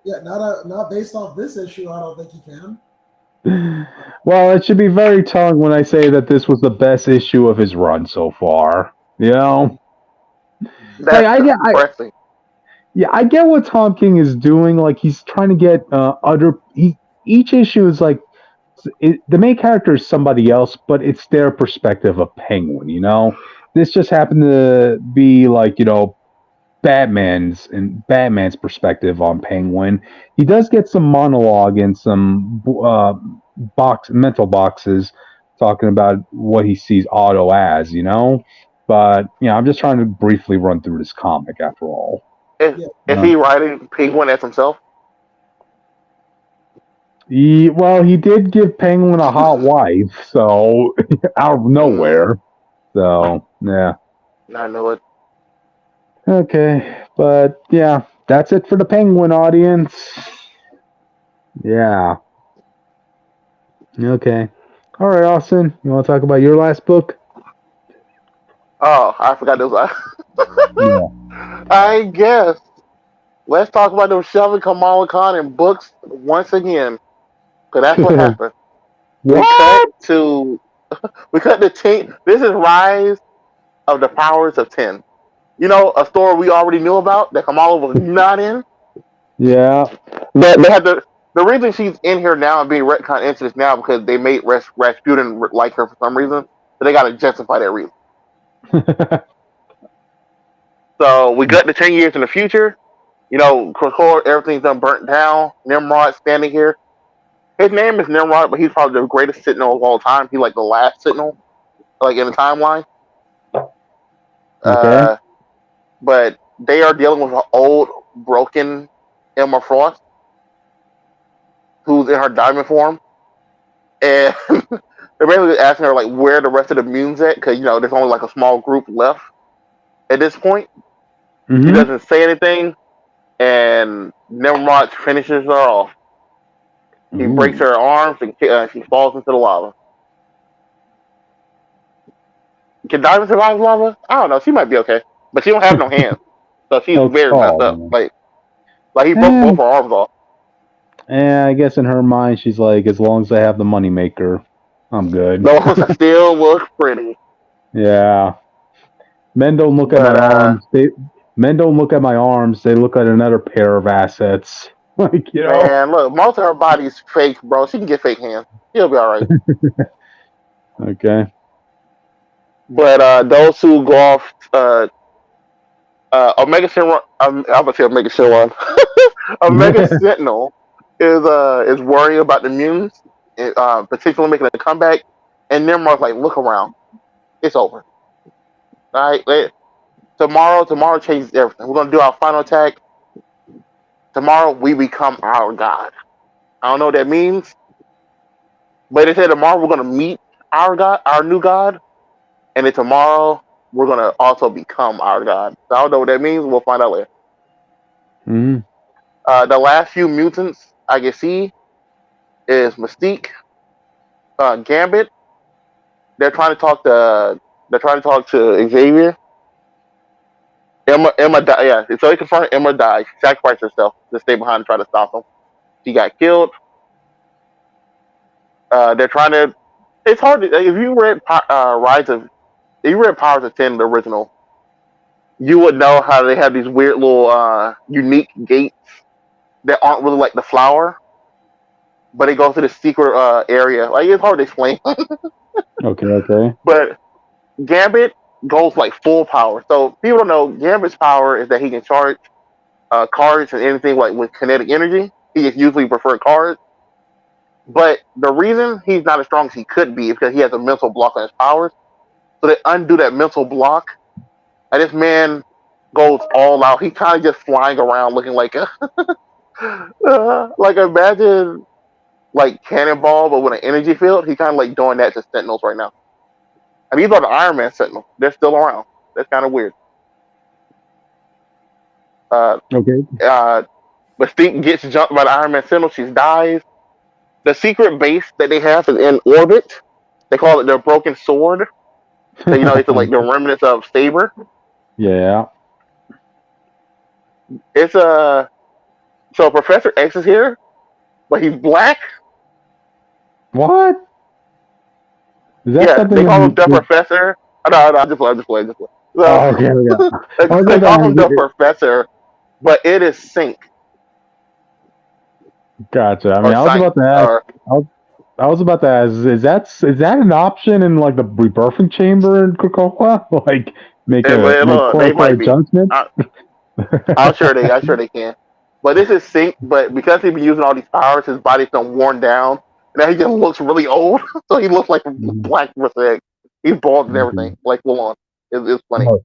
Yeah, not based off this issue. I don't think he can. Well, it should be very telling when I say that this was the best issue of his run so far. That's depressing. I get what Tom King is doing. Like, he's trying to get each issue is like the main character is somebody else, but it's their perspective of Penguin. This just happened to be Batman's perspective on Penguin. He does get some monologue and some mental boxes talking about what he sees Otto as, But I'm just trying to briefly run through this comic after all. Is he writing Penguin as himself? He did give Penguin a hot wife, so out of nowhere. So yeah. I know it. Okay, but yeah, that's it for the Penguin audience. Yeah. Okay. All right, Austin, you want to talk about your last book? Oh, I forgot those. Yeah. I guess. Let's talk about them shoving Kamala Khan in books once again. Because that's what happened. What? We cut to 10. This is Rise of the Powers of 10. A story we already knew about that Kamala was not in. Yeah. But they had the reason she's in here now and being retconned into this now because they made Rasputin like her for some reason. So they got to justify that reason. So we got to 10 years in the future. Krakoa, everything's done burnt down. Nimrod standing here. His name is Nimrod, but he's probably the greatest Sentinel of all time. He's like the last Sentinel, like in the timeline. Okay. But they are dealing with an old, broken Emma Frost, who's in her diamond form, and they're basically asking her like where the rest of the mutants at, because there's only like a small group left at this point. Mm-hmm. She doesn't say anything, and Nimrod finishes her off. He breaks her arms and she falls into the lava. Can Diamond survive lava? I don't know. She might be okay, but she don't have no hands, so she's very messed up. Like he broke both her arms off. Yeah, I guess in her mind, she's like, as long as I have the moneymaker, I'm good. Those still look pretty. Yeah. Men don't look at my arms. Men don't look at my arms. They look at another pair of assets. Man, look, most of her body's fake, bro. She can get fake hands. She'll be all right. Okay. But those who go off, Omega Shenron, I'm gonna say Omega Shenron. Omega Sentinel is worried about the mutants, particularly making a comeback. And Nimrod's like, look around, it's over. All right, tomorrow changes everything. We're gonna do our final attack. Tomorrow we become our god. I don't know what that means, but they said tomorrow we're gonna meet our god, our new god, and then tomorrow we're gonna also become our god. So I don't know what that means. We'll find out later. Mm-hmm. The last few mutants I can see is Mystique, Gambit. They're trying to talk to Xavier. Emma died. Yeah, so they confirmed Emma died. She sacrificed herself to stay behind and try to stop him. She got killed. They're trying to. It's hard to, if you read if you read Powers of 10, the original, you would know how they have these weird little unique gates that aren't really like the flower, but they go to the secret area. Like it's hard to explain. Okay. But Gambit goes like full power. So people don't know Gambit's power is that he can charge cards and anything like with kinetic energy. He just usually prefer cards. But the reason he's not as strong as he could be is because he has a mental block on his powers. So they undo that mental block, and this man goes all out. He kind of just flying around looking like a like imagine like Cannonball but with an energy field. He kind of like doing that to Sentinels right now. And these are the Iron Man Sentinels. They're still around. That's kind of weird. Okay. Mystique gets jumped by the Iron Man Sentinel. She dies. The secret base that they have is in orbit. They call it their broken sword. So, it's like the remnants of Saber. Yeah. It's so Professor X is here, but he's black. What? Is that something they call him the Professor. No, I'm just playing. So, okay. They call him the Professor, but it is Sync. Gotcha. I mean, I was about to ask, is that an option in like the rebirthing chamber in Krakoa? Like make a they might be. adjustment? I'm sure they can. But this is sync. But because he's been using all these powers, his body's been worn down. Now he just looks really old. So he looks like a black egg. He's bald and everything, like full on. It's funny. Oh,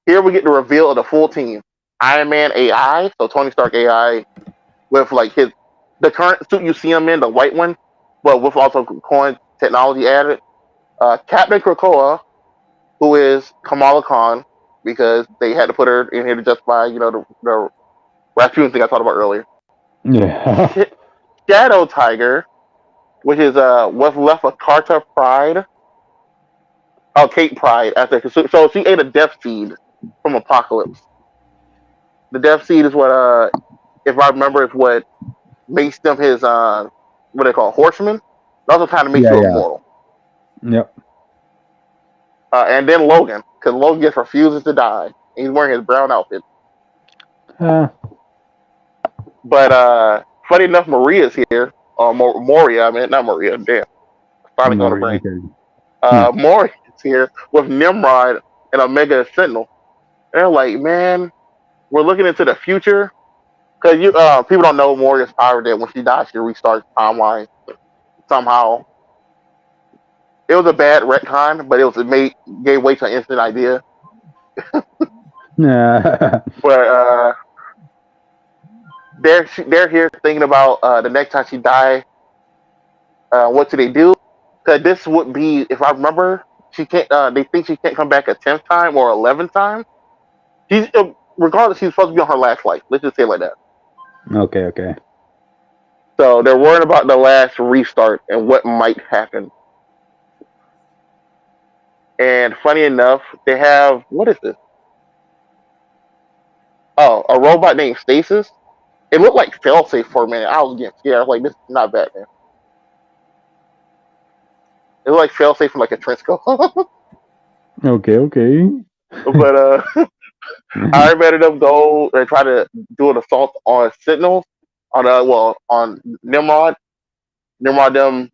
Here we get the reveal of the full team. Iron Man AI, so Tony Stark AI, with like the current suit you see him in, the white one, but with also coin technology added. Captain Krakoa, who is Kamala Khan, because they had to put her in here to justify, the Rasputin thing I talked about earlier. yeah. Shadow Tiger, which is what's left of Carter Pride. Oh, Kate Pride. So she ate a death seed from Apocalypse. The death seed is what, if I remember, is what makes them his what they call horsemen. It also kind of makes Yeah, you yeah. immortal. Yep. And then Logan, because Logan just refuses to die. And he's wearing his brown outfit. But funny enough, Maria's here. Moria, I mean, not Maria. Damn, finally on the brain. Moria's here with Nimrod and Omega Sentinel. And they're like, man, we're looking into the future. Because people don't know Moria's power that when she dies, she restarts timeline somehow. It was a bad retcon, but gave way to an instant idea. Yeah. Where they're here thinking about the next time she dies, what do they do? Because this would be, if I remember, she can't. They think she can't come back a 10th time or 11th time. She's regardless, she's supposed to be on her last life. Let's just say it like that. Okay. So they're worried about the last restart and what might happen. And funny enough, they have, what is this? Oh, a robot named Stasis. It looked like failsafe for a minute. I was getting scared. I was like, this is not Batman. It looked like failsafe from like a trench coat. Okay. But Iron Man and them go and try to do an assault on Sentinels on Nimrod. Nimrod them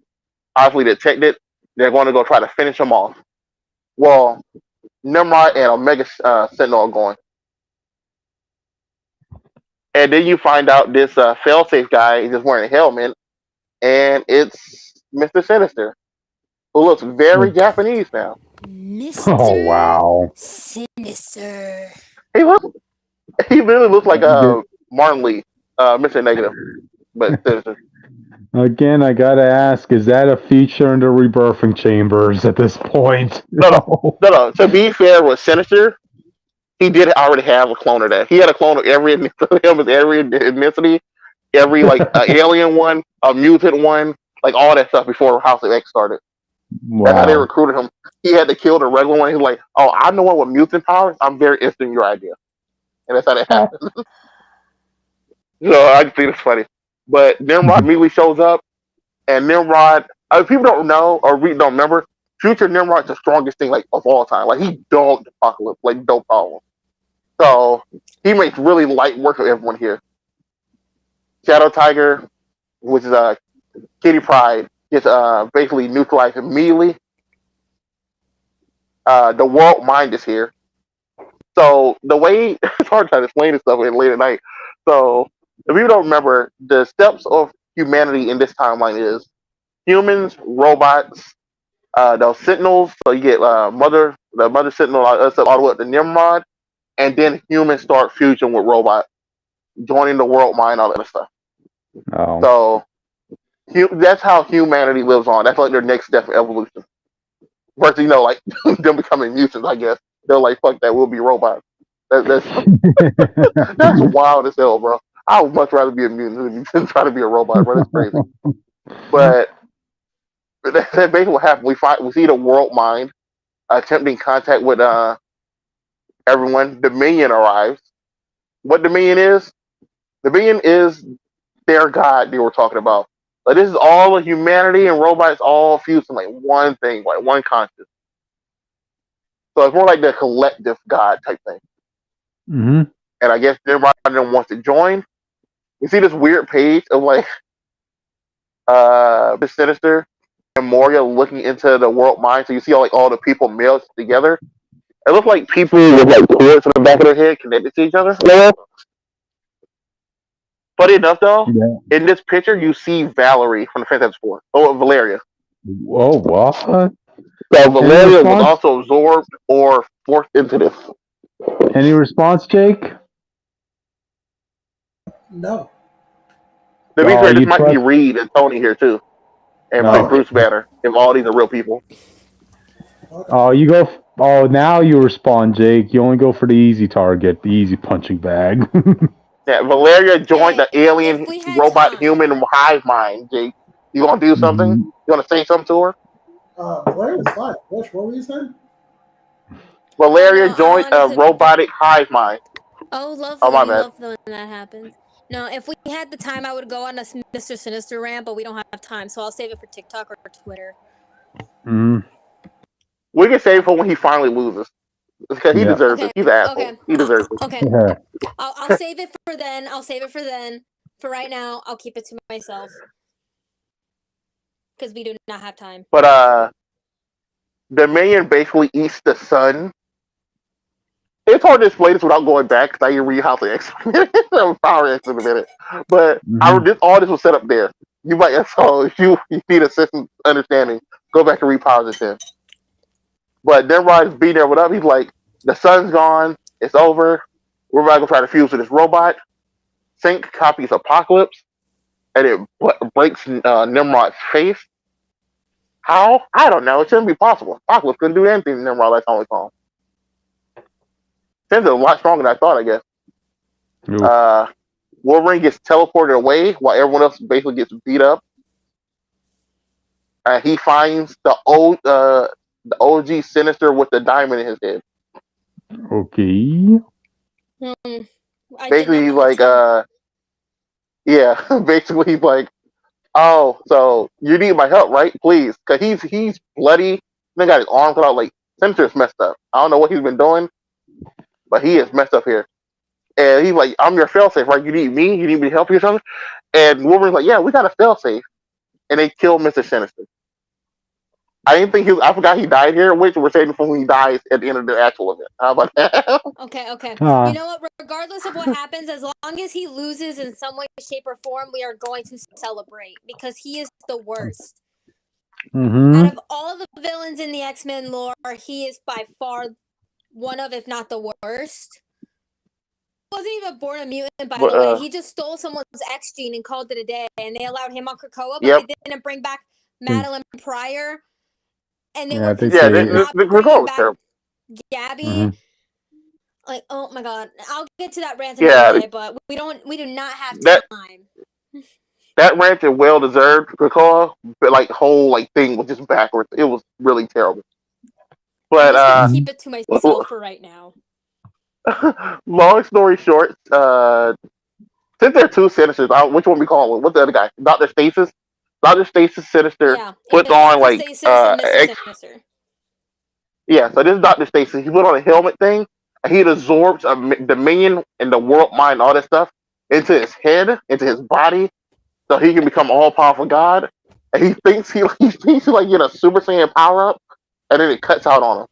obviously detected. They're going to go try to finish him off. Well, Nimrod and Omega Sentinel are going. And then you find out this failsafe guy is just wearing a helmet, and it's Mr. Sinister, who looks very Japanese now. Mr. Oh wow. Sinister. He really looks like Martin Lee, Mr. Negative, but Sinister. Again, I gotta ask: is that a feature in the rebirthing chambers at this point? No. To be fair with Sinister, he did already have a clone of that. He had a clone of every ethnicity, every alien one, a mutant one, like all that stuff before House of X started. Wow. That's how they recruited him. He had to kill the regular one. He's like, "Oh, I'm the one with mutant powers. I'm very interested in your idea," and that's how that happened. So I just think it's funny. But Nimrod immediately shows up, and Nimrod, people don't know or don't remember, Future Nimrod's the strongest thing of all time. Like he dogged Apocalypse, no problem. So he makes really light work of everyone here. Shadow Tiger, which is Kitty Pryde, gets basically neutralized immediately. The World Mind is here. So the way it's hard to explain this stuff late at night. So if you don't remember, the steps of humanity in this timeline is humans, robots, those Sentinels. So you get the Mother Sentinel all the way up to Nimrod, and then humans start fusion with robots, joining the World Mind, all that other stuff. Oh. So that's how humanity lives on. That's like their next step of evolution. Versus, them becoming mutants, I guess. They're like, fuck that, we'll be robots. That's wild as hell, bro. I would much rather be a mutant than try to be a robot, bro. That's crazy. But that's basically what happened. We see the World Mind attempting contact with everyone. Dominion arrives. What Dominion is? Dominion is their god they were talking about. Like this is all of humanity and robots all fused in one thing, one conscious. So it's more like the collective god type thing. Mm-hmm. And I guess everybody wants to join. You see this weird page of the Sinister and Moria looking into the World Mind. So you see all the people melted together, It looks like people with like cords in the back of their head connected to each other. Yeah. Funny enough, though, in this picture you see Valerie from the Phanatics 4. Oh, Valeria. Oh, what? So Valeria was also absorbed or forced into this. Any response, Jake? No. That means this might be Reed and Tony here too, and Bruce Banner. If all these are real people. Okay. Oh, you go. Oh, now you respond, Jake. You only go for the easy target, the easy punching bag. Yeah, Valeria joined the alien robot human hive mind. Jake, you gonna do something? You gonna say something to her? Valeria's fine. What were you saying? Valeria joined a robotic hive mind. Oh, lovely. Oh, my we bad. love when that happens. No, if we had the time, I would go on a Mr. Sinister rant, but we don't have time, so I'll save it for TikTok or Twitter. We can save it for when he finally loses. Because he deserves it. He's an asshole. He deserves it. Okay. I'll save it for then. For right now, I'll keep it to myself. Because we do not have time. But the minion basically eats the sun. It's hard to explain this without going back because I can read how to explain it. Power X in a minute. But all this was set up there. You might, so if you need assistance understanding, go back and read Power X in. But Nimrod is beating there with up. He's like, the sun's gone. It's over. We're about to try to fuse with this robot. Sync copies Apocalypse. And it breaks Nimrod's face. How? I don't know. It shouldn't be possible. Apocalypse couldn't do anything to Nimrod like Tony Kong. Seems a lot stronger than I thought, I guess. Wolverine gets teleported away while everyone else basically gets beat up. He finds the OG Sinister with the diamond in his head. Okay. Basically, he's like, basically he's like, oh, so you need my help, right? Please, because he's bloody. Then got his arm cut out. Like, Sinister's messed up. I don't know what he's been doing, but he is messed up here. And he's like, I'm your failsafe, right? You need me? You need me to help you or something? And Wolverine's like, yeah, we got a failsafe. And they kill Mr. Sinister. I forgot he died here, which we're saving for when he dies at the end of the actual event. How about that? Okay. You know what? Regardless of what happens, as long as he loses in some way, shape, or form, we are going to celebrate because he is the worst. Out of all the villains in the X-Men lore, he is by far one of, if not the worst. He wasn't even born a mutant, by the way. He just stole someone's X gene and called it a day, and they allowed him on Krakoa, but they didn't bring back Madeline Pryor. And they were bringing back Gabby. Like, oh my god, I'll get to that rant another day, but we do not have time. That rant is well deserved. Krakoa, but like whole like thing was just backwards. It was really terrible. But I'm just gonna keep it to myself for right now. Long story short, since there are two Sinisters, which one we call it? What's the other guy? Dr. Stasis. Dr. Stasis Sinister puts on like Sinister. Yeah, so this is Dr. Stasis. He put on a helmet thing, and he absorbs the minion and the world mind, all that stuff, into his head, into his body, so he can become all powerful God. And he thinks he's like get a Super Saiyan power up, and then it cuts out on him.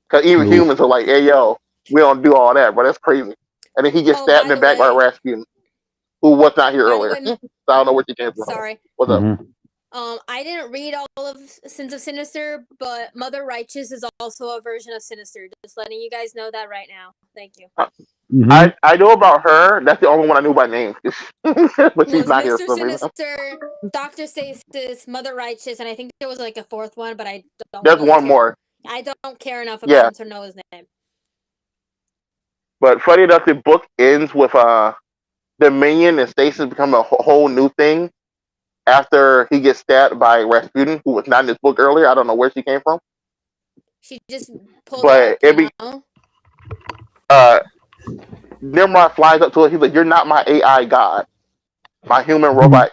Because even humans are like, hey yo, we don't do all that, but that's crazy. And then he gets stabbed in the back by Rasputin, who was not here earlier. So I don't know where she came from. Sorry. What's up? I didn't read all of Sins of Sinister, but Mother Righteous is also a version of Sinister. Just letting you guys know that right now. Thank you. I know about her. That's the only one I knew by name. But she's not here. Mr. Sinister, Dr. Stasis, Mother Righteous, and I think there was like a fourth one, but I don't. There's one more. I don't care enough about him to know his name. But funny enough, the book ends with the minion and Stasis become a whole new thing after he gets stabbed by Rasputin, who was not in this book earlier. I don't know where she came from. She just pulled it up, Nimrod flies up to her. He's like, "You're not my AI god, my human robot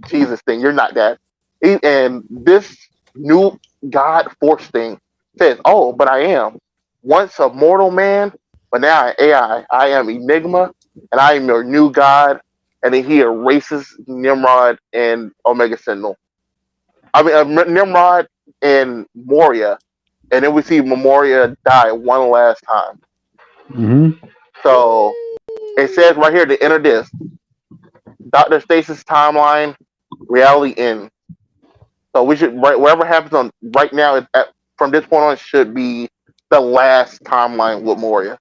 Jesus thing. You're not that." And this new God force thing says, "Oh, but I am once a mortal man, but now an AI. I am Enigma, and I am your new god." And then he erases Nimrod and Omega Sentinel. I mean, Nimrod and Moria and then we see Memoria die one last time. Mm-hmm. So it says right here, the end of this, Dr. Stasis timeline, reality ends. So we should, whatever happens on right now, from this point on, should be the last timeline with Moria.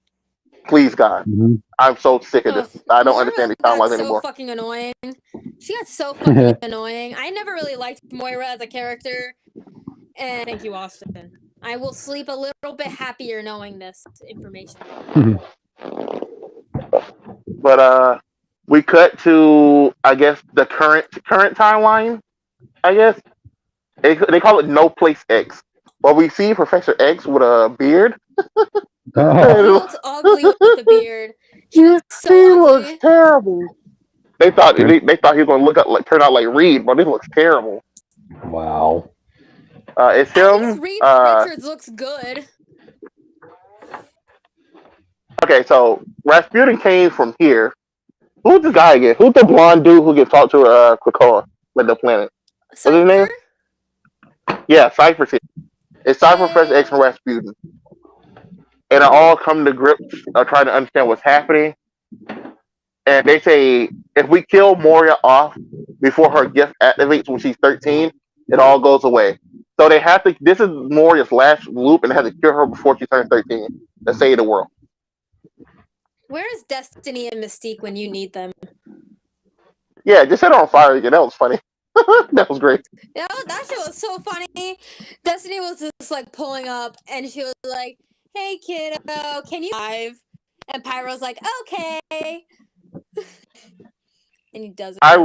Please, God. Mm-hmm. I'm so sick of this. I don't Moira understand these got timelines so anymore. fucking annoying. She got so fucking annoying. I never really liked Moira as a character. And thank you, Austin. I will sleep a little bit happier knowing this information. But we cut to, I guess, the current timeline. I guess they call it No Place X. Well, we see Professor X with a beard. He looks ugly with the beard. He looks so he ugly. looks terrible. They thought he was gonna turn out like Reed, but he looks terrible. Wow. It's At him. least Reed Richards looks good. Okay, so Rasputin came from here. Who's this guy again? Who's the blonde dude who gets talked to Krakoa with the planet? What's his name? Yeah, Cypher's here. It's Cypher, Professor X, and Rasputin. And they all come to grips trying to understand what's happening. And they say, if we kill Moria off before her gift activates when she's 13, it all goes away. So they have to, this is Moria's last loop, and they have to kill her before she turns 13 to save the world. Where is Destiny and Mystique when you need them? Yeah, just set her on fire again. That was funny. That was great. Yeah, that shit was so funny. Destiny was just like pulling up, and she was like, "Hey, kiddo, can you drive?" And Pyro's like, "Okay." And he does it. I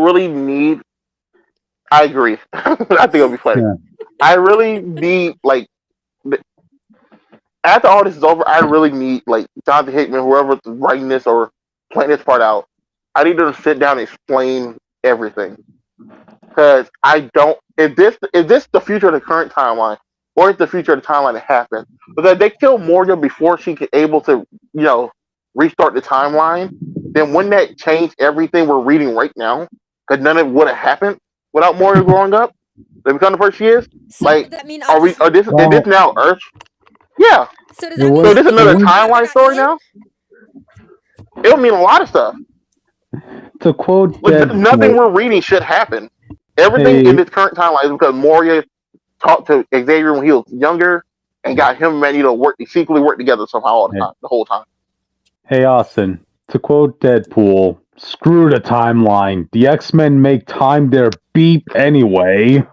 agree. I think it'll be funny. Yeah. I really need, like, after all this is over, I really need, like, Jonathan Hickman, whoever's writing this or playing this part out, I need them to sit down and explain everything. Because I don't, is this the future of the current timeline, or is the future of the timeline that happened? Because they killed Moria before she could able to, restart the timeline. Then wouldn't that change everything we're reading right now? Because none of it would have happened without Moria growing up to become the person she is. So like, that mean is this now Earth? Yeah. So does that mean so this is another timeline story now? It'll mean a lot of stuff. To quote nothing we're reading should happen. Everything in this current timeline is because Moria talked to Xavier when he was younger and got him and Magneto secretly work together somehow the whole time. Hey, Austin, to quote Deadpool, screw the timeline. The X-Men make time their beep anyway.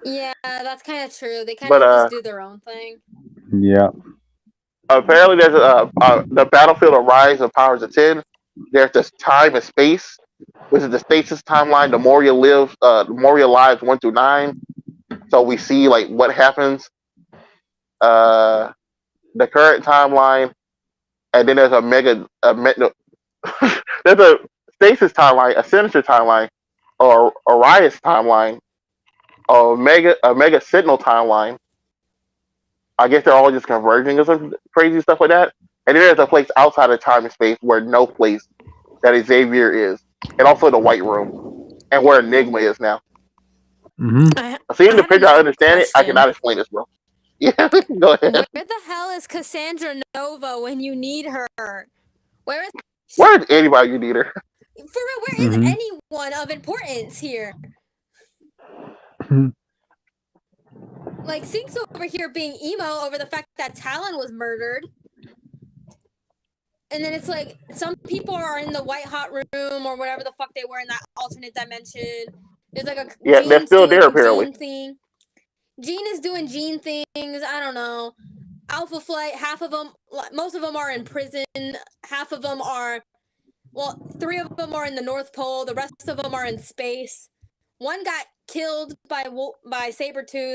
Yeah, that's kind of true. They kind of just do their own thing. Yeah. Apparently, there's the battlefield of Rise of Powers of 10. There's this time and space, which is the stasis timeline. The Moria lives 1 through 9. So we see like what happens. The current timeline, and then there's there's a stasis timeline, a sinister timeline, or Arias timeline, a mega Sentinel timeline. I guess they're all just converging or some crazy stuff like that. And then there's a place outside of time and space where no place that Xavier is, and also the White Room, and where Enigma is now. Mm-hmm. Seeing the picture, I understand it. I cannot explain this, bro. Yeah, go ahead. Where the hell is Cassandra Nova when you need her? Where is anybody you need her? For real, where is anyone of importance here? Like, Sync's over here being emo over the fact that Talon was murdered. And then it's like, some people are in the white hot room or whatever the fuck they were in that alternate dimension. There's like a they're still there apparently. Thing. Jean is doing Jean things. I don't know. Alpha Flight, most of them are in prison. Half of them are, 3 of them are in the North Pole. The rest of them are in space. One got killed by Sabretooth.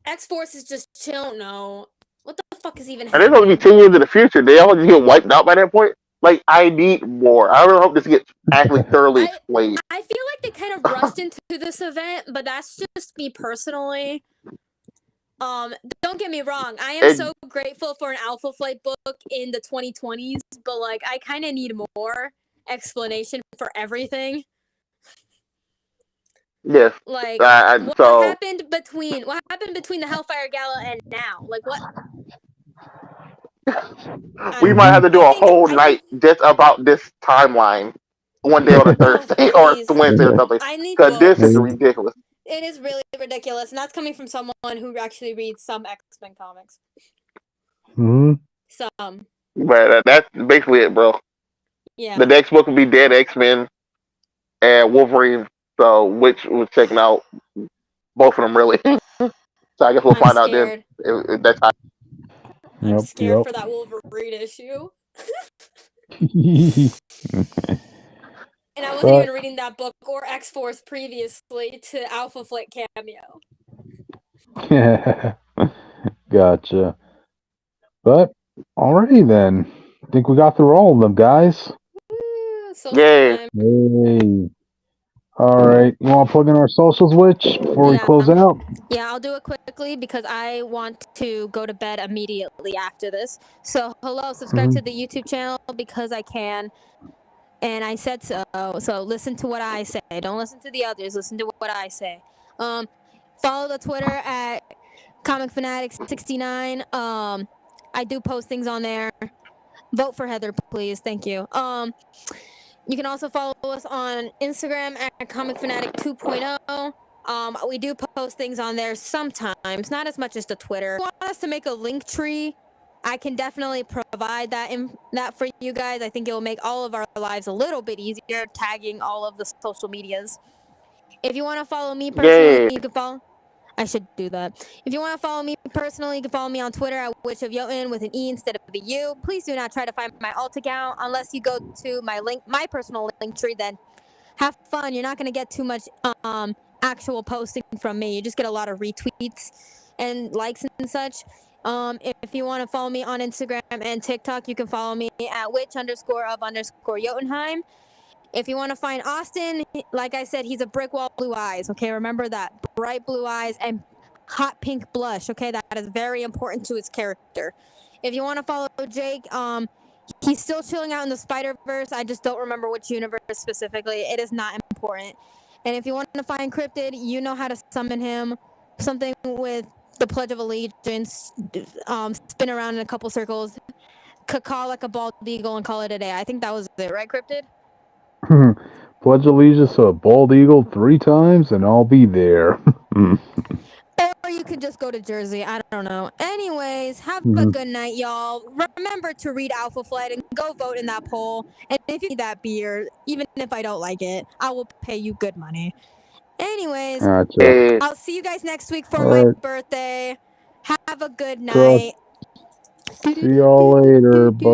X-Force is just chill. No. What the fuck is even happening? And they're going to be 10 years in the future. They all just get wiped out by that point. Like, I need more. I really hope this gets actually thoroughly explained. I feel like they kind of rushed into this event, but that's just me personally. Don't get me wrong. I am so grateful for an Alpha Flight book in the 2020s, but like, I kind of need more explanation for everything. Yes. Like, what So happened between the Hellfire Gala and now? Like, what? we might have to do I a think whole night just about this timeline, one day on a oh, Thursday or please. Wednesday or something, I need because this is both. ridiculous. It is really ridiculous, and that's coming from someone who actually reads some X-Men comics. Hmm. Some. But that's basically it, bro. Yeah. The next book will be Dead X-Men and Wolverine. So which we're checking out both of them really. So I guess we'll I'm find out then. scared. If that's how. I'm Yep. scared for that Wolverine issue. Yep. And I wasn't But even reading that book or X-Force previously to Alpha Flight cameo. gotcha. But alrighty then. I think we got through all of them, guys. So Yay. time. Hey. All right. You want to plug in our socials, Witch, before we close out? Yeah, I'll do it quickly because I want to go to bed immediately after this. So, hello, subscribe to the YouTube channel because I can. And I said so. So, listen to what I say. Don't listen to the others. Listen to what I say. Follow the Twitter at Comic Phanatics 69. I do post things on there. Vote for Heather, please. Thank you. You can also follow us on Instagram at Comic Fanatic 2.0. We do post things on there sometimes, not as much as the Twitter. If you want us to make a link tree, I can definitely provide that for you guys. I think it will make all of our lives a little bit easier, tagging all of the social medias. If you want to follow me personally, you can follow. I should do that. If you want to follow me personally, you can follow me on Twitter at Witch of Jotun with an E instead of a U. Please do not try to find my alt account unless you go to my personal link tree. Then have fun. You're not going to get too much actual posting from me. You just get a lot of retweets and likes and such. If you want to follow me on Instagram and TikTok, you can follow me at witch_of_Jotunheim. If you want to find Austin, like I said, he's a brick wall, blue eyes. Okay, remember that. Bright blue eyes and hot pink blush. Okay, that is very important to his character. If you want to follow Jake, he's still chilling out in the Spider-Verse. I just don't remember which universe specifically. It is not important. And if you want to find Cryptid, you know how to summon him. Something with the Pledge of Allegiance. Spin around in a couple circles. Caw like a bald eagle and call it a day. I think that was it, right, Cryptid? Pledge allegiance to a bald eagle 3 times, and I'll be there. Or you can just go to Jersey. I don't know. Anyways, have a good night, y'all. Remember to read Alpha Flight and go vote in that poll. And if you need that beer, even if I don't like it, I will pay you good money. Anyways, Gotcha. I'll see you guys next week for my birthday. Have a good Trust. night. See y'all later. Bye.